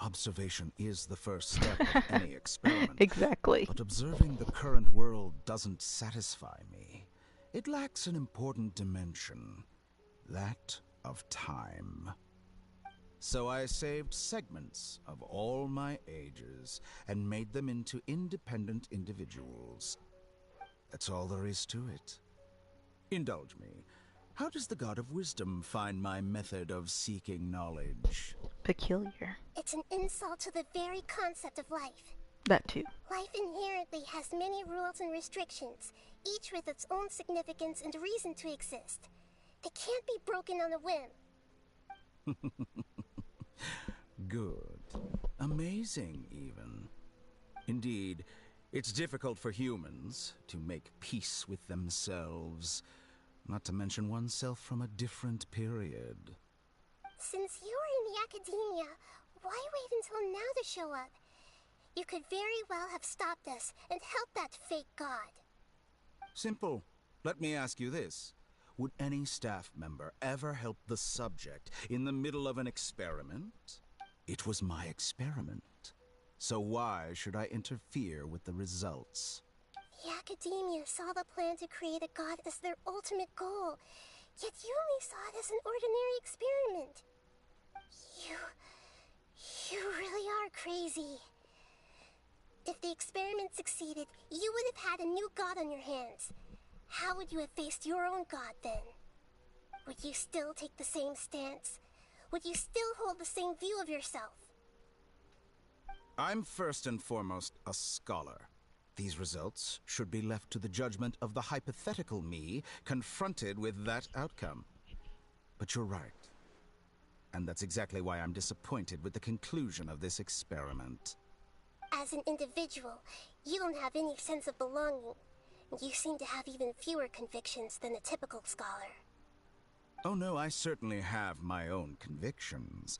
observation is the first step of any experiment. Exactly. But observing the current world doesn't satisfy me. It lacks an important dimension, that of time. So I saved segments of all my ages and made them into independent individuals. That's all there is to it. Indulge me. How does the God of Wisdom find my method of seeking knowledge? Peculiar. It's an insult to the very concept of life. That too. Life inherently has many rules and restrictions, each with its own significance and reason to exist. They can't be broken on a whim. Good. Amazing, even. Indeed, it's difficult for humans to make peace with themselves, not to mention oneself from a different period. Since you're in the academia, why wait until now to show up? You could very well have stopped us and helped that fake god. Simple. Let me ask you this. Would any staff member ever help the subject in the middle of an experiment? It was my experiment. So why should I interfere with the results? The academia saw the plan to create a god as their ultimate goal, yet you only saw it as an ordinary experiment. You really are crazy. If the experiment succeeded, you would have had a new god on your hands. How would you have faced your own god then? Would you still take the same stance? Would you still hold the same view of yourself? I'm first and foremost a scholar. These results should be left to the judgment of the hypothetical me confronted with that outcome. But you're right. And that's exactly why I'm disappointed with the conclusion of this experiment. As an individual, you don't have any sense of belonging. You seem to have even fewer convictions than a typical scholar. Oh no, I certainly have my own convictions.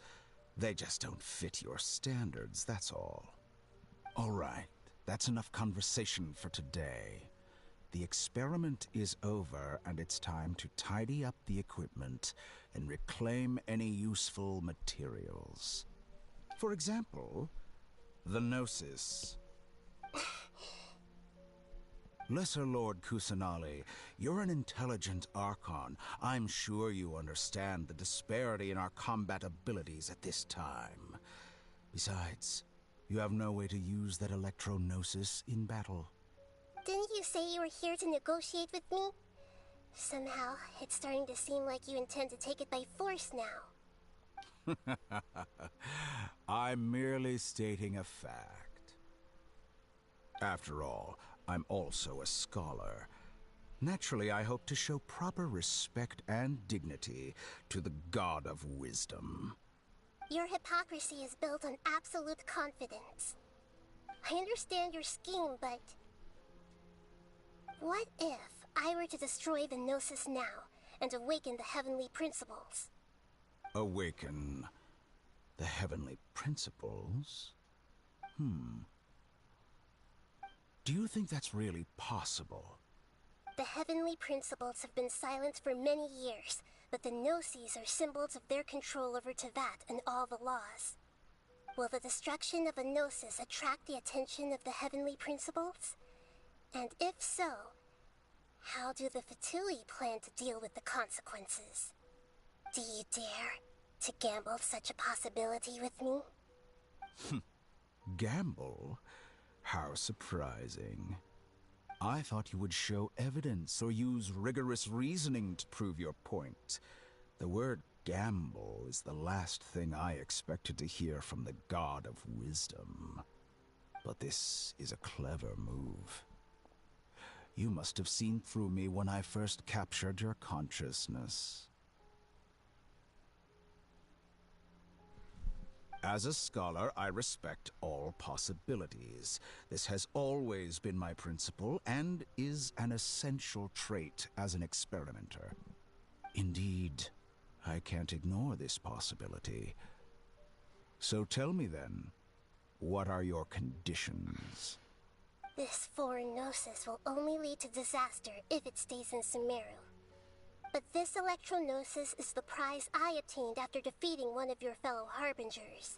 They just don't fit your standards, that's all. All right, that's enough conversation for today. The experiment is over, and it's time to tidy up the equipment and reclaim any useful materials. For example, the Gnosis. Lesser Lord Kusanali, you're an intelligent Archon. I'm sure you understand the disparity in our combat abilities at this time. Besides, you have no way to use that electro-gnosis in battle. Didn't you say you were here to negotiate with me? Somehow, it's starting to seem like you intend to take it by force now. I'm merely stating a fact. After all, I'm also a scholar. Naturally, I hope to show proper respect and dignity to the God of Wisdom. Your hypocrisy is built on absolute confidence. I understand your scheme, but... what if I were to destroy the Gnosis now and awaken the heavenly principles? Awaken the heavenly principles? Do you think that's really possible? The heavenly principles have been silent for many years, but the Gnosis are symbols of their control over Teyvat and all the laws. Will the destruction of a Gnosis attract the attention of the heavenly principles? And if so, how do the Fatui plan to deal with the consequences? Do you dare to gamble such a possibility with me? Gamble? How surprising. I thought you would show evidence or use rigorous reasoning to prove your point. The word gamble is the last thing I expected to hear from the God of Wisdom. But this is a clever move. You must have seen through me when I first captured your consciousness. As a scholar, I respect all possibilities. This has always been my principle and is an essential trait as an experimenter. Indeed, I can't ignore this possibility. So tell me then, what are your conditions? This foreign Gnosis will only lead to disaster if it stays in Sumeru. But this electro-gnosis is the prize I obtained after defeating one of your fellow Harbingers.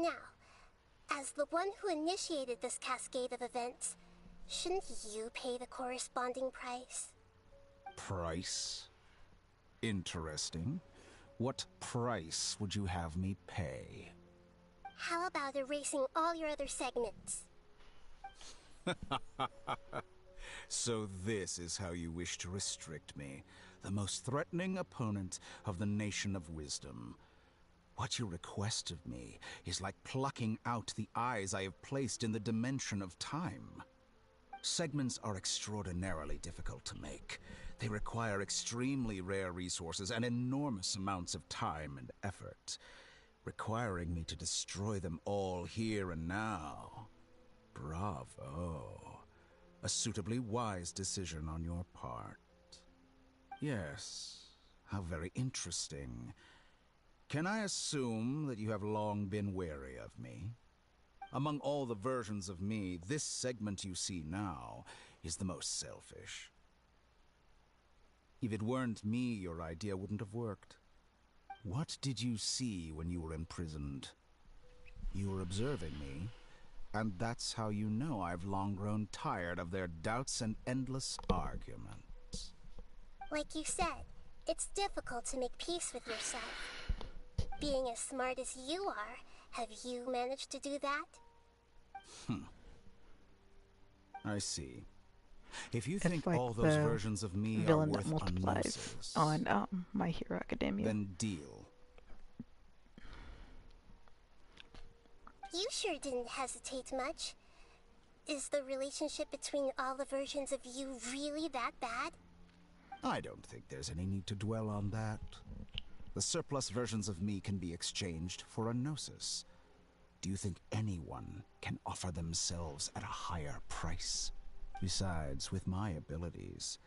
Now, as the one who initiated this cascade of events, shouldn't you pay the corresponding price? Price? Interesting. What price would you have me pay? How about erasing all your other segments? So this is how you wish to restrict me, the most threatening opponent of the Nation of Wisdom. What you request of me is like plucking out the eyes I have placed in the dimension of time. Segments are extraordinarily difficult to make. They require extremely rare resources and enormous amounts of time and effort, requiring me to destroy them all here and now. Bravo. A suitably wise decision on your part. Yes, how very interesting. Can I assume that you have long been wary of me? Among all the versions of me, this segment you see now is the most selfish. If it weren't me, your idea wouldn't have worked. What did you see when you were imprisoned? You were observing me, and that's how you know I've long grown tired of their doubts and endless arguments. Like you said, it's difficult to make peace with yourself. Being as smart as you are, have you managed to do that? I see. If you It's think like all those the versions of me are villain that worth a multiplies gnosis, on My Hero Academia. then deal. You sure didn't hesitate much. Is the relationship between all the versions of you really that bad? I don't think there's any need to dwell on that. The surplus versions of me can be exchanged for a gnosis. Do you think anyone can offer themselves at a higher price? Besides, with my abilities,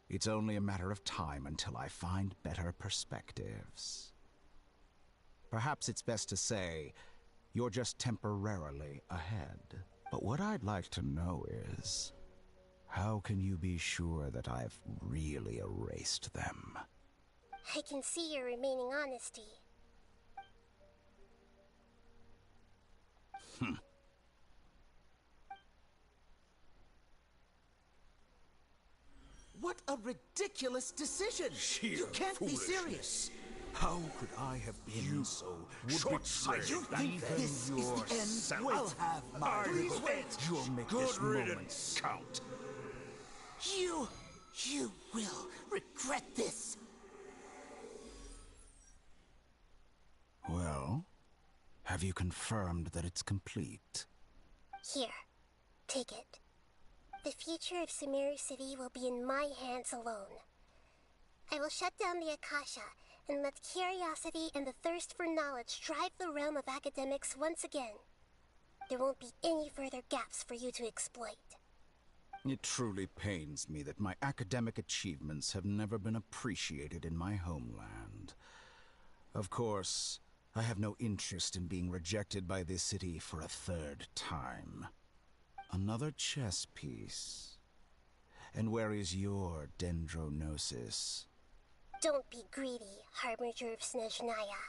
it's only a matter of time until I find better perspectives. Perhaps it's best to say, you're just temporarily ahead. But what I'd like to know is, how can you be sure that I've really erased them? I can see your remaining honesty. What a ridiculous decision! You can't be serious! How could I have been so short-sighted? You think this is the end? I'll have my revenge. You'll make this moment count. You will regret this. Well, have you confirmed that it's complete? Here, take it. The future of Sumeru City will be in my hands alone. I will shut down the Akasha and let curiosity and the thirst for knowledge drive the realm of academics once again. There won't be any further gaps for you to exploit. It truly pains me that my academic achievements have never been appreciated in my homeland. Of course, I have no interest in being rejected by this city for a third time. Another chess piece. And where is your dendronosis? Don't be greedy, Harbinger of Snezhnaya.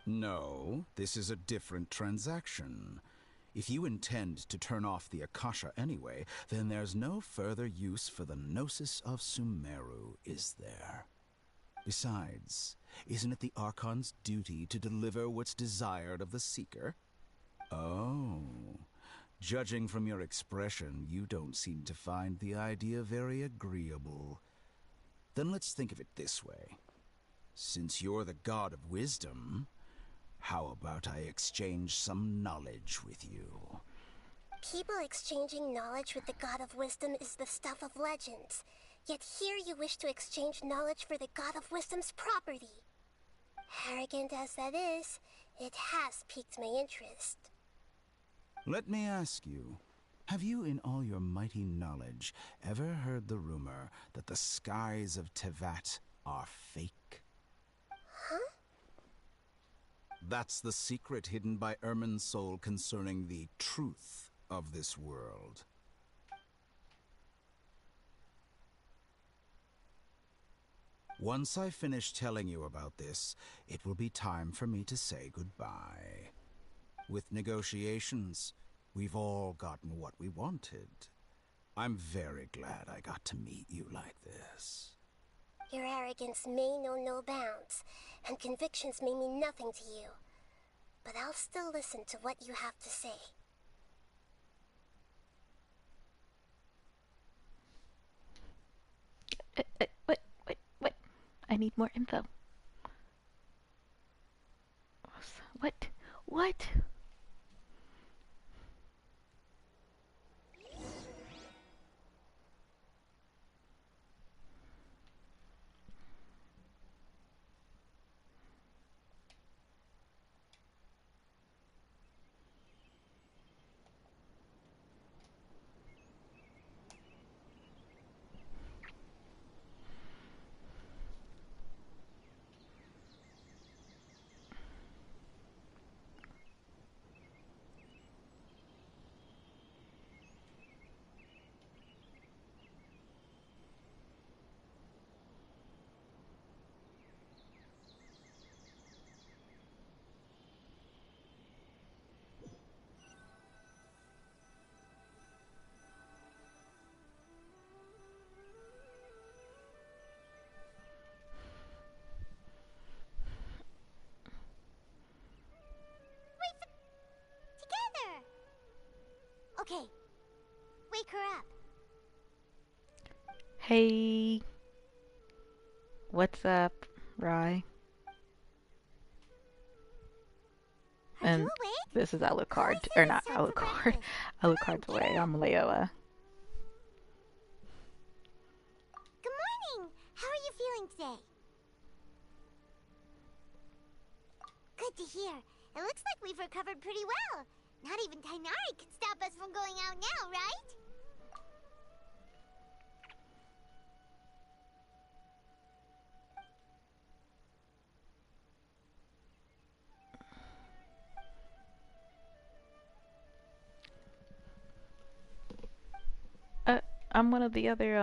No, this is a different transaction. If you intend to turn off the Akasha anyway, then there's no further use for the Gnosis of Sumeru, is there? Besides, isn't it the Archon's duty to deliver what's desired of the Seeker? Oh, judging from your expression, you don't seem to find the idea very agreeable. Then let's think of it this way. Since you're the god of wisdom, how about I exchange some knowledge with you? People exchanging knowledge with the god of wisdom is the stuff of legends. Yet here you wish to exchange knowledge for the god of wisdom's property. Arrogant as that is, it has piqued my interest. Let me ask you, have you in all your mighty knowledge ever heard the rumor that the skies of Tevat are fake? Huh? That's the secret hidden by Irminsul concerning the truth of this world. Once I finish telling you about this, it will be time for me to say goodbye. With negotiations, we've all gotten what we wanted. I'm very glad I got to meet you like this. Your arrogance may know no bounds, and convictions may mean nothing to you. But I'll still listen to what you have to say. What? I need more info. What? Okay, wake her up. Hey. What's up, Rye? And this is Alukard, or not Alukard. Alucard's away. I'm Leoa. Good morning. How are you feeling today? Good to hear. It looks like we've recovered pretty well. Not even Tighnari can stop us from going out now, right? I'm one of the other,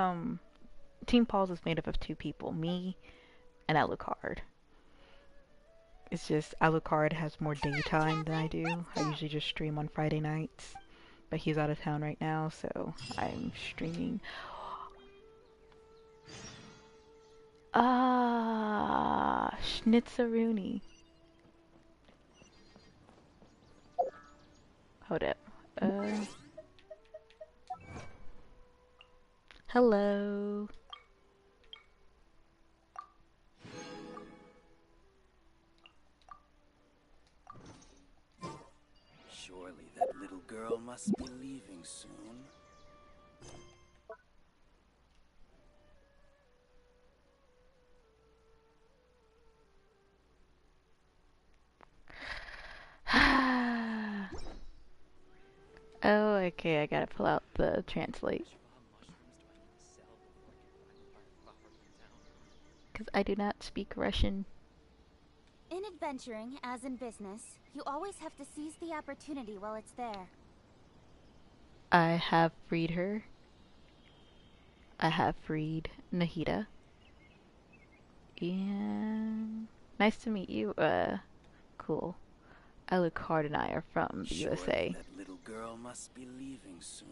TeamPawz is made up of 2 people, me and Alukard. It's just Alukard has more daytime than I do. I usually just stream on Friday nights, but he's out of town right now, so I'm streaming. Ah, Schnitzeruni. Hold up. Hello. Surely that little girl must be leaving soon. Oh, okay, I gotta pull out the translate. Because I do not speak Russian. In adventuring, as in business, you always have to seize the opportunity while it's there. I have freed her. I have freed Nahida. And nice to meet you. Cool. Alukard and I are from the USA. That little girl must be leaving soon.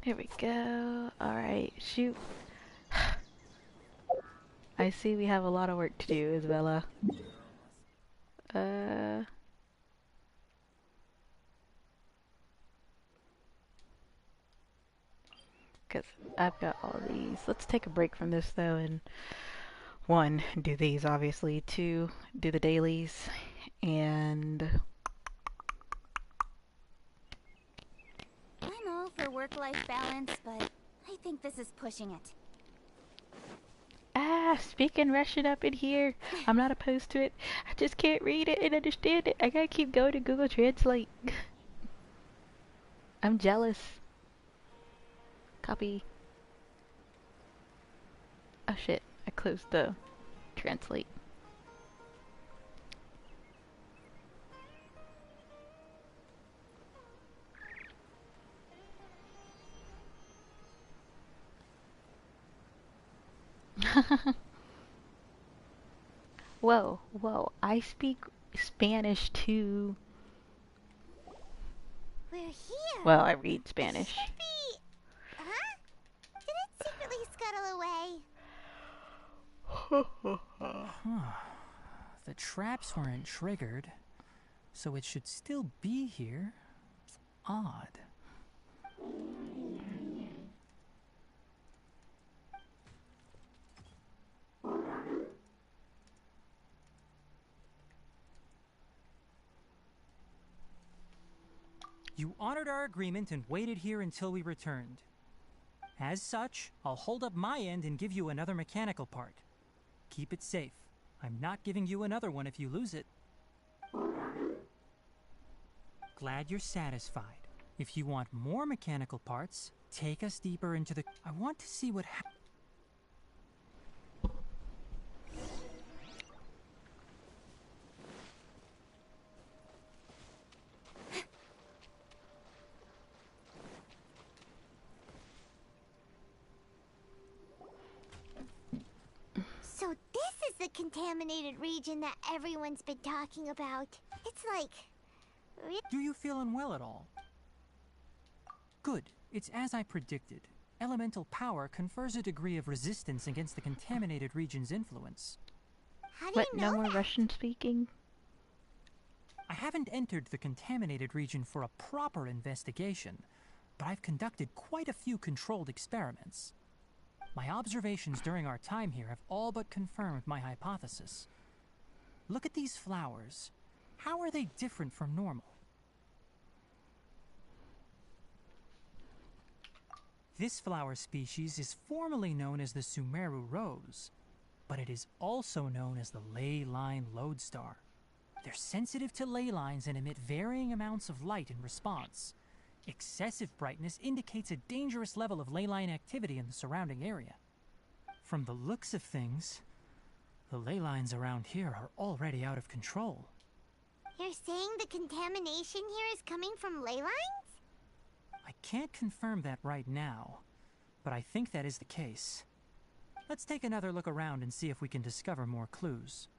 Here we go. Alright, shoot. I see we have a lot of work to do, Isabella. Because I've got all these. Let's take a break from this though and 1, do these obviously, 2, do the dailies, and I'm all for work-life balance, but I think this is pushing it. Speaking Russian up in here. I'm not opposed to it. I just can't read it and understand it. I gotta keep going to Google Translate. I'm jealous. Copy. Oh shit, I closed the translate. Whoa, whoa, I speak Spanish too. We're here. Well, I read Spanish. Should be... Huh? Did it secretly scuttle away? The traps weren't triggered, so it should still be here. Odd. You honored our agreement and waited here until we returned. As such, I'll hold up my end and give you another mechanical part. Keep it safe. I'm not giving you another one if you lose it. Glad you're satisfied. If you want more mechanical parts, take us deeper into the... I want to see what happens. So this is the contaminated region that everyone's been talking about. It's like... Do you feel unwell at all? Good. It's as I predicted. Elemental power confers a degree of resistance against the contaminated region's influence. How do you know no more that? Russian speaking? I haven't entered the contaminated region for a proper investigation, but I've conducted quite a few controlled experiments. My observations during our time here have all but confirmed my hypothesis. Look at these flowers. How are they different from normal? This flower species is formally known as the Sumeru rose, but it is also known as the ley line lodestar. They're sensitive to ley lines and emit varying amounts of light in response. Excessive brightness indicates a dangerous level of ley line activity in the surrounding area. From the looks of things, the ley lines around here are already out of control. You're saying the contamination here is coming from ley lines? I can't confirm that right now, but I think that is the case. Let's take another look around and see if we can discover more clues.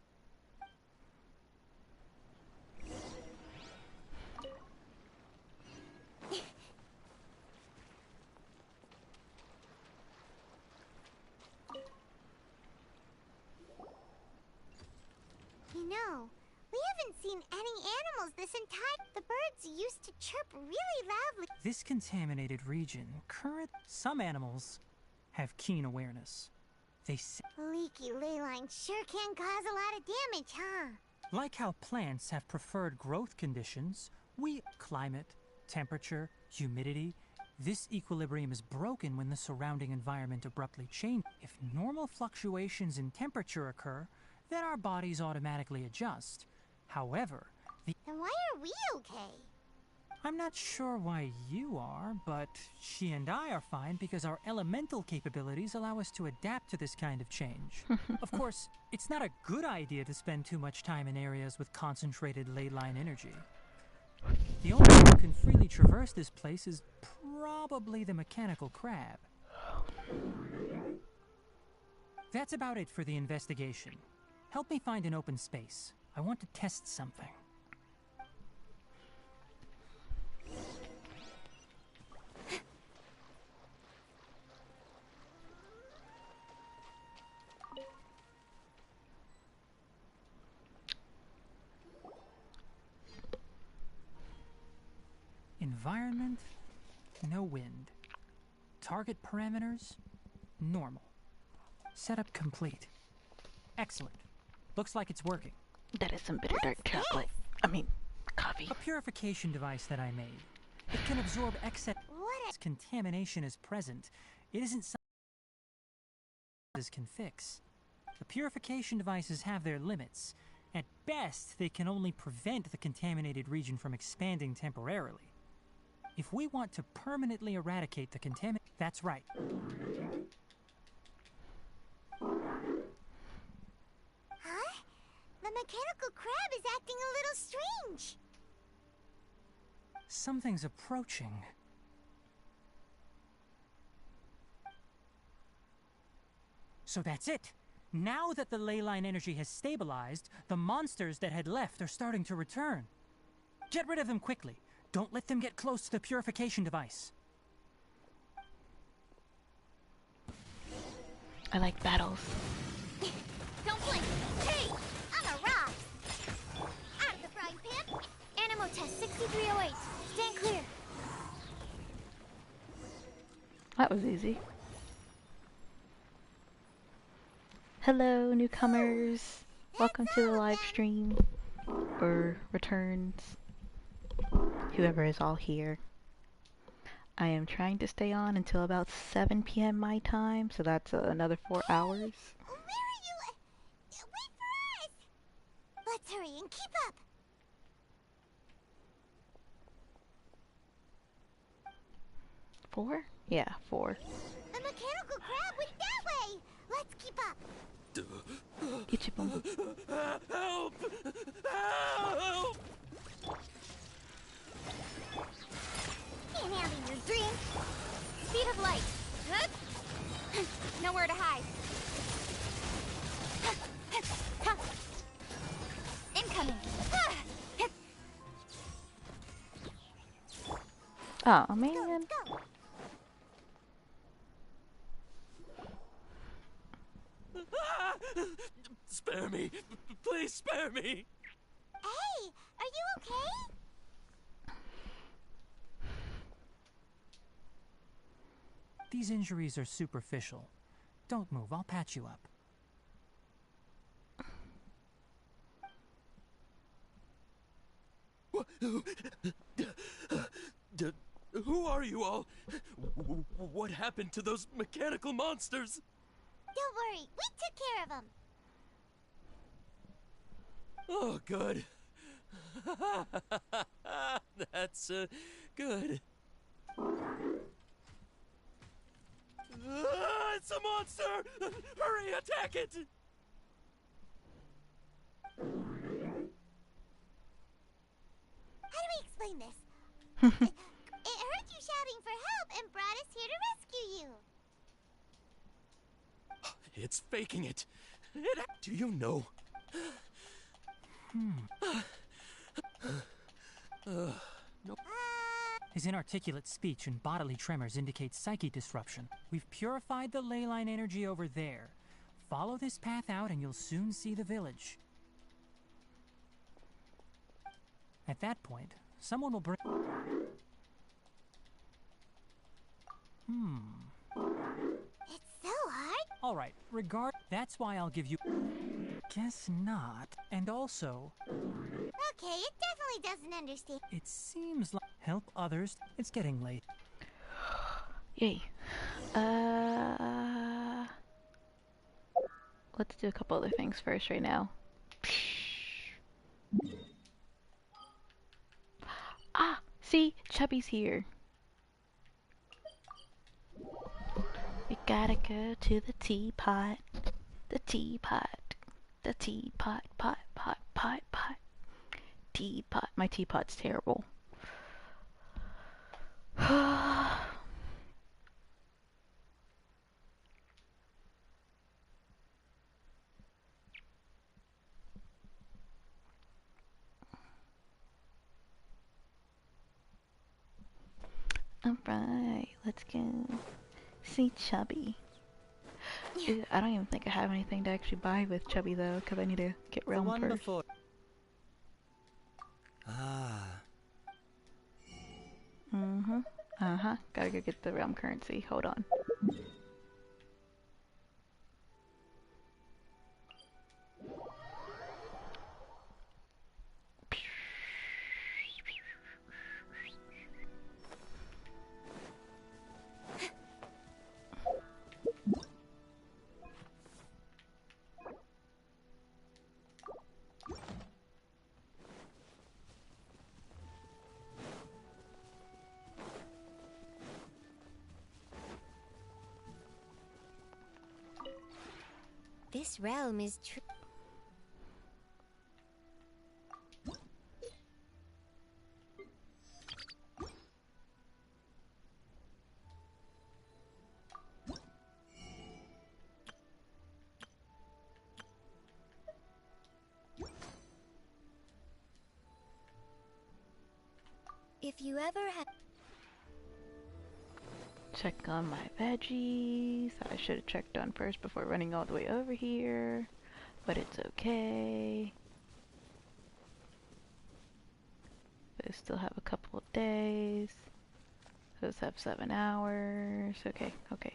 You know, we haven't seen any animals this entire... The birds used to chirp really loudly. This contaminated region, some animals have keen awareness. They Leaky ley lines sure can cause a lot of damage, huh? like how plants have preferred growth conditions, climate, temperature, humidity. This equilibrium is broken when the surrounding environment abruptly changes. If normal fluctuations in temperature occur, then our bodies automatically adjust. However, Then why are we okay? I'm not sure why you are, but she and I are fine because our elemental capabilities allow us to adapt to this kind of change. Of course, it's not a good idea to spend too much time in areas with concentrated ley line energy. The only one who can freely traverse this place is probably the mechanical crab. That's about it for the investigation. Help me find an open space. I want to test something. Environment, no wind. Target parameters, normal. Setup complete. Excellent. Looks like it's working. That is some bitter dark chocolate. Coffee. A purification device that I made. It can absorb excess contamination is present. It isn't something this can fix. The purification devices have their limits. At best, they can only prevent the contaminated region from expanding temporarily. If we want to permanently eradicate the contaminant, that's right. Huh? The mechanical crab is acting a little strange. Something's approaching. So that's it. Now that the ley line energy has stabilized, the monsters that had left are starting to return. Get rid of them quickly. Don't let them get close to the purification device. I like battles. Don't blink! Hey! I'm a rock! Out of the frying pan! Animo test 6308. Stand clear. That was easy. Hello, newcomers. Welcome to the live stream. Or returns. Whoever is all here. I am trying to stay on until about 7 p.m. my time, so that's another 4 hours. Where are you? Wait for us! Let's hurry and keep up! 4? Yeah, 4. The mechanical crab went that way! Let's keep up! Get your bum. Help! Help! Can't handle your drink! Speed of light! Hup. Nowhere to hide! Incoming! Oh man. Go. Spare me! Please spare me! Hey! Are you okay? These injuries are superficial. Don't move, I'll patch you up. Who are you all? What happened to those mechanical monsters? Don't worry, we took care of them. Oh, good. That's, good. It's a monster! Hurry, attack it! How do we explain this? It heard you shouting for help and brought us here to rescue you. It's faking it. Do you know? No. His inarticulate speech and bodily tremors indicate psyche disruption. We've purified the ley line energy over there. Follow this path out and you'll soon see the village. At that point, someone will bring... It's so hard. Alright, that's why I'll give you... Guess not. And also... Okay, it definitely doesn't understand. It seems like... Help others. It's getting late. Yay. Let's do a couple other things first right now. Ah! See? Chubby's here. We gotta go to the teapot. The teapot. The teapot. Pot. Teapot. My teapot's terrible. Alright, let's go see Chubby. Ew, I don't even think I have anything to actually buy with Chubby though, because I need to get realm first. Gotta go get the realm currency. Hold on. This realm is true. If you ever had... Check on my veggies. I should have checked on first before running all the way over here. But it's okay. They still have a couple of days. Those have 7 hours. Okay, okay.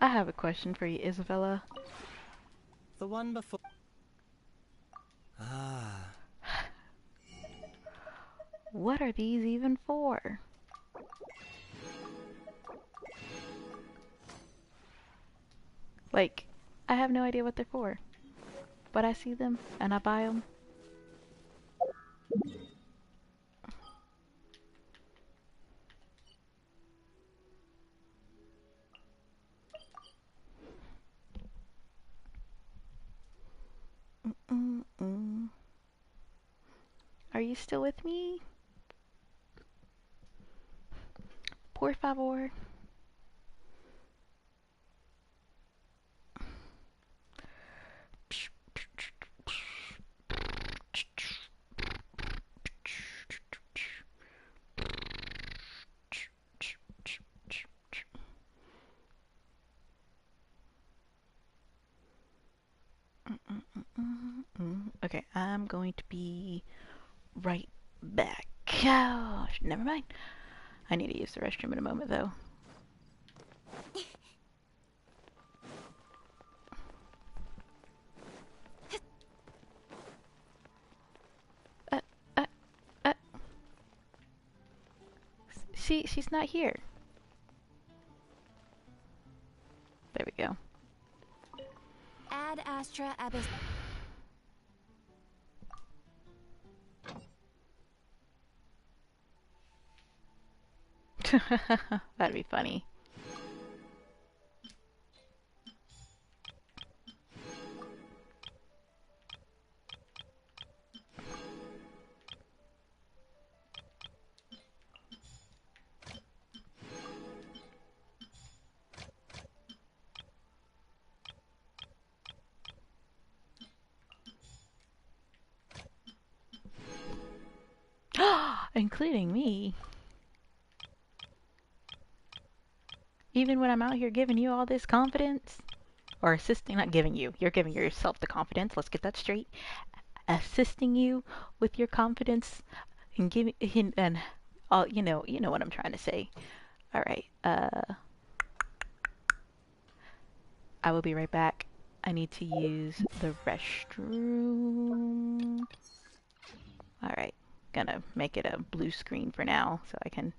I have a question for you, Isabella. The one before. What are these even for? Like, I have no idea what they're for. But I see them and I buy them. Are you still with me? Por favor. Okay, I'm going to be right back. Oh, never mind. I need to use the restroom in a moment, though. She's not here. There we go. Ad Astra Abyss. That'd be funny. Including me. Even when I'm out here giving you all this confidence, or assisting, not giving you, you're giving yourself the confidence, let's get that straight. Assisting you with your confidence and giving, and all, you know what I'm trying to say. Alright, I will be right back. I need to use the restroom. Alright, gonna make it a blue screen for now so I can...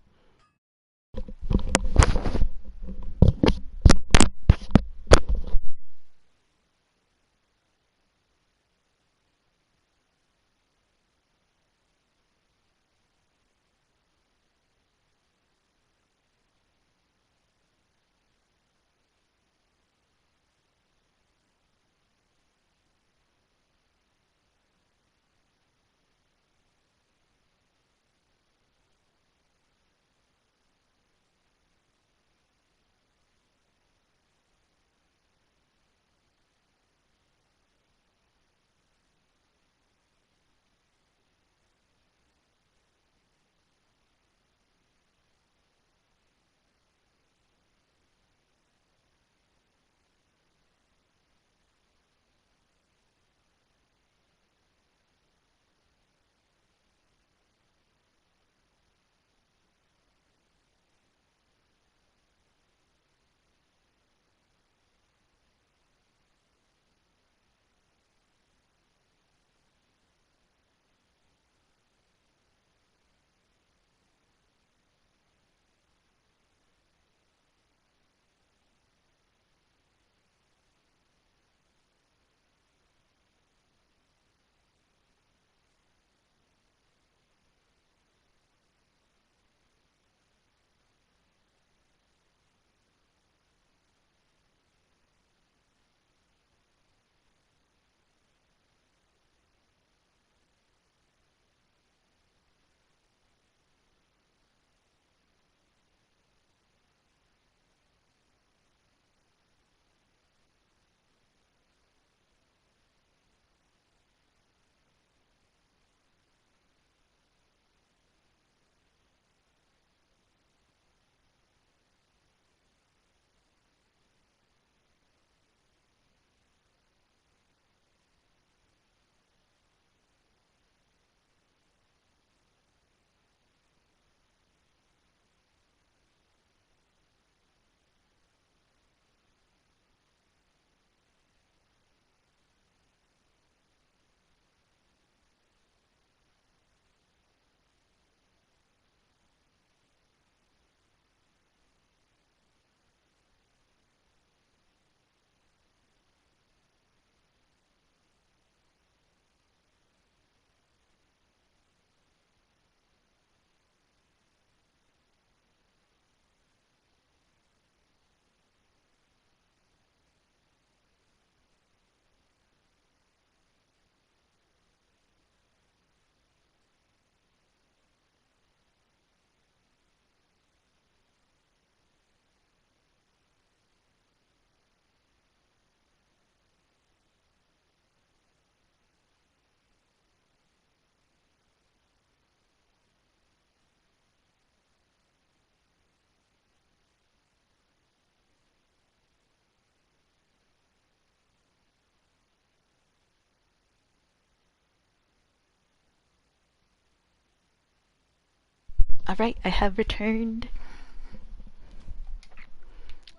Alright, I have returned.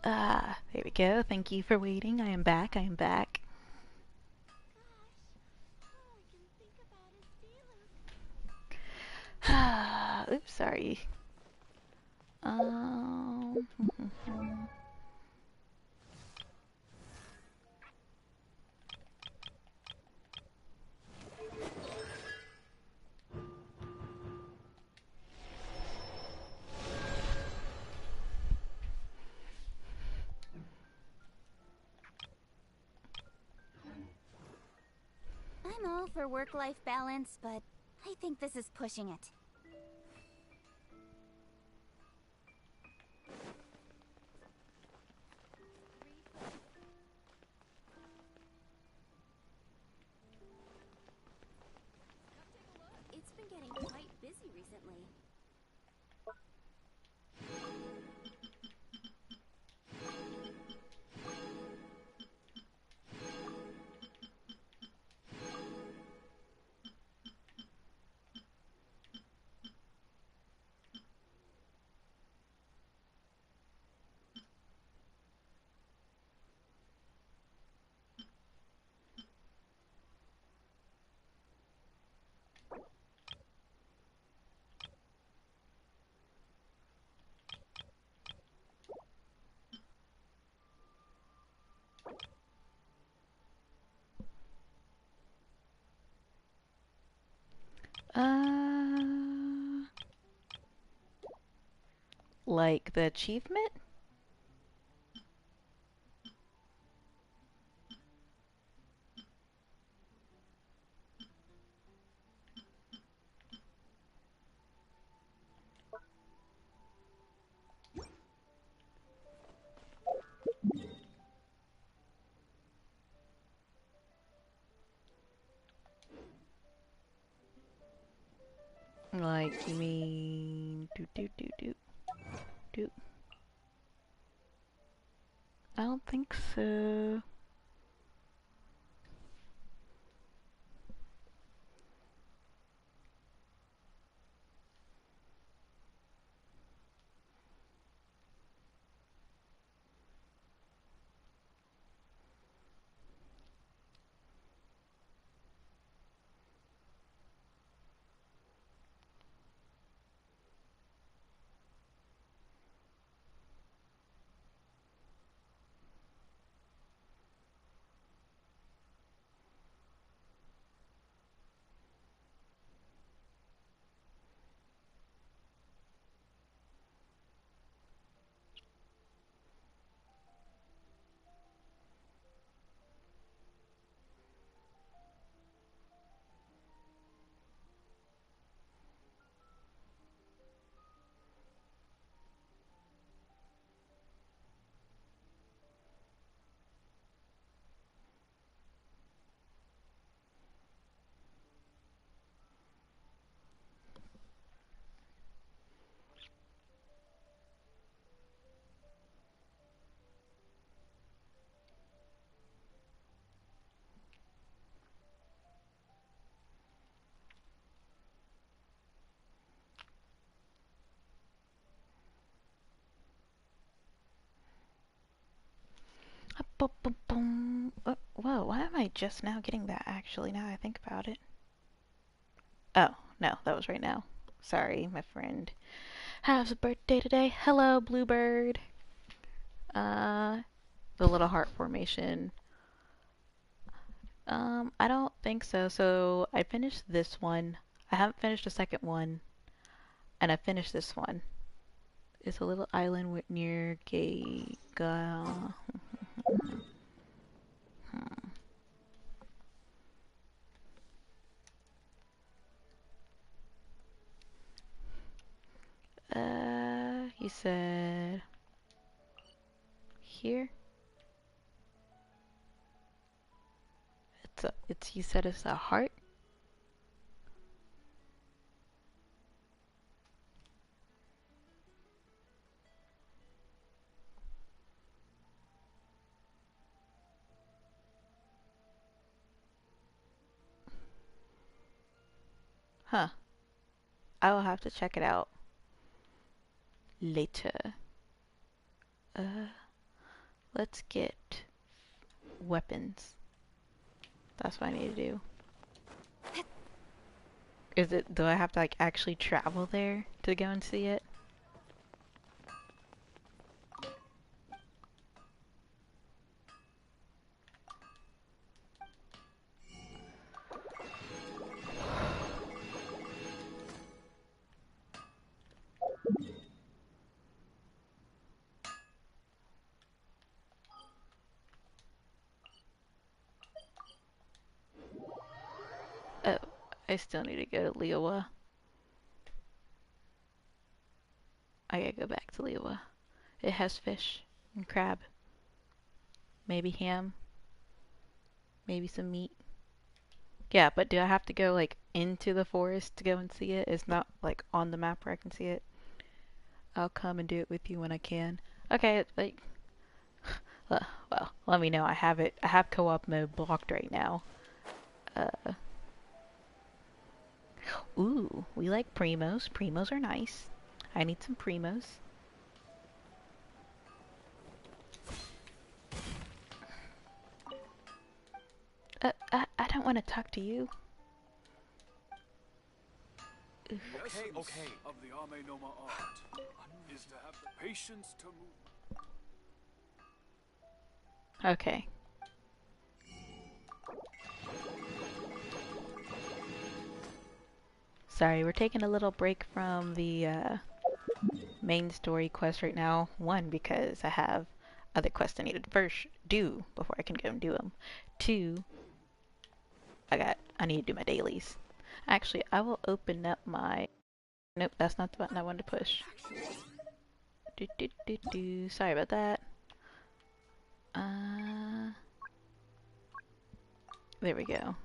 There we go. Thank you for waiting. I am back. I am back. Oops, sorry. I'm all for work-life balance, but I think this is pushing it. It's been getting quite busy recently. Like the achievement? Like, you mean do. I don't think so. Whoa, why am I just now getting that actually, now I think about it? Oh, no, that was right now. Sorry, my friend has a birthday today. Hello, Bluebird. The little heart formation. I don't think so. So I finished this one. I haven't finished the second one. And I finished this one. It's a little island near Gayga. You said here? You said it's a heart? Huh. I will have to check it out. later. Let's get weapons. That's what I need to do. Do I have to like actually travel there to go and see it? Oh, I still need to go to Leoa. I gotta go back to Leoa. It has fish and crab. Maybe ham. Maybe some meat. Yeah, but do I have to go like into the forest to go and see it? It's not like on the map where I can see it. I'll come and do it with you when I can. Okay, it's like well, let me know. I have it. I have co-op mode blocked right now. Ooh, we like primos. Primos are nice. I need some primos. I don't want to talk to you. Okay. Of the Ame Noma art is to have the patience to move. Okay. Sorry, we're taking a little break from the main story quest right now. One, because I have other quests I needed to first do before I can go and do them. Two, I need to do my dailies. Actually, I will open up my... Nope, that's not the button I wanted to push. Sorry about that. There we go.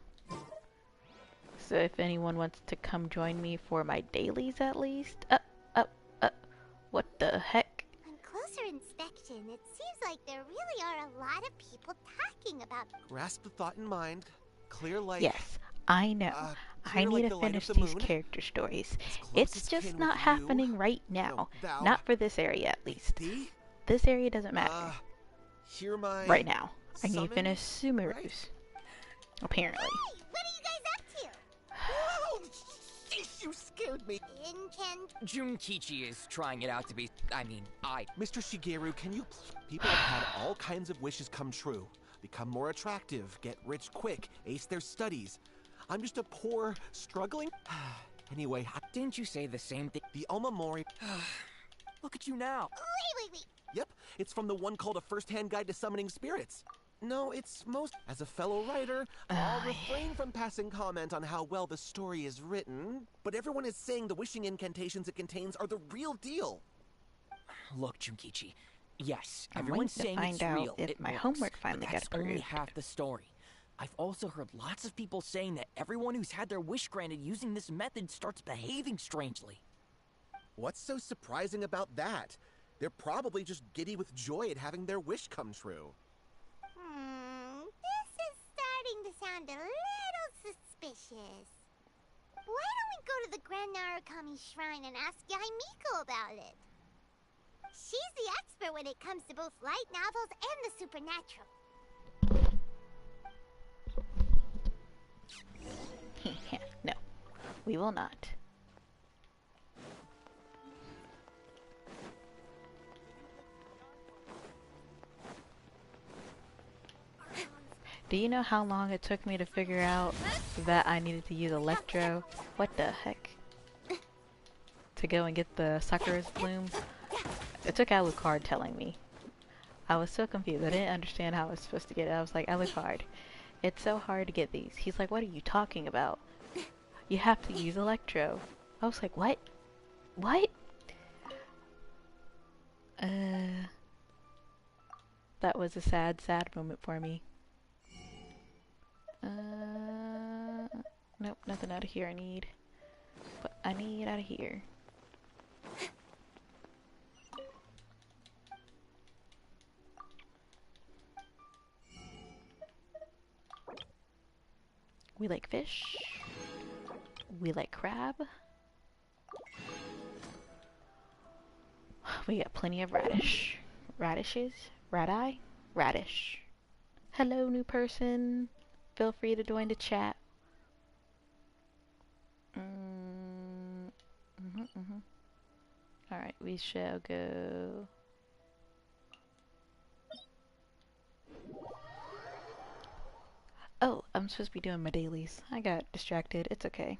So if anyone wants to come join me for my dailies at least. What the heck? On closer inspection, it seems like there really are a lot of people talking about... Grasp the thought in mind. Clear like... Yes, I know. I need to finish these character stories. It's just not happening right now. Not for this area, at least. This area doesn't matter. Hear my... Right now. I need to finish Sumeru's. Apparently. Hey, what are you guys up to? Whoa! You scared me. Junkichi is trying it out to be... Mr. Shigeru, can you... People have had all kinds of wishes come true. Become more attractive, get rich quick, ace their studies. I'm just a poor, struggling... Anyway, didn't you say the same thing? The Omamori... Look at you now. Wait. Yep, it's from the one called A First-Hand Guide to Summoning Spirits. No, it's most... As a fellow writer, I'll refrain from passing comment on how well the story is written, but everyone is saying the wishing incantations it contains are the real deal. Look, Junkichi. Yes, everyone's saying it's real. If my homework finally got approved. Only half the story. I've also heard lots of people saying that everyone who's had their wish granted using this method starts behaving strangely. What's so surprising about that? They're probably just giddy with joy at having their wish come true. This is starting to sound a little suspicious. Why don't we go to the Grand Narukami Shrine and ask Yaimiko about it? She's the expert when it comes to both light novels and the supernatural. No, we will not. Do you know how long it took me to figure out that I needed to use Electro? What the heck? To go and get the Sakura's Bloom? It took Alukard telling me. I was so confused. I didn't understand how I was supposed to get it. I was like, Alukard, it's so hard to get these. He's like, what are you talking about? You have to use Electro. I was like, what? What? That was a sad, sad moment for me. Nope, nothing out of here I need. But I need out of here. We like fish. We like crab. We got plenty of radish. Radishes? Radi? Radish. Hello, new person. Feel free to join the chat. Alright, we shall go. Oh, I'm supposed to be doing my dailies. I got distracted. It's okay.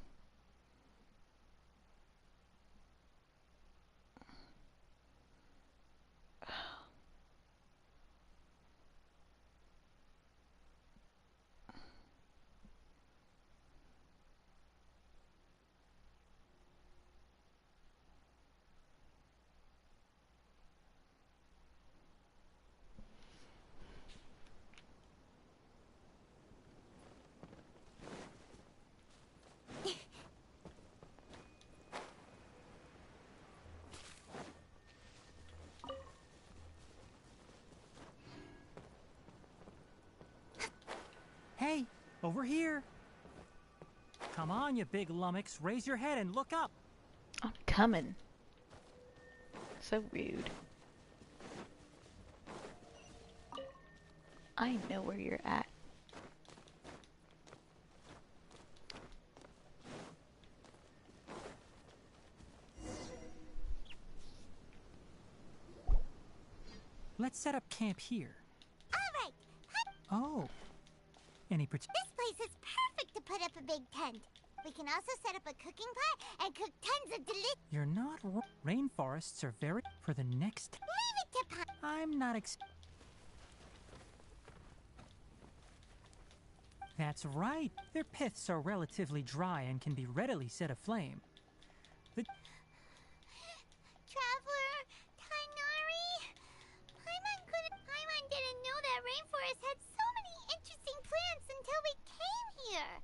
Hey, over here. Come on, you big lummox. Raise your head and look up. I'm coming. So rude. I know where you're at. Let's set up camp here. Alright. Oh. Any This place is perfect to put up a big tent. We can also set up a cooking pot and cook tons of delicious. You're not rainforests are very for the next. Leave it to I'm not That's right. Their piths are relatively dry and can be readily set aflame. Traveler, Tighnari. Paimon didn't know that rainforest had so many interesting plants until we came here.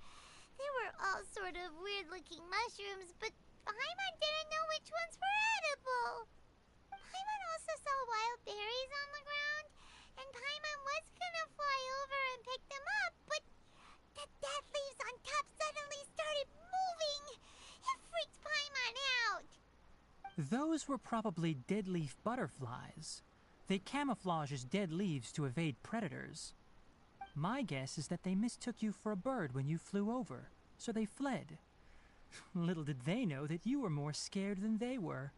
They were all sort of weird-looking mushrooms, but Paimon didn't know which ones were edible. Paimon also saw wild berries on the ground, and Paimon was gonna fly over and pick them up, but the dead leaves on top suddenly started moving. It freaked Paimon out. Those were probably dead leaf butterflies. They camouflage as dead leaves to evade predators. My guess is that they mistook you for a bird when you flew over, so they fled. Little did they know that you were more scared than they were.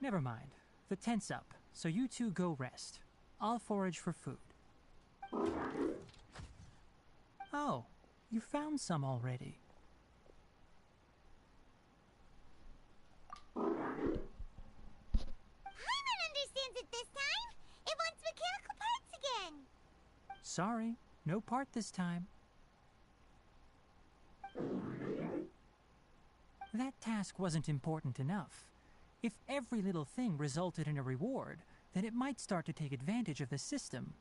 Never mind. The tent's up, so you two go rest. I'll forage for food. Oh, you found some already. Paimon understands it this time. It wants mechanical parts again. Sorry, no part this time. That task wasn't important enough. If every little thing resulted in a reward, then it might start to take advantage of the system.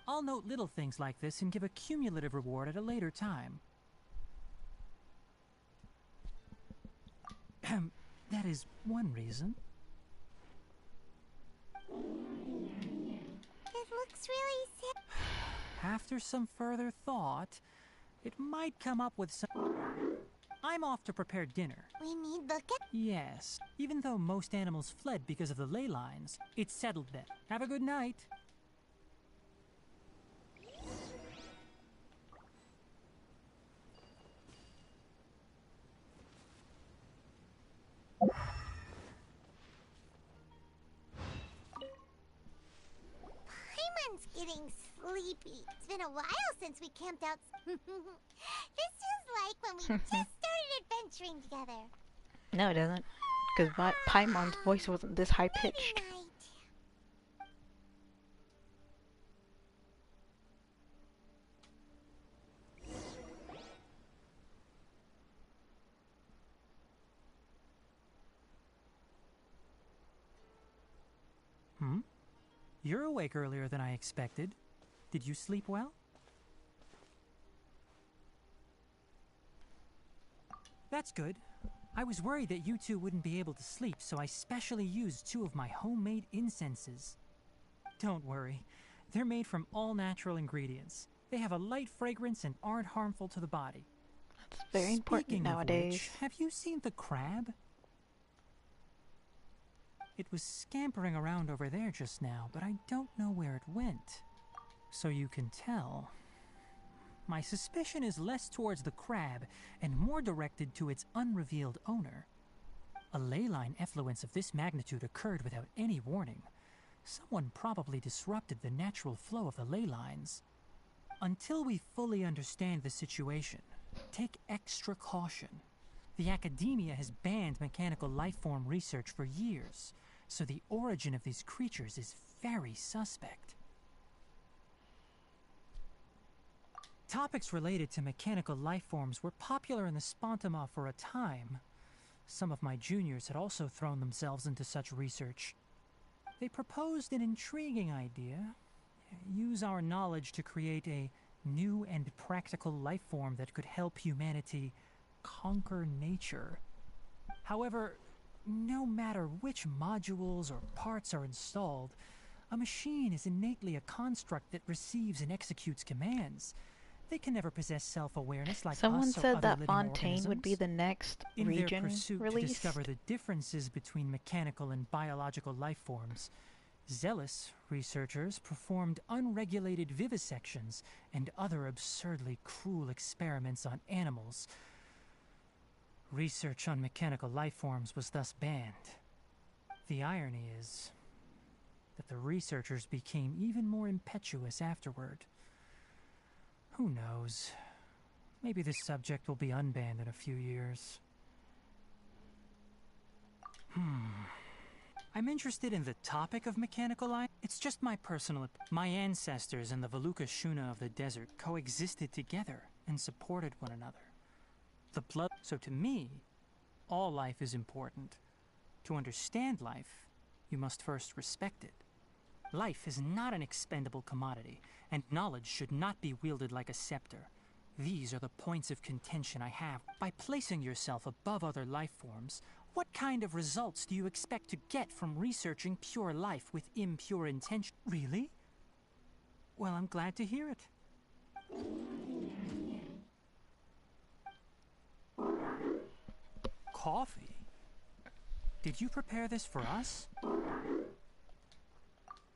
I'll note little things like this and give a cumulative reward at a later time. That is one reason. It looks really sick. After some further thought, it might come up with some... I'm off to prepare dinner. We need look at... Yes. Even though most animals fled because of the ley lines, it's settled then. Have a good night. Paimon's getting sleepy. It's been a while since we camped out. This is like when we just started adventuring together. No, it doesn't. Because Paimon's voice wasn't this high-pitched. You're awake earlier than I expected. Did you sleep well? That's good. I was worried that you two wouldn't be able to sleep, so I specially used 2 of my homemade incenses. Don't worry. They're made from all natural ingredients. They have a light fragrance and aren't harmful to the body. That's very important nowadays. Which, have you seen the crab? It was scampering around over there just now, but I don't know where it went. So you can tell. My suspicion is less towards the crab and more directed to its unrevealed owner. A ley line effluence of this magnitude occurred without any warning. Someone probably disrupted the natural flow of the ley lines. Until we fully understand the situation, take extra caution. The academia has banned mechanical lifeform research for years, so the origin of these creatures is very suspect. Topics related to mechanical lifeforms were popular in the Spontama for a time. Some of my juniors had also thrown themselves into such research. They proposed an intriguing idea. Use our knowledge to create a new and practical lifeform that could help humanity conquer nature. However, no matter which modules or parts are installed, a machine is innately a construct that receives and executes commands. They can never possess self-awareness like Someone us or said other that living Fontaine would be organisms. the next In their region pursuit to released. discover the differences between mechanical and biological life forms, zealous researchers performed unregulated vivisections and other absurdly cruel experiments on animals. Research on mechanical life forms was thus banned. The irony is that the researchers became even more impetuous afterward. Who knows? Maybe this subject will be unbanned in a few years. I'm interested in the topic of mechanical life. It's just my personal My ancestors and the Valuka Shuna of the desert coexisted together and supported one another. The blood... So to me, all life is important. To understand life, you must first respect it. Life is not an expendable commodity, and knowledge should not be wielded like a scepter. These are the points of contention I have. By placing yourself above other life forms, what kind of results do you expect to get from researching pure life with impure intention? Really? Well, I'm glad to hear it. Coffee? Did you prepare this for us?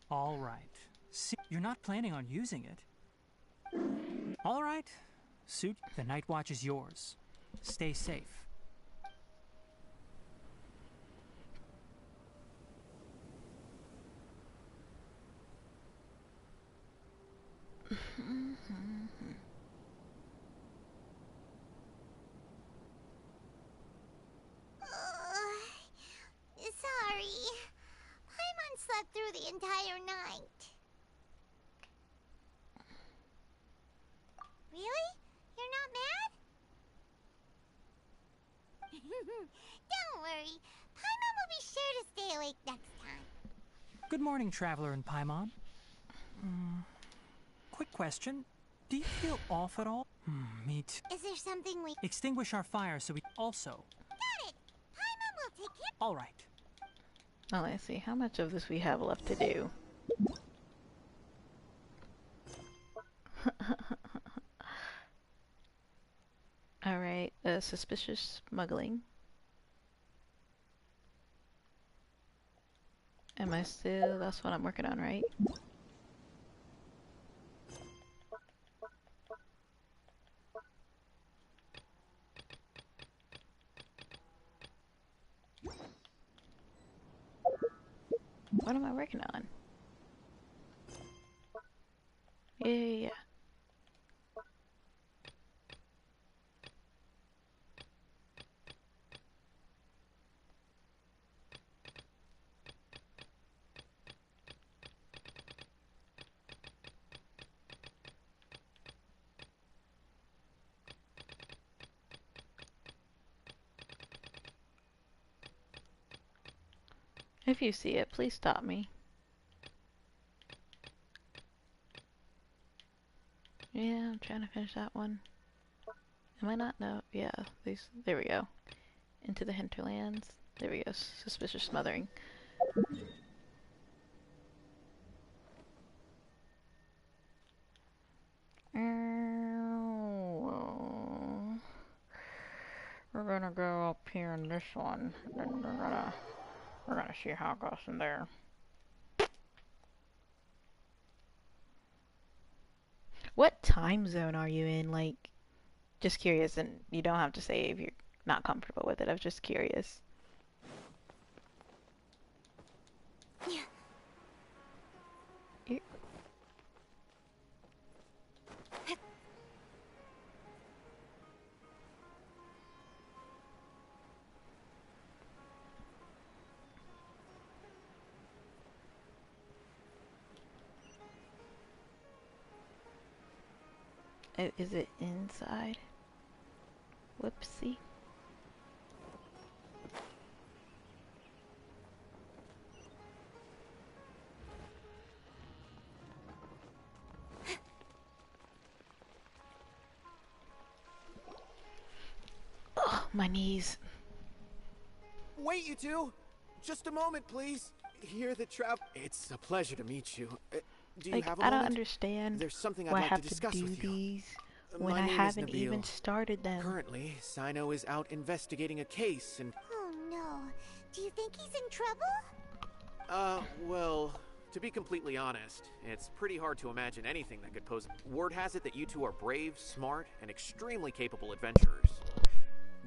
All right. See, you're not planning on using it. All right. Suit, the night watch is yours. Stay safe. Sorry. Paimon slept through the entire night. Really? You're not mad? Don't worry. Paimon will be sure to stay awake next time. Good morning, Traveler and Paimon. Quick question. Do you feel off at all? Me too. Is there something we... Extinguish our fire so we... Also. Got it! Paimon will take care... All right. Oh, let's see how much of this we have left to do. Alright, suspicious smuggling. Am I still... That's what I'm working on, right? What am I working on? Yeah. If you see it, please stop me. Yeah, I'm trying to finish that one. Am I not? No. Yeah, these. There we go. Into the hinterlands. There we go. Suspicious smothering. We're gonna go up here in this one. Then we're gonna We're gonna see how it goes from there. What time zone are you in? Like, just curious, and you don't have to say if you're not comfortable with it. I was just curious. Yeah. Is it inside? Whoopsie. Oh, my knees. Wait, you two! Just a moment, please. Here the trap. It's a pleasure to meet you. Do you Like, have a I don't moment? understand There's something why I'd I like have to to discuss do with you. these when My I name is haven't Nabil. even started them. Currently, Sino is out investigating a case and... Oh no. Do you think he's in trouble? Well, to be completely honest, it's pretty hard to imagine anything that could pose... Word has it that you two are brave, smart, and extremely capable adventurers.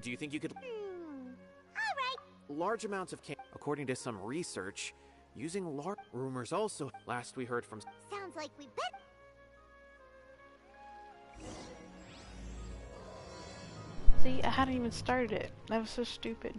Do you think you could... Alright. Large amounts of according to some research, using large... Rumors also... Last we heard from... Sounds like we bet. See, I hadn't even started it. That was so stupid.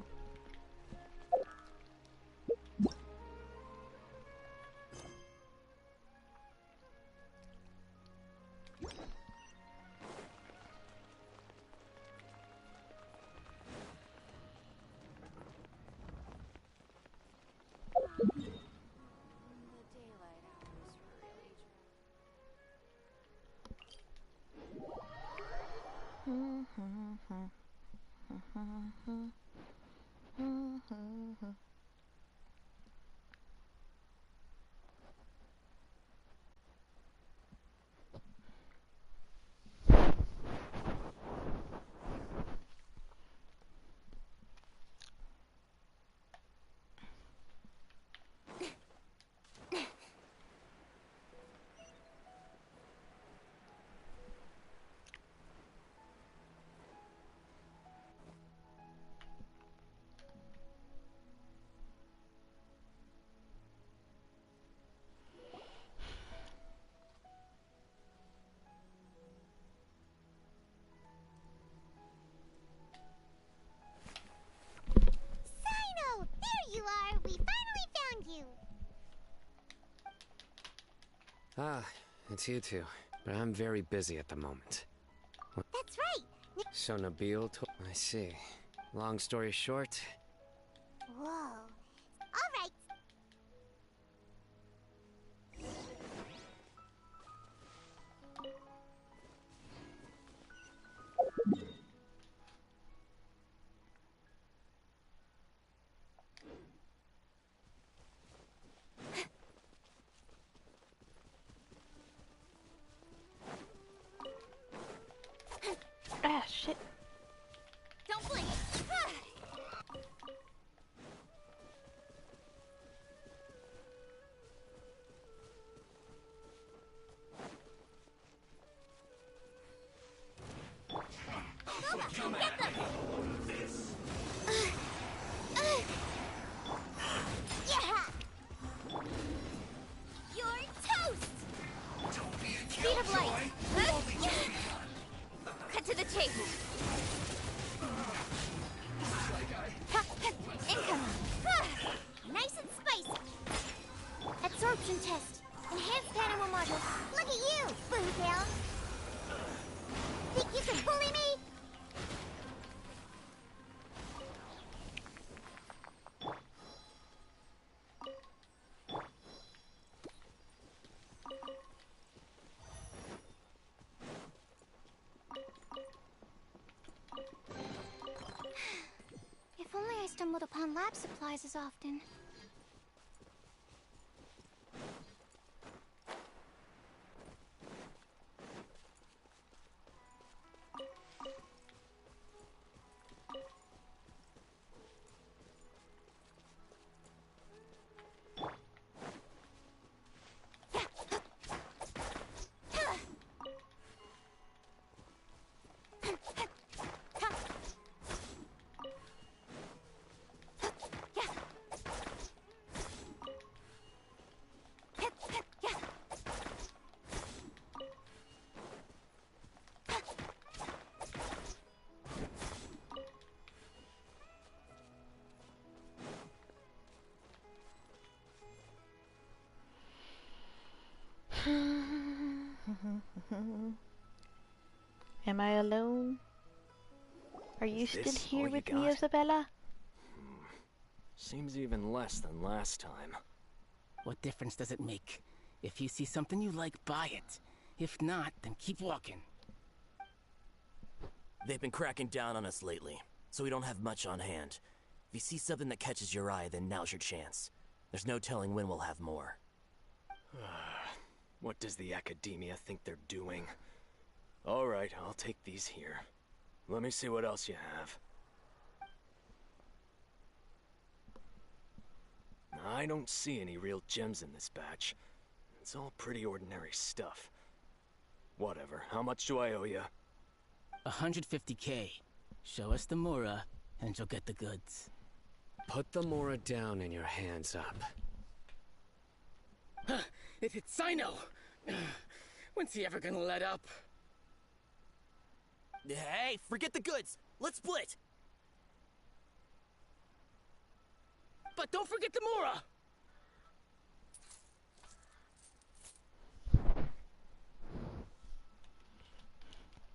Sino! There you are! We finally found you! Ah, it's you two. But I'm very busy at the moment. That's right! So Nabil I see. Long story short... Whoa. Alright. Ah, shit. Don't blink! You're toast! Speed of light! Cut to the chase! Incoming! Nice and spicy! Absorption test! Enhanced animal module! Look at you, Boomtail! Think you can bully me? If only I stumbled upon lab supplies as often. Am I alone? Are you Is still this here all you with me, got? Isabella? Seems even less than last time. What difference does it make? If you see something you like, buy it. If not, then keep walking. They've been cracking down on us lately, so we don't have much on hand. If you see something that catches your eye, then now's your chance. There's no telling when we'll have more. What does the Academia think they're doing? Alright, I'll take these here. Let me see what else you have. I don't see any real gems in this batch. It's all pretty ordinary stuff. Whatever, how much do I owe you? 150K. Show us the Mora, and you'll get the goods. Put the Mora down and your hands up. It's Sino! When's he ever gonna let up? Hey, forget the goods! Let's split! But don't forget the Mora!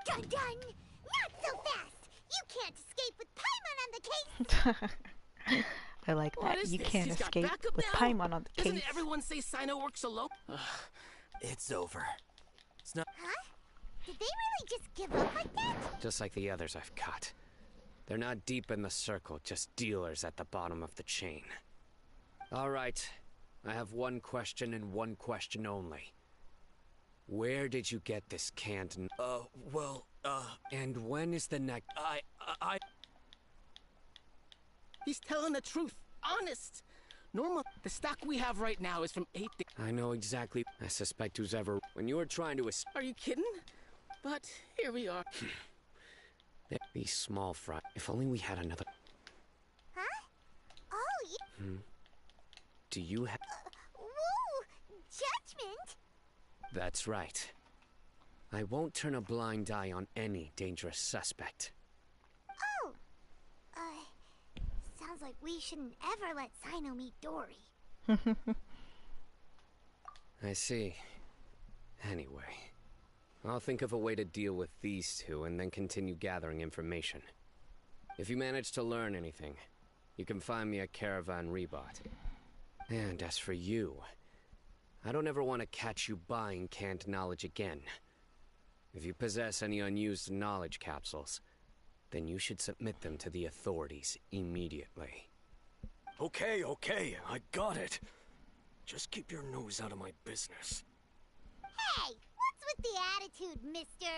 Dun dun! Not so fast! You can't escape with Paimon on the case! I like that. What is You this? can't He's got escape backup with now? Paimon on the Doesn't case. everyone say Sino works alone? It's over. It's not. Huh? Did they really just give up like that? Just like the others I've caught. They're not deep in the circle, just dealers at the bottom of the chain. Alright, I have one question and one question only. Where did you get this canned And when is the next... He's telling the truth. Honest. Normal. The stock we have right now is from 8 days. I know exactly. I suspect who's ever... When you were trying to... Are you kidding? But here we are. These small fry... If only we had another... Huh? Oh, you... Do you have... Whoa! Judgment? That's right. I won't turn a blind eye on any dangerous suspect. Oh! Sounds like we shouldn't ever let Sino meet Dory. I see. Anyway, I'll think of a way to deal with these two and then continue gathering information. If you manage to learn anything, you can find me at Caravan Rebot. And as for you, I don't ever want to catch you buying canned knowledge again. If you possess any unused knowledge capsules, then you should submit them to the authorities immediately. Okay, I got it. Just keep your nose out of my business. Hey! What's with the attitude, mister?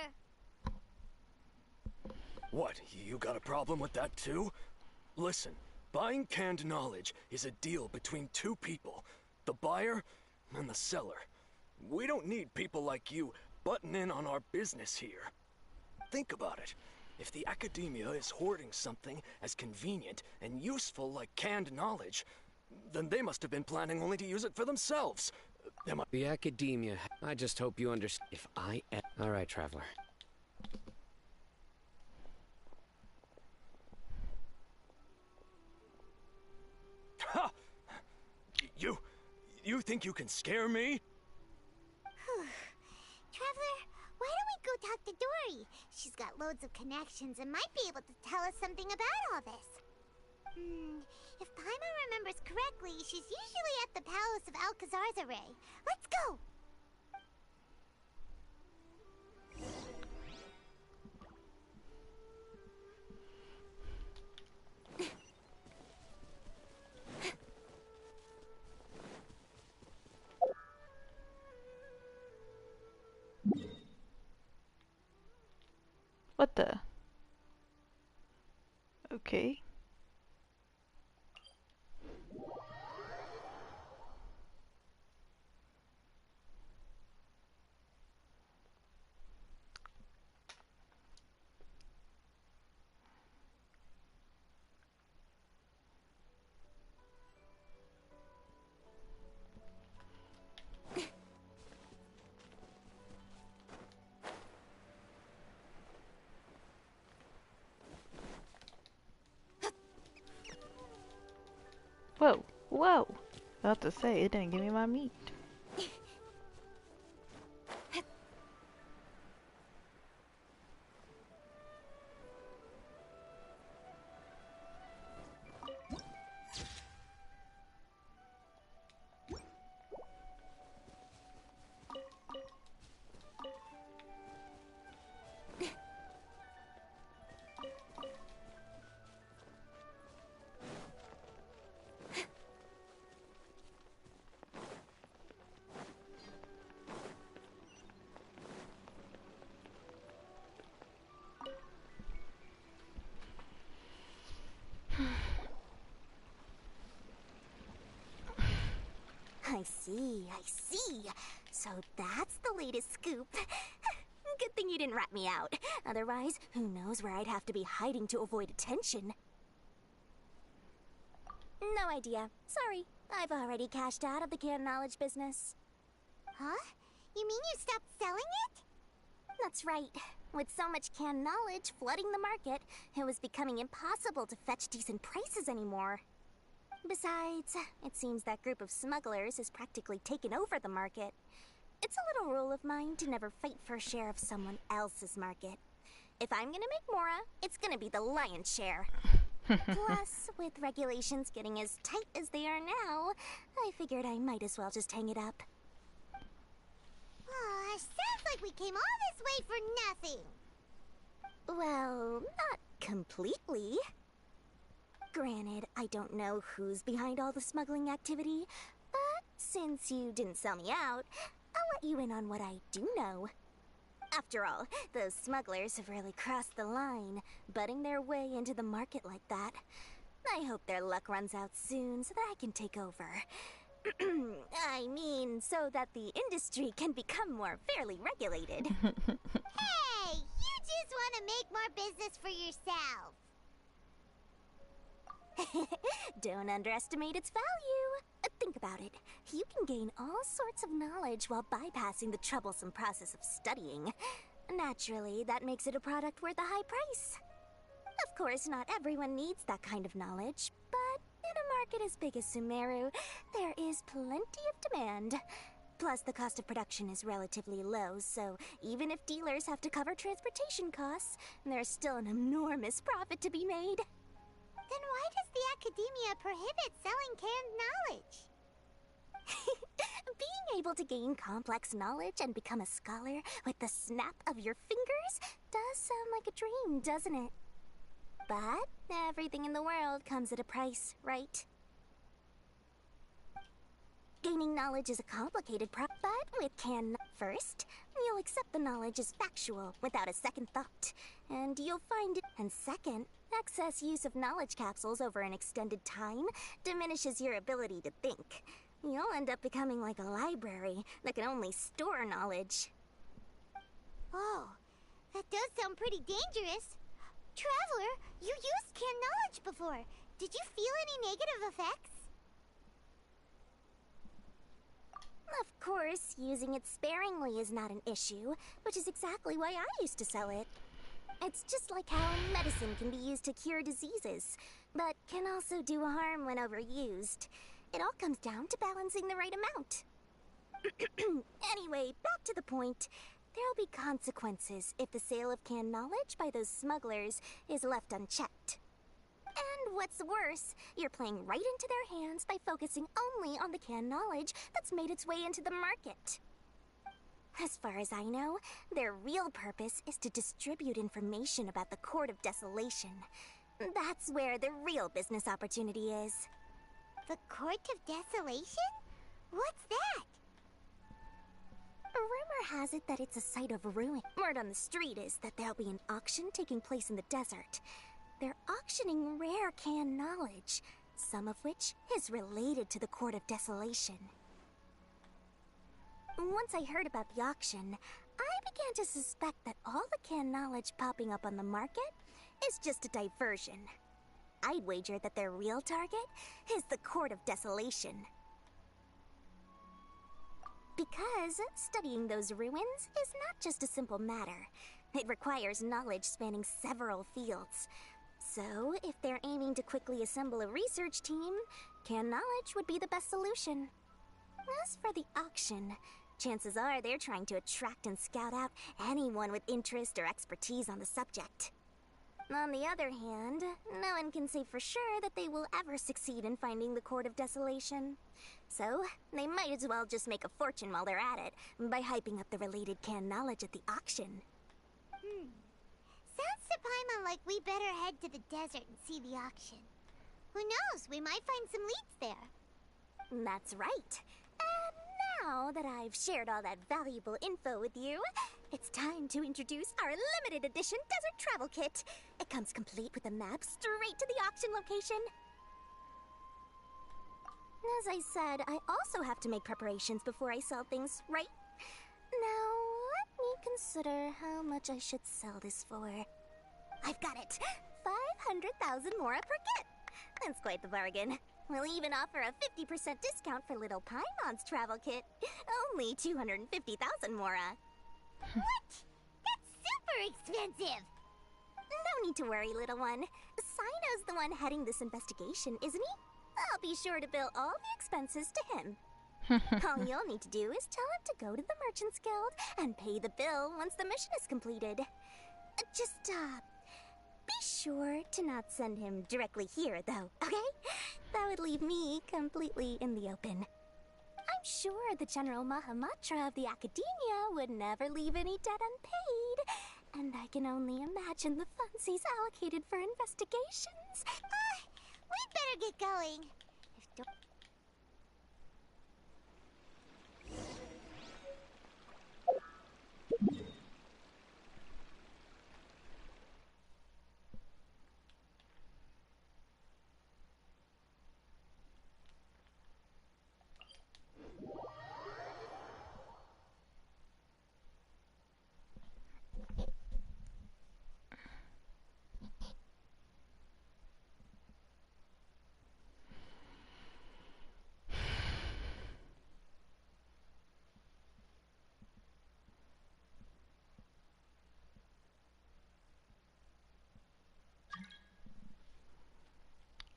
What, you got a problem with that too? Listen, buying canned knowledge is a deal between two people, the buyer and the seller. We don't need people like you butting in on our business here. Think about it. If the Academia is hoarding something as convenient and useful like canned knowledge, then they must have been planning only to use it for themselves. The Academia... I just hope you understand. If I... Alright, Traveler. Ha! You think you can scare me? Traveler, why don't we go talk to Dory? She's got loads of connections and might be able to tell us something about all this. If Paimon remembers correctly, she's usually at the palace of Alcazar's array. Let's go! What the? Okay. Whoa, whoa! About to say, it didn't give me my meat. I see. So that's the latest scoop. Good thing you didn't rat me out. Otherwise, who knows where I'd have to be hiding to avoid attention. No idea. Sorry. I've already cashed out of the canned knowledge business. Huh? You mean you stopped selling it? That's right. With so much canned knowledge flooding the market, it was becoming impossible to fetch decent prices anymore. Besides, it seems that group of smugglers has practically taken over the market. It's a little rule of mine to never fight for a share of someone else's market. If I'm gonna make Mora, it's gonna be the lion's share. Plus, with regulations getting as tight as they are now, I figured I might as well just hang it up. Sounds like we came all this way for nothing. Well, not completely. Granted, I don't know who's behind all the smuggling activity, but since you didn't sell me out, I'll let you in on what I do know. After all, those smugglers have really crossed the line, butting their way into the market like that. I hope their luck runs out soon so that I can take over. I mean, so that the industry can become more fairly regulated. Hey, you just want to make more business for yourself. Don't underestimate its value. Think about it. You can gain all sorts of knowledge while bypassing the troublesome process of studying. Naturally, that makes it a product worth a high price. Of course, not everyone needs that kind of knowledge, but in a market as big as Sumeru, there is plenty of demand. Plus, the cost of production is relatively low, so even if dealers have to cover transportation costs, there's still an enormous profit to be made. Then why does the Academia prohibit selling canned knowledge? Being able to gain complex knowledge and become a scholar with the snap of your fingers does sound like a dream, doesn't it? But everything in the world comes at a price, right? Gaining knowledge is a complicated but with first, you'll accept the knowledge as factual without a second thought, and you'll find it. And second, excess use of knowledge capsules over an extended time diminishes your ability to think. You'll end up becoming like a library that can only store knowledge. Oh, that does sound pretty dangerous. Traveler, you used canned knowledge before. Did you feel any negative effects? Of course, using it sparingly is not an issue, which is exactly why I used to sell it. It's just like how medicine can be used to cure diseases, but can also do harm when overused. It all comes down to balancing the right amount. Anyway, back to the point. There'll be consequences if the sale of canned knowledge by those smugglers is left unchecked. And what's worse, you're playing right into their hands by focusing only on the canned knowledge that's made its way into the market. As far as I know, their real purpose is to distribute information about the Court of Desolation. That's where the real business opportunity is. The Court of Desolation? What's that? Rumor has it that it's a site of ruin. Word on the street is that there'll be an auction taking place in the desert. They're auctioning rare canned knowledge, some of which is related to the Court of Desolation. Once I heard about the auction, I began to suspect that all the canned knowledge popping up on the market is just a diversion. I'd wager that their real target is the Court of Desolation. Because studying those ruins is not just a simple matter. It requires knowledge spanning several fields. So, if they're aiming to quickly assemble a research team, canned knowledge would be the best solution. As for the auction, chances are they're trying to attract and scout out anyone with interest or expertise on the subject. On the other hand, no one can say for sure that they will ever succeed in finding the Court of Desolation. So, they might as well just make a fortune while they're at it by hyping up the related canned knowledge at the auction. Sounds to Paimon like we better head to the desert and see the auction. Who knows, we might find some leads there. That's right. And now that I've shared all that valuable info with you, it's time to introduce our limited edition desert travel kit. It comes complete with a map straight to the auction location. As I said, I also have to make preparations before I sell things, right? Now, let me consider how much I should sell this for. I've got it! 500,000 mora per kit! That's quite the bargain. We'll even offer a 50% discount for little Paimon's travel kit. Only 250,000 mora. What? That's super expensive! No need to worry, little one. Sino's the one heading this investigation, isn't he? I'll be sure to bill all the expenses to him. All you'll need to do is tell him to go to the Merchants Guild and pay the bill once the mission is completed. Just, be sure to not send him directly here, though, okay? That would leave me completely in the open. I'm sure the General Mahamatra of the Academia would never leave any debt unpaid, and I can only imagine the funds he's allocated for investigations. We'd better get going.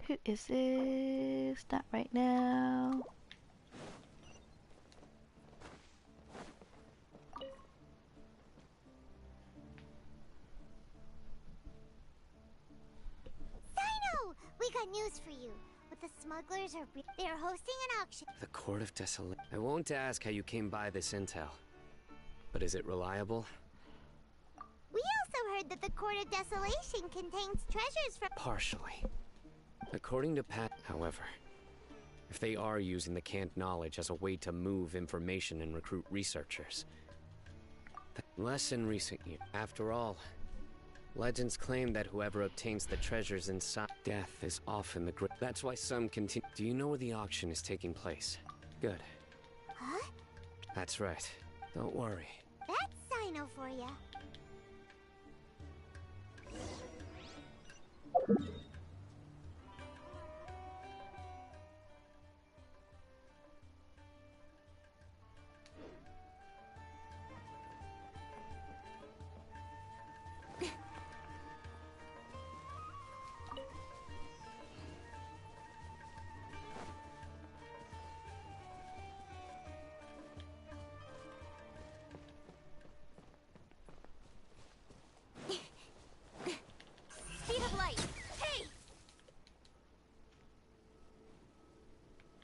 Who is this? Not right now. Sino! We got news for you. But the smugglers are they're hosting an auction. The Court of Desolation. I won't ask how you came by this intel. But is it reliable? We also heard that the Court of Desolation contains treasures from... Partially. According to Pat, however, if they are using the canned knowledge as a way to move information and recruit researchers, less in recent years. After all, legends claim that whoever obtains the treasures inside death is often the great. That's why some continue. Do you know where the auction is taking place? Good. Huh? That's right. Don't worry. That's Sino for ya.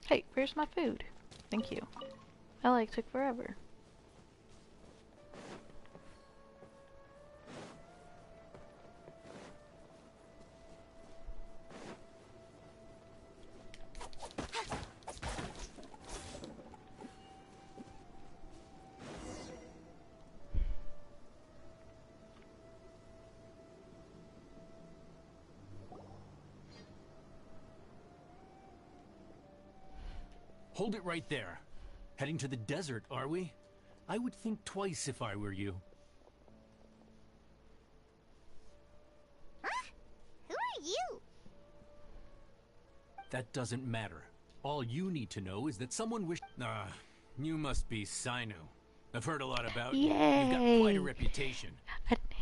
Hey, where's my food? Thank you. That took forever. Hold it right there. Heading to the desert, are we? I would think twice if I were you. Huh? Who are you? That doesn't matter. All you need to know is that someone wished... you must be Sino. I've heard a lot about you. You've got quite a reputation.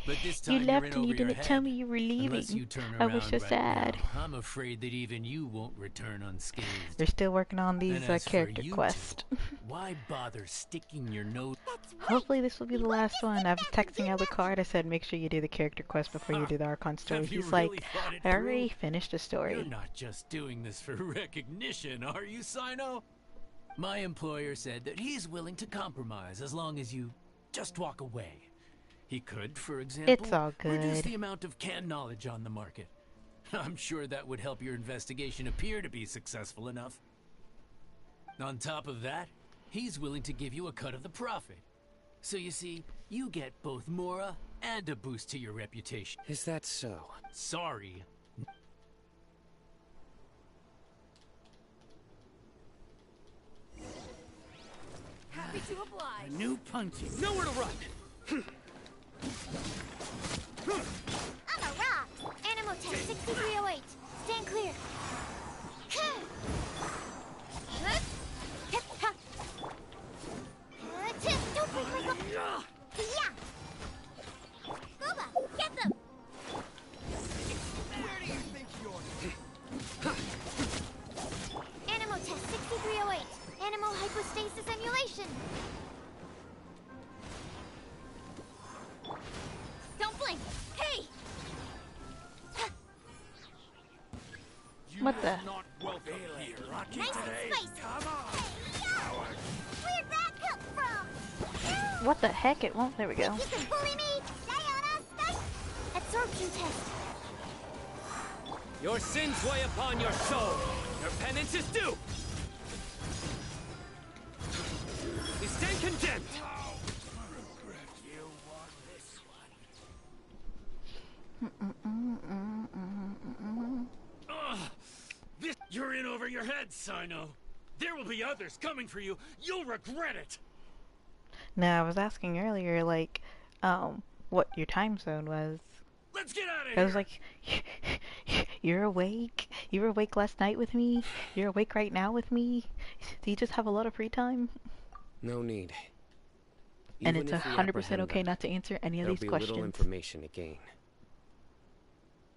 But this time you left you're in and you over your didn't head. tell me you were Unless you leaving. turn I was around so right sad. now, I'm afraid that even you won't return unscathed. They're still working on these And as for character you quests. two, why bother sticking your nose? Hopefully this will be the last one. I was texting Alukard. I said make sure you do the character quest before you do the Archon story. Have you He's really like, thought it I already through? finished the story. You're not just doing this for recognition, are you, Sino? My employer said that he's willing to compromise as long as you just walk away. He could, for example, It's all reduce good. the amount of canned knowledge on the market. I'm sure that would help your investigation appear to be successful enough. On top of that, he's willing to give you a cut of the profit. So you see, you get both Mora and a boost to your reputation. Is that so? Sorry. to oblige. A new punting. Nowhere to run! I'm a rock. Animo test 6308. Stand clear. Don't break my go- Yeah. Booba, get them. Where do you think you're? Animo test 6308. Animo hypostasis emulation. Don't blink. Hey! What the? Not welcome here. Nice and spicy. Come on. Hey, where'd that come from? What the heck? It won't. There we go. You can bully me. Sayonara spice. Absorption test. Your sins weigh upon your soul. Your penance is due. You stand condemned. You're in over your head, Sino. There will be others coming for you. You'll regret it. Now, I was asking earlier, like, what your time zone was. Let's get out of I here. was like, you're awake? You were awake last night with me? You're awake right now with me? Do you just have a lot of free time? No need. And Even it's if we 100% apprehend okay them, not to answer any of there'll these be questions. little information to gain.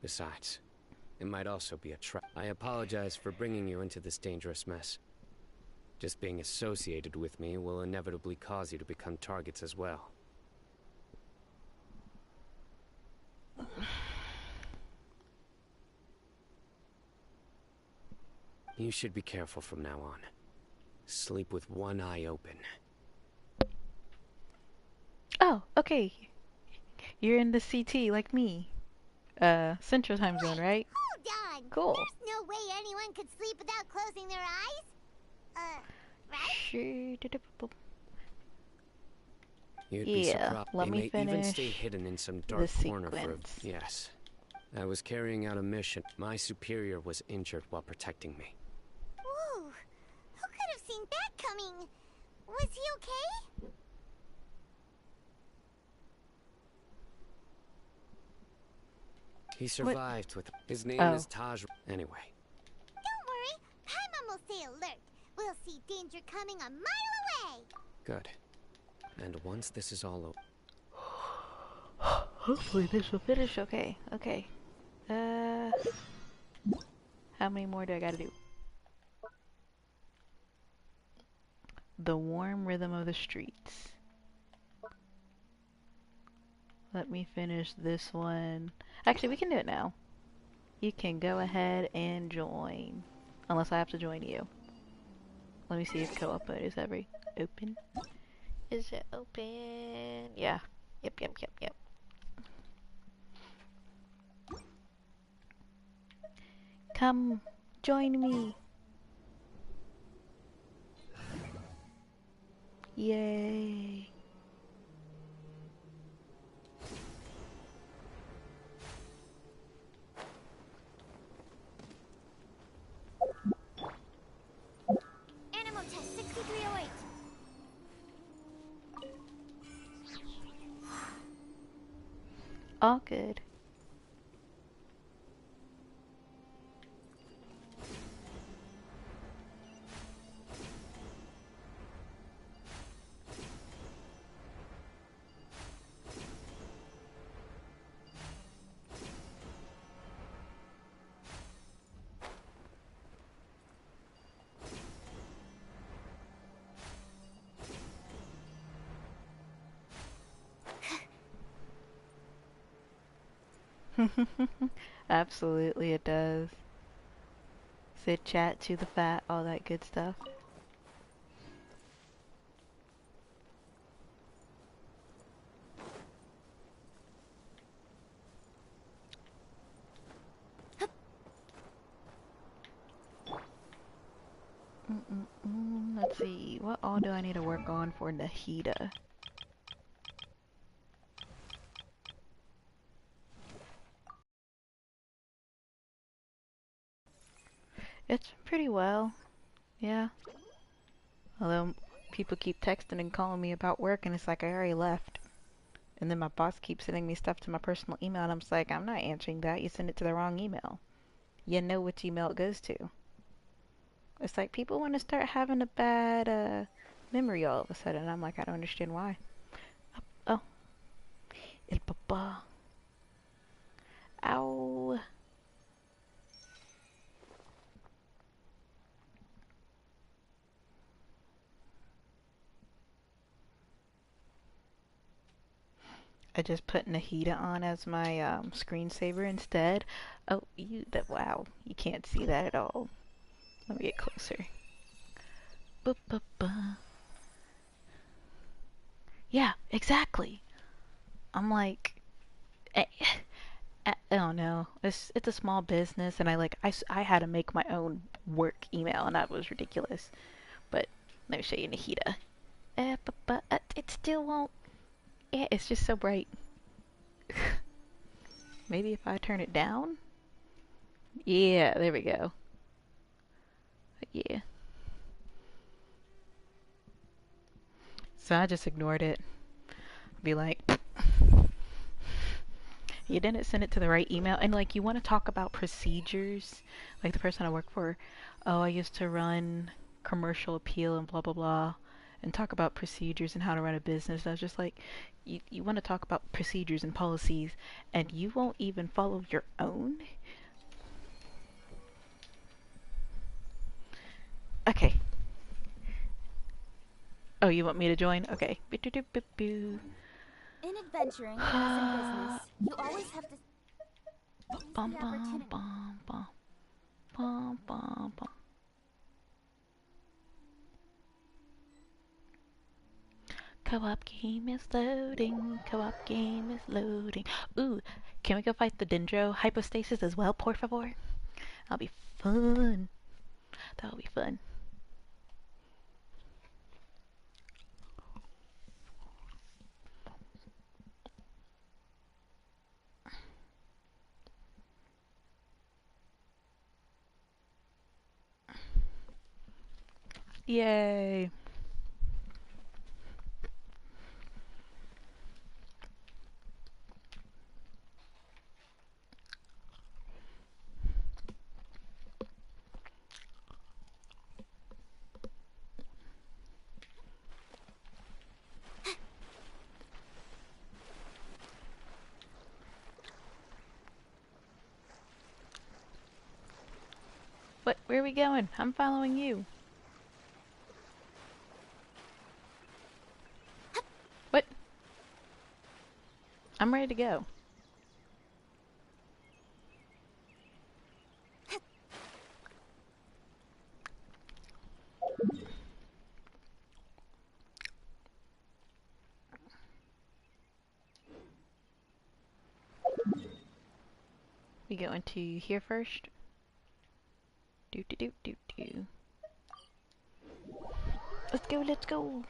Besides, it might also be a trap. I apologize for bringing you into this dangerous mess. Just being associated with me will inevitably cause you to become targets as well. You should be careful from now on. Sleep with one eye open. Oh, okay. You're in the CT like me. Central time zone, right? Hold on. Cool. There's no way anyone could sleep without closing their eyes. Right? You'd be Yeah, surprised. let They me may even stay finish hidden in some dark the corner for sequence. yes. I was carrying out a mission. My superior was injured while protecting me. Whoa. Who could have seen that coming? Was he okay? He survived with his name Oh. is Taj. Anyway, Don't worry. Paimon will stay alert. We'll see danger coming a mile away. good. And once this is all over, Hopefully this will finish. Okay, okay. How many more do I gotta do? The warm rhythm of the streets. Let me finish this one. Actually, we can do it now. You can go ahead and join. Unless I have to join you. Let me see if co-op mode is ever open. Is it open? Yeah. Yep. Come, join me. Yay. Animo test 6308. All good. Absolutely it does. Sit, chat, to the fat, all that good stuff. Let's see, what all do I need to work on for Nahida? It's pretty well, yeah. Although people keep texting and calling me about work, and it's like I already left. And then my boss keeps sending me stuff to my personal email, and I'm just like, I'm not answering that. You send it to the wrong email. You know which email it goes to. It's like people want to start having a bad memory all of a sudden. I'm like, I don't understand why. Oh. El papa. Ow. I just put Nahida on as my screensaver instead. Oh, wow, you can't see that at all. Let me get closer. Ba-ba-ba. Yeah, exactly. I'm like, I don't know. It's a small business, and I had to make my own work email, and that was ridiculous. But let me show you Nahida. It still won't. Yeah, it's just so bright. Maybe if I turn it down? Yeah, there we go. Yeah. So I just ignored it. Be like, you didn't send it to the right email. And like, you want to talk about procedures. Like the person I work for, oh, I used to run commercial appeal and blah, blah, blah. And talk about procedures and how to run a business. I was just like, you want to talk about procedures and policies, and you won't even follow your own? Okay. Oh, you want me to join? Okay. In adventuring, as in business, you always have to seize the opportunity. Co-op game is loading. Co-op game is loading. Ooh, can we go fight the Dendro hypostasis as well, por favor? That'll be fun. That'll be fun. Yay. What? Where are we going? I'm following you. What? I'm ready to go. We going to here first? Do do do do do. Let's go, let's go.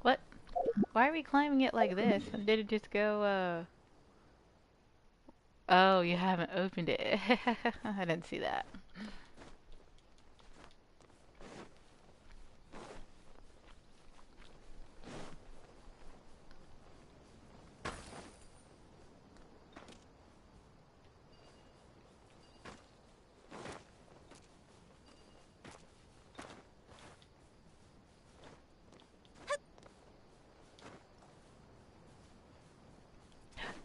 What? Why are we climbing it like this? And did it just go, Oh, you haven't opened it. I didn't see that.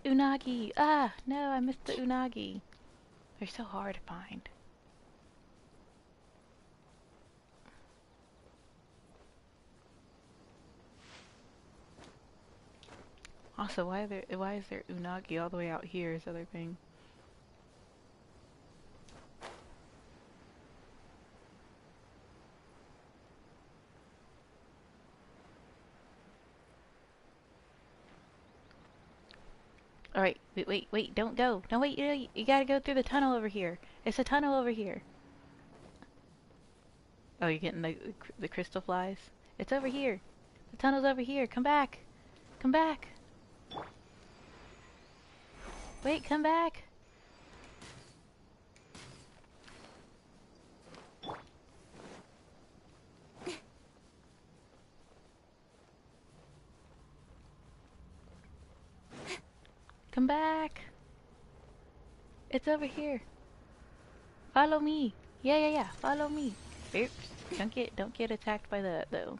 Unagi! Ah, no, I missed the Unagi. They're so hard to find. Also, why is there Unagi all the way out here is the other thing. Alright, wait, don't go. No, wait, you gotta go through the tunnel over here. It's a tunnel over here. Oh, you're getting the crystal flies? It's over here. The tunnel's over here. Come back. Come back. Wait, come back. Come back. It's over here. Follow me. Yeah. Follow me. Oops. Don't get attacked by that though.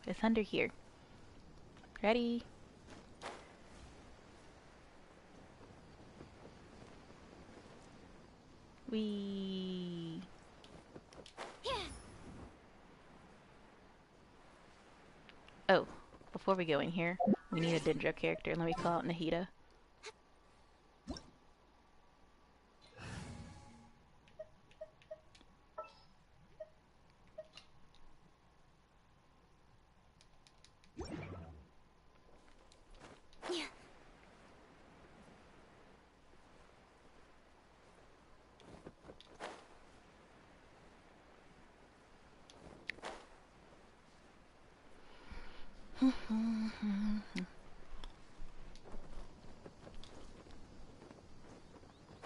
It's under here. Ready? Wee. Oh, before we go in here, we need a Dendro character. Let me call out Nahida.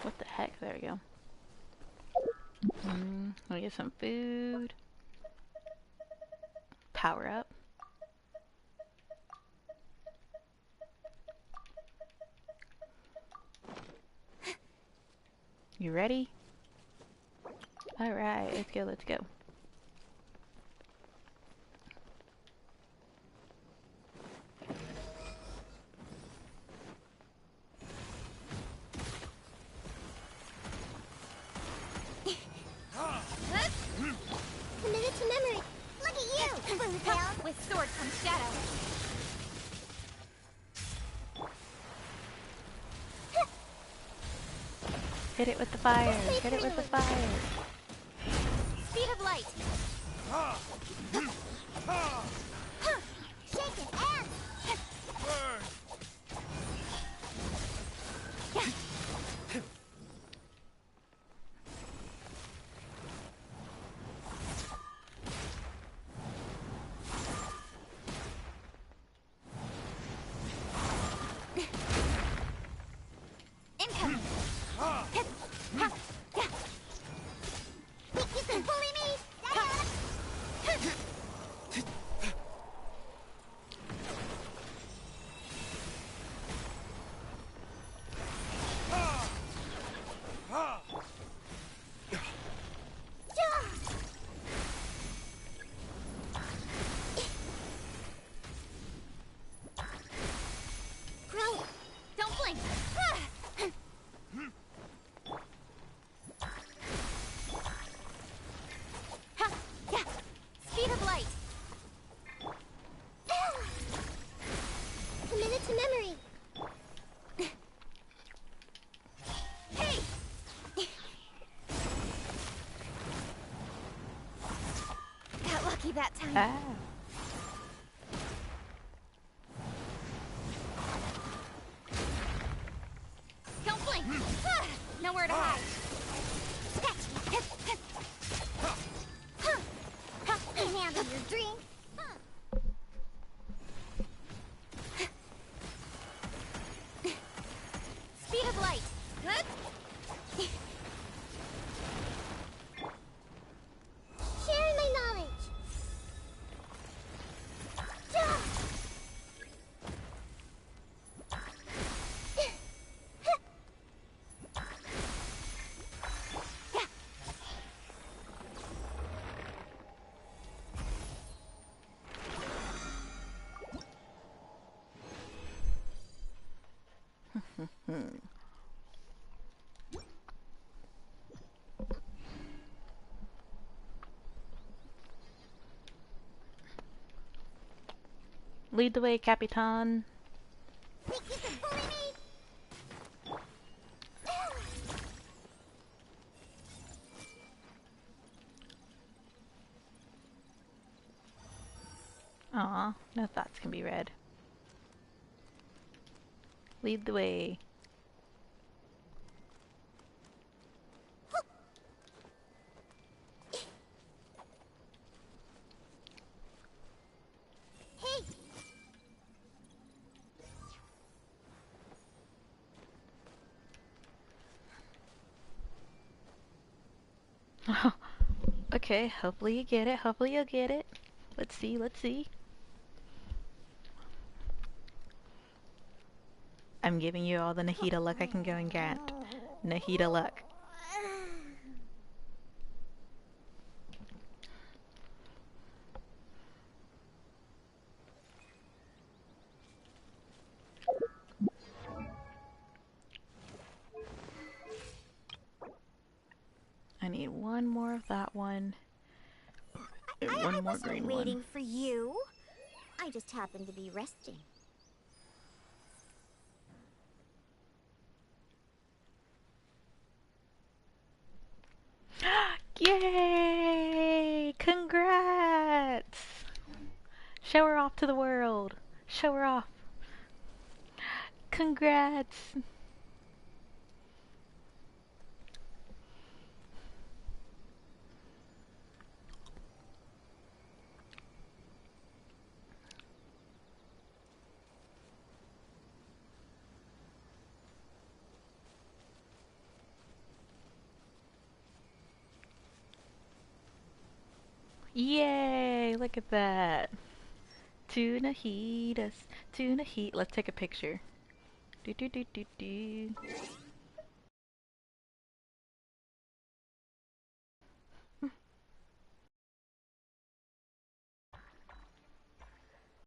What the heck? There we go. Let me get some food. Power up. You ready? Alright, let's go. Committed to memory. Look at you, Blue Tail. With sword comes shadow. Hit it with the fire. Hit it with the fire. Speed of light. Shake it and Burn! Incoming. think you can bully me? Grow. Don't blink. Speed of light. Committed to memory. Hey! Got lucky that time. Ah. Don't blink. Nowhere to hide. Can handle your drink. Speed of light. Sharing my knowledge. Lead the way, Capitan. Aw, no thoughts can be read. Lead the way. Okay, hopefully you get it. Hopefully you'll get it. Let's see, let's see. I'm giving you all the Nahida luck I can go and get. Nahida luck. I need one more of that one. And one more green one. Waiting for you. I just happened to be resting. Yay! Congrats! Show her off to the world. Show her off. Congrats! Yay! Look at that. Two Nahidas. Two Nahid. Let's take a picture. Do do do do do.